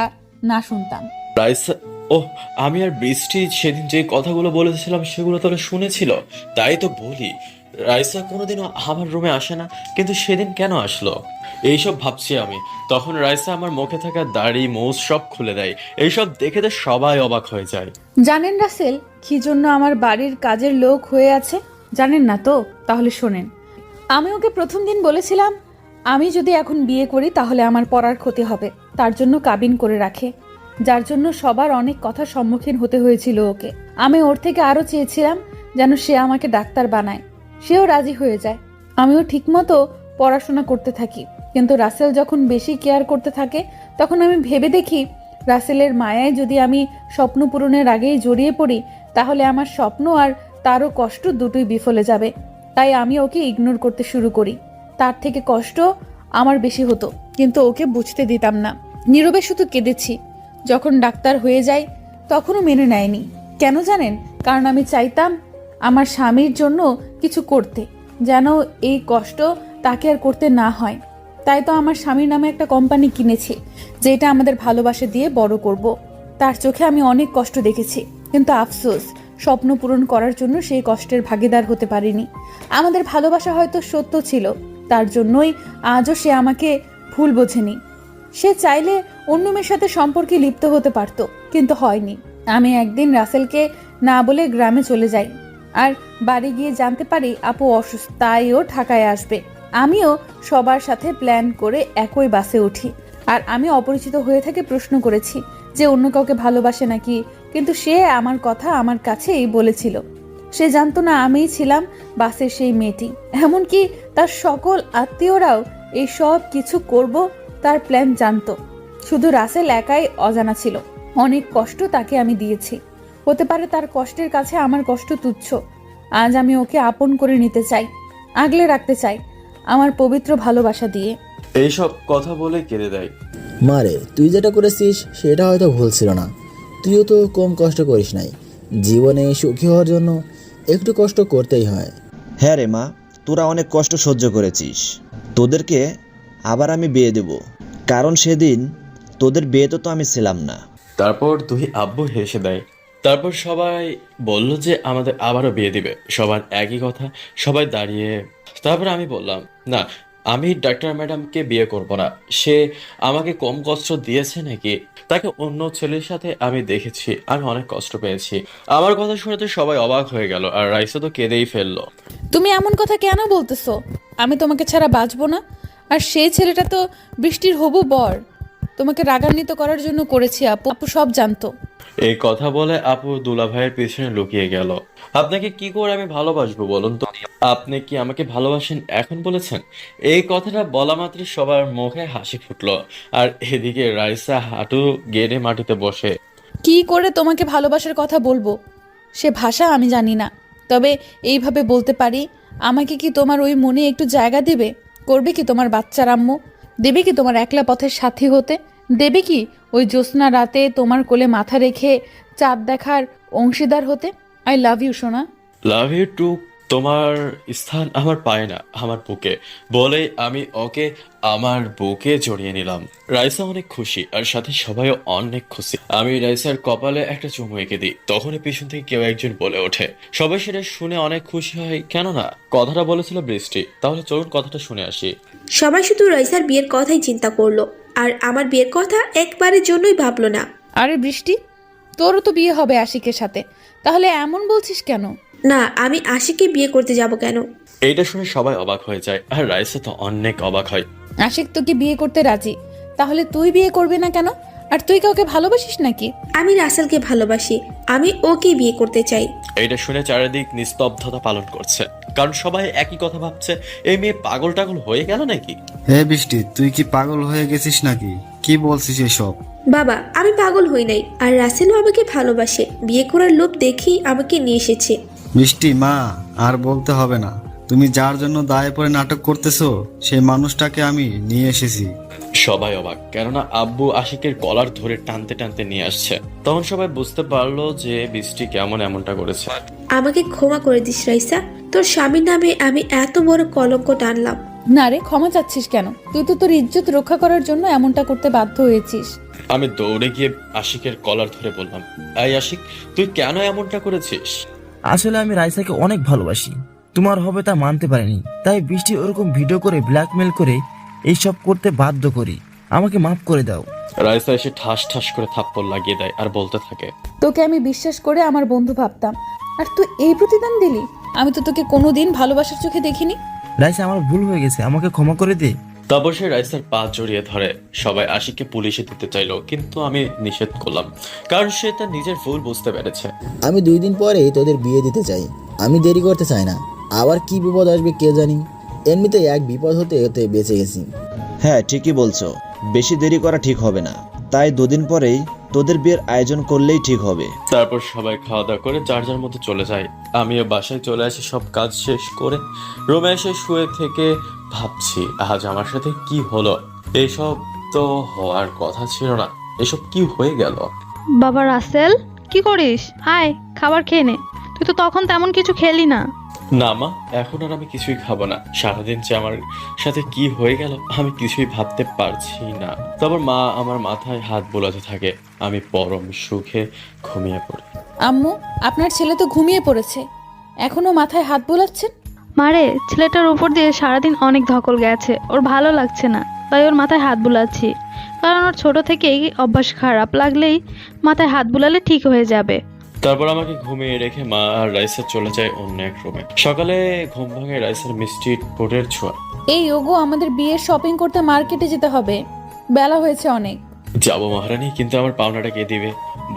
না শুনতাম। রাইসা, ও আমি আর বৃষ্টি সেদিন যে কথাগুলো বলেছিলাম সেগুলো তাহলে শুনেছিল, তাই তো বলি রাইসা কোনোদিনও আমার রুমে আসে না, কিন্তু সেদিন কেন আসলো এইসব ভাবছি আমি। তখন রাইসা আমার মুখে থাকা দাড়ি মোজ সব খুলে দেয়। এইসব দেখে তো সবাই অবাক হয়ে যায়। জানেন রাসেল, কি জন্য আমার বাড়ির কাজের লোক হয়ে আছে? জানেন না তো? তাহলে শোনেন। আমি ওকে প্রথম দিন বলেছিলাম আমি যদি এখন বিয়ে করি তাহলে আমার পড়ার ক্ষতি হবে, তার জন্য কাবিন করে রাখে, যার জন্য সবার অনেক কথার সম্মুখীন হতে হয়েছিল ওকে। আমি ওর থেকে আরো চেয়েছিলাম যেন সে আমাকে ডাক্তার বানায়, সেও রাজি হয়ে যায়, আমিও ঠিকমতো পড়াশোনা করতে থাকি। কিন্তু রাসেল যখন বেশি কেয়ার করতে থাকে তখন আমি ভেবে দেখি রাসেলের মায়ায় যদি আমি স্বপ্ন পূরণের আগেই জড়িয়ে পড়ি তাহলে আমার স্বপ্ন আর তারও কষ্ট দুটোই বিফলে যাবে। তাই আমি ওকে ইগনোর করতে শুরু করি। তার থেকে কষ্ট আমার বেশি হতো, কিন্তু ওকে বুঝতে দিতাম না, নীরবে শুধু কেঁদেছি। যখন ডাক্তার হয়ে যায় তখনও মেনে নেয়নি। কেন জানেন? কারণ আমি চাইতাম আমার স্বামীর জন্য কিছু করতে, যেন এই কষ্ট তাকে আর করতে না হয়। তাই তো আমার স্বামীর নামে একটা কোম্পানি কিনেছি, যেটা আমাদের ভালোবাসা দিয়ে বড় করব। তার চোখে আমি অনেক কষ্ট দেখেছি, কিন্তু আফসোস স্বপ্ন পূরণ করার জন্য সেই কষ্টের ভাগিদার হতে পারিনি। আমাদের ভালোবাসা হয়তো সত্য ছিল, তার জন্যই আজও সে আমাকে ভুল বোঝেনি। সে চাইলে অন্য মেয়ের সাথে সম্পর্কে লিপ্ত হতে পারত, কিন্তু হয়নি। আমি একদিন রাসেলকে না বলে গ্রামে চলে যাই, আর বাড়ি গিয়ে জানতে পারি আপু অসুস্থ, তাই ও ঢাকায় আসবে। আমিও সবার সাথে প্ল্যান করে একই বাসে উঠি, আর আমি অপরিচিত হয়ে থেকে প্রশ্ন করেছি যে অন্য কাউকে ভালোবাসে নাকি, কিন্তু সে আমার কথা আমার কাছেই বলেছিল। সে জানতো না আমিই ছিলাম বাসের সেই মেয়েটি। এমনকি তার সকল আত্মীয়রাও এই সব কিছু করব তার প্ল্যান জানতো, শুধু রাসেল একাই অজানা ছিল। অনেক কষ্ট তাকে আমি দিয়েছি, হতে পারে তার কষ্টের কাছে আমার কষ্ট তুচ্ছ। আজ আমি ওকে আপন করে নিতে চাই, আগলে রাখতে চাই আমার পবিত্র ভালোবাসা দিয়ে। এইসব কথা বলে কেঁদে দেয়। মারে, তুই যেটা করেছিস সেটা হয়তো ভুল ছিল না। তুইও তো কম কষ্ট করিস নাই। জীবনে সুখী হওয়ার জন্য একটু কষ্ট করতেই হয়। হ্যাঁ রে মা, তোরা অনেক কষ্ট সহ্য করেছিস। তোদেরকে আবার আমি বিয়ে দেব, কারণ সেদিন তোদের বিয়েতে তো আমি ছিলাম না। তারপর দুই আব্বু হেসে দেয়। তারপর সবাই বলল যে আমাদের আবারও বিয়ে দিবে। সবার একই কথা, সবাই দাঁড়িয়ে। তারপর আমি বললাম, না, আমি ডাক্তার ম্যাডামকে বিয়ে করব না। সে আমাকে কম কষ্ট দিয়েছে নাকি? তাকে অন্য ছেলের সাথে আমি দেখেছি, আমি অনেক কষ্ট পেয়েছি। আমার কথা শুনে তো সবাই অবাক হয়ে গেল, আর রাইসা তো কেঁদেই ফেললো। তুমি এমন কথা কেন বলতেছো? আমি তোমাকে ছাড়া বাঁচবো না। আর সেই ছেলেটা তো বৃষ্টির হবু বর, তোমাকে রাগান্বিত করার জন্য করেছি। আপু আপু সব জানতো। এই কথা বলে আপু দুলাভাইয়ের পিছনে লুকিয়ে গেল। আপনাকে কি করে আমি ভালোবাসবো বলুন তো? আপনি কি আমাকে ভালোবাসেন এখন বলেছেন? এই কথাটা বলা মাত্র সবার মুখে হাসি ফুটলো, আর এদিকে রাইসা হাঁটু গেড়ে মাটিতে বসে। কি করে তোমাকে ভালোবাসার কথা বলবো সে ভাষা আমি জানি না, তবে এইভাবে বলতে পারি, আমাকে কি তোমার ওই মনে একটু জায়গা দেবে? করবে কি তোমার বাচ্চার আম্মু? দেবে কি তোমার একলা পথের সাথী হতে? দেবে কি ওই জ্যোৎস্না রাতে তোমার কোলে মাথা রেখে চাঁদ দেখার অংশীদার হতে? আই লাভ ইউ সোনা। Love you too. তোমার স্থান আমার পায় না আমার বুকে, বলে আমি ওকে আমার বুকে জড়িয়ে নিলাম। রাইসা অনেক খুশি, আর সাথে সবাইও অনেক খুশি। আমি রাইসার কপালে একটা চুমু এঁকে দিই, তখনই পিছন থেকে কেউ একজন বলে ওঠে। সবাই সেটা শুনে অনেক খুশি হয়, কেননা কথাটা বলেছিল বৃষ্টি। তাহলে চলুন কথাটা শুনে আসি। সবাই শুধু রাইসার বিয়ের কথাই চিন্তা করলো, আর আমার বিয়ের কথা একবারের জন্যই ভাবলো না। আরে বৃষ্টি, তোরও তো বিয়ে হবে আশিকের সাথে, তাহলে এমন বলছিস কেন? না, আমি আশিককে বিয়ে করতে যাব কেন? এইটা শুনে সবাই অবাক হয়ে যায়, আর রাইসা তো অনেক অবাক হয়। আশিক তোকে বিয়ে করতে রাজি, তাহলে তুই বিয়ে করবি না কেন? আর তুই কাউকে ভালোবাসিস নাকি? আমি রাসেলকে ভালোবাসি, আমি ওকে বিয়ে করতে চাই। এইটা শুনে চারিদিক নিস্তব্ধতা পালন করছে, কারণ সবাই একই কথা ভাবছে। এই মেয়ে পাগল টাগল হয়ে গেল নাকি? হে বৃষ্টি, তুই কি পাগল হয়ে গেছিস নাকি? কি বলছিস এসব? বাবা, আমি পাগল হই নাই, আর রাসেলও আমাকে ভালোবাসে। বিয়ে করার লোভ দেখেই আমাকে নিয়ে এসেছে। বৃষ্টি মা, আর বলতে হবে না। তুমি যার জন্য দায়ে পড়ে নাটক করতেছো, সেই মানুষটাকে আমি নিয়ে এসেছি। সবাই অবাক, কেননা আব্বু আশিকের কলার ধরে টানতে টানতে নিয়ে আসছে। তখন সবাই বুঝতে পারলো যে বৃষ্টি কেমন এমনটা করেছে। আমাকে ক্ষমা করে দিস রাইসা, তোর স্বামীর নামে আমি এত বড় কলঙ্ক টানলাম। না রে, ক্ষমা চাচ্ছিস কেন? তুই তো তোর ইজ্জত রক্ষা করার জন্য এমনটা করতে বাধ্য হয়েছিস। আমি দৌড়ে গিয়ে আশিকের কলার ধরে বললাম, এই আশিক, তুই কেন এমনটা করেছিস? আসলে আমি রাইসাকে অনেক ভালোবাসি, তোমার হবে তা মানতে পারিনি, তাই বৃষ্টি ওরকম ভিডিও করে ব্ল্যাকমেল করে এইসব করতে বাধ্য করি। আমাকে মাফ করে দাও। রাইসা এসে ঠাস ঠাস করে থাপ্পড় লাগিয়ে দেয়, আর বলতে থাকে, তোকে আমি বিশ্বাস করে আমার বন্ধু ভাবতাম, আর তুই এই প্রতিদান দিলি? আমি তো তোকে কোনোদিন ভালোবাসার চোখে দেখিনি। রাইসা, আমার ভুল হয়ে গেছে, আমাকে ক্ষমা করে দে। তারপর সে রাইসার পা জড়িয়ে ধরে। সবাই আশিককে পুলিশে দিতে চাইলো, কিন্তু আমি নিষেধ করলাম, কারণ সে তার নিজের ভুল বুঝতে পেরেছে। আমি 2 দিন পরেই তোদের বিয়ে দিতে চাই, আমি দেরি করতে চাই না। আবার কি বিপদ আসবে কে জানি, এমনিতে এক বিপদ হতে হতে বেঁচে গেছি। হ্যাঁ, ঠিকই বলছো, বেশি দেরি করা ঠিক হবে না। তাই 2 দিন পরেই তোদের বিয়ের আয়োজন করলেই ঠিক হবে। তারপর সবাই খাওয়া দাওয়া করে যার যার মতো চলে যায়। আমিও বাসায় চলে আসি সব কাজ শেষ করে। রুমে এসে শুয়ে থেকে ভাবছি, আজ আমার সাথে কি হলো? এসব তো হওয়ার কথা ছিল না, এসব কি হয়ে গেল? বাবা রাসেল, কি করিস? আয় খাবার খেয়ে নে। তুই তো তখন তেমন কিছু খেলি না। না মা, এখন আর আমি কিছুই খাবো না। সারাদিন যে আমার সাথে কি হয়ে গেল আমি কিছুই ভাবতে পারছি না। তারপর মা আমার মাথায় হাত বোলাতে থাকে, আমি পরম সুখে ঘুমিয়ে পড়ি। আম্মু, আপনার ছেলে তো ঘুমিয়ে পড়েছে, এখনো মাথায় হাত বোলাচ্ছেন? মারে, ছেলেটার উপর দিয়ে সারাদিন অনেক ধকল গেছে, ওর ভালো লাগছে না, তাই ওর মাথায় হাত বুলাচ্ছি। কারণ ওর ছোট থেকেই অভ্যাস, খারাপ লাগলেই মাথায় হাত বুলালে ঠিক হয়ে যাবে। তারপর আমাকে ঘুমিয়ে রেখে মা আর রাইসা চলে যায় অন্য এক রুমে। সকালে ঘুম ভাঙে রাইসার মিষ্টি ঠোঁটের ছোঁয়া। এই ওগো, আমাদের বিয়ের শপিং করতে মার্কেটে যেতে হবে, বেলা হয়েছে অনেক। যাবো মহারানী, কিন্তু আমার পাওনাটা কে দিবে?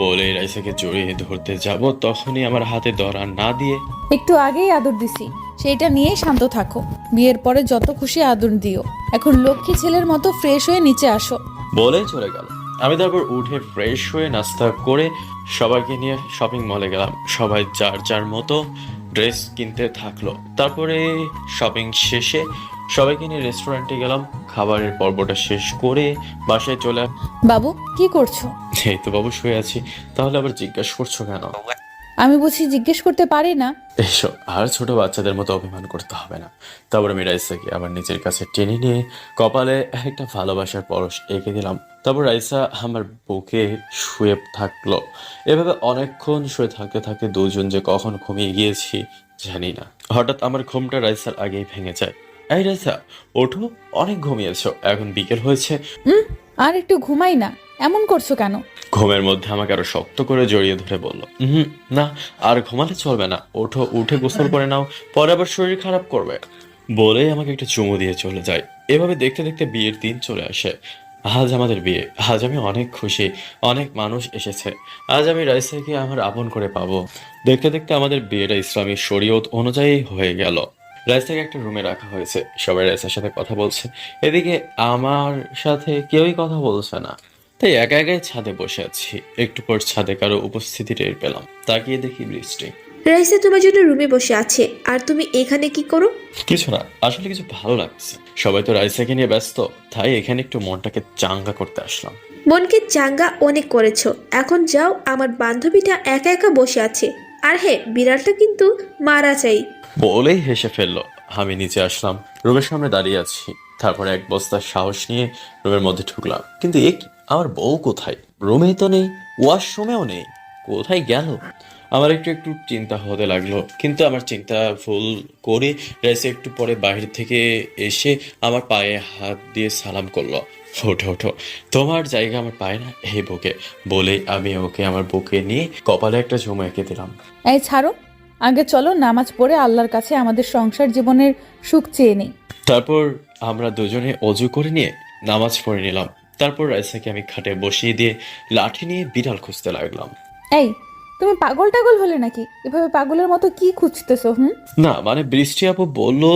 বলে রাইসাকে জড়িয়ে ধরতে যাব, তখনই আমার হাতে ধরা না দিয়ে একটু আগেই আদর দিছি, সেইটা নিয়েই শান্ত থাকো। বিয়ের পরে যত খুশি আদর দিও, এখন লক্ষ্মী ছেলের মতো ফ্রেশ হয়ে নিচে আসো। বলে চলে গেল। আমি তারপর উঠে ফ্রেশ হয়ে নাস্তা করে সবাইকে নিয়ে শপিং মলে গেলাম। সবাই যার যার মতো ড্রেস কিনতে থাকলো। তারপরে শপিং শেষে সবাইকে নিয়ে রেস্টুরেন্টে গেলাম। খাবারের পর্বটা শেষ করে বাসায় চলে। বাবু, কি করছো? এই তো বাবু, শুয়ে আছি। তাহলে আবার জিজ্ঞাসা করছো কেন? আমি বুঝি জিজ্ঞেস করতে পারি না? এসো, আর ছোট বাচ্চাদের মতো অভিমান করতে হবে না। তারপরে আমি রাইসাকে আবার নিজের কাছে টেনে নিয়ে কপালে একটা ভালোবাসার পরশ এঁকে দিলাম। তারপর রাইসা আমার বুকে শুয়ে থাকলো। এভাবে অনেকক্ষণ শুয়ে থাকতে থাকতে দুজন যে কখন ঘুমিয়ে গিয়েছি জানি না। হঠাৎ আমার ঘুমটা রাইসার আগেই ভেঙে যায়। এই রাইসা, ওঠো, অনেক ঘুমিয়েছো, এখন বিকেল হয়েছে। আর একটু ঘুমাই না, এমন করছো কেন? ঘুমের মধ্যে আমাকে আরো শক্ত করে জড়িয়ে ধরে বলল, না, আর ঘুমালে চলবে না, ওঠো, উঠে গোসল করে নাও, পরে আবার শরীর খারাপ করবে। বলে আমাকে একটা চুমু দিয়ে চলে যায়। এভাবে দেখতে দেখতে বিয়ের দিন চলে আসে। আজ আমাদের বিয়ে। আজ আমি অনেক খুশি, অনেক মানুষ এসেছে। আজ আমি রাইসাকে আমার আপন করে পাবো। দেখতে দেখতে আমাদের বিয়েটা ইসলামী শরীয়ত অনুযায়ী হয়ে গেল। রাইসাকে একটা রুমে রাখা হয়েছে, সবাই রাইসার সাথে কথা বলছে। এদিকে আমার সাথে কেউই কথা বলছে না, তাই একা একাই ছাদে বসে আছি। একটু পর ছাদে কারো উপস্থিতি টের পেলাম। তাকিয়ে দেখি বৃষ্টি। রাইসা তোমার জন্য রুমে বসে আছে, আর তুমি এখানে কি করো? কিছু না, আসলে কিছু ভালো লাগছে। সবাই তো রাইসাকে নিয়ে ব্যস্ত, তাই এখানে একটু মনটাকে চাঙ্গা করতে আসলাম। মনকে চাঙ্গা অনেক করেছো, এখন যাও, আমার বান্ধবীটা একা একা বসে আছে। আর হ্যাঁ, বিড়ালটা কিন্তু মারা চাই। বলেই হেসে ফেললো। আমি নিচে আসলাম, রুমের সামনে দাঁড়িয়ে আছি। তারপর এক বস্তার সাহস নিয়ে রুমের মধ্যে ঢুকলাম। কিন্তু আমার বউ কোথায়? রুমে তো নেই, ওয়াশরুমেও নেই, কোথায় গেল? আমার একটু একটু চিন্তা হতে লাগলো, কিন্তু আমার চিন্তা ভুল করে রাইসা একটু পরে বাইরে থেকে এসে আমার পায়ে হাত দিয়ে সালাম করলো। ওঠো ওঠো, তোমার জায়গা আমার পায় না এই বুকে। বলে আমি ওকে আমার বুকে নিয়ে কপালে একটা চুমু এঁকে দিলাম। এই ছাড়ো, আগে চলো নামাজ পড়ে আল্লাহর কাছে আমাদের সংসার জীবনের সুখ চেয়ে নেই। তারপর আমরা দুজনে অজু করে নিয়ে নামাজ পড়ে নিলাম। তারপর রাইসাকে আমি খাটে বসিয়ে দিয়ে লাঠি নিয়ে বিড়াল খুঁজতে লাগলাম। এই, তুমি পাগল টাগল হলে নাকি? এভাবে পাগলের মতো কি খুঁজতেছো? না, মানে বৃষ্টি আপু বললো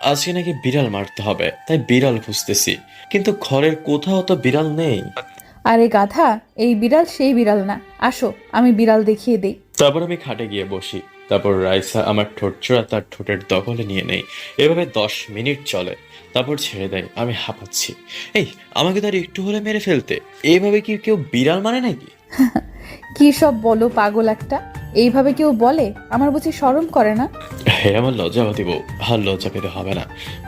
আজকে নাকি বিড়াল মারতে হবে, তাই বিড়াল খুঁজতেছি, কিন্তু ঘরের কোথাও তো বিড়াল নেই। আরে গাধা, এই বিড়াল সেই বিড়াল না, আসো আমি বিড়াল দেখিয়ে দেই। তারপর আমি খাটে গিয়ে বসি। তারপর রাইসা আমার ঠোঁট চোরা তার ঠোঁটের দখলে নিয়ে নেই। এভাবে 10 মিনিট চলে, তারপর ছেড়ে দেয়। আমি হাঁপাচ্ছি। এই, আমাকে তার একটু হলে মেরে ফেলতে। এইভাবে কি কেউ বিড়াল মানে নাকি? কি সব বলো পাগল একটা, এইভাবে কেউ বলে? আমার বুঝি শরম করে না? হ্যাঁ, আমার লজ্জাবাদী বউ, আর লজ্জা পেতে হবে না।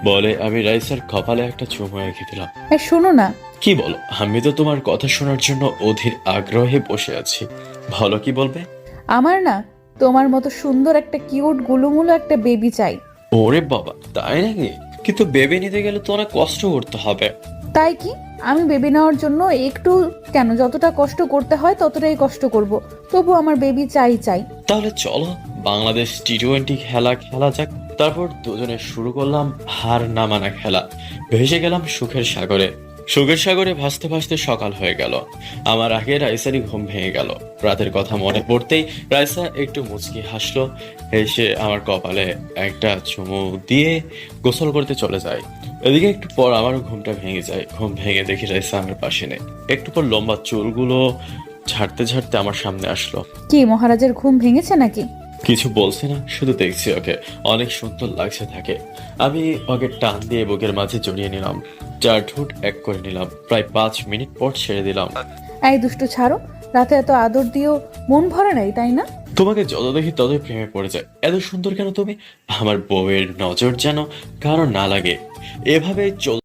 বলে আমি রাইসার কপালে একটা চুমু এঁকে দিলাম। শোনো না। কি বলো? আমি তো তোমার কথা শোনার জন্য অধীর আগ্রহে বসে আছি। ভালো, কি বলবে? আমার না তোমার মতো সুন্দর একটা কিউট গুলুমুলু একটা বেবি চাই। ওরে বাবা, তাই নাকি? কিন্তু বেবি নিতে গেলে তো অনেক কষ্ট করতে হবে। তাই কি? আমি বেবি নেওয়ার জন্য একটু কেন, যতটা কষ্ট করতে হয় ততটাই কষ্ট করব, তবু আমার বেবি চাই। তাহলে চলো বাংলাদেশ টি-20 খেলা যাক। তারপর দুজনে শুরু করলাম হার না মানা খেলা। ভেসে গেলাম সুখের সাগরে ভাসতে ভাসতে সকাল হয়ে গেল। আমার আগে রাইসারই ঘুম ভেঙে গেল। রাতের কথা মনে পড়তেই রাইসা একটু মুচকি হাসলো, হেসে আমার কপালে একটা চুমু দিয়ে গোসল করতে চলে যায়। এদিকে একটু পর আমারও ঘুমটা ভেঙে যায়। ঘুম ভেঙে দেখি রাইসা আমার পাশে নেই। একটু পর লম্বা চুলগুলো ঝাড়তে ঝাড়তে আমার সামনে আসলো। কি মহারাজের ঘুম ভেঙেছে নাকি? কিছু বলছে না, শুধু দেখছি ওকে অনেক সুন্দর লাগছে থাকে। আমি ওকে টান দিয়ে বুকের মাঝে জড়িয়ে নিলাম, 4 ঠোঁট এক করে নিলাম। প্রায় 5 মিনিট পর ছেড়ে দিলাম। এই দুষ্টু, ছাড়ো। রাতে এত আদর দিও, মন ভরে নাই তাই না? তোমাকে যত দেখি ততই প্রেমে পড়ে যায়। এত সুন্দর কেন তুমি? আমার বউয়ের নজর যেন কারো না লাগে। এভাবে চল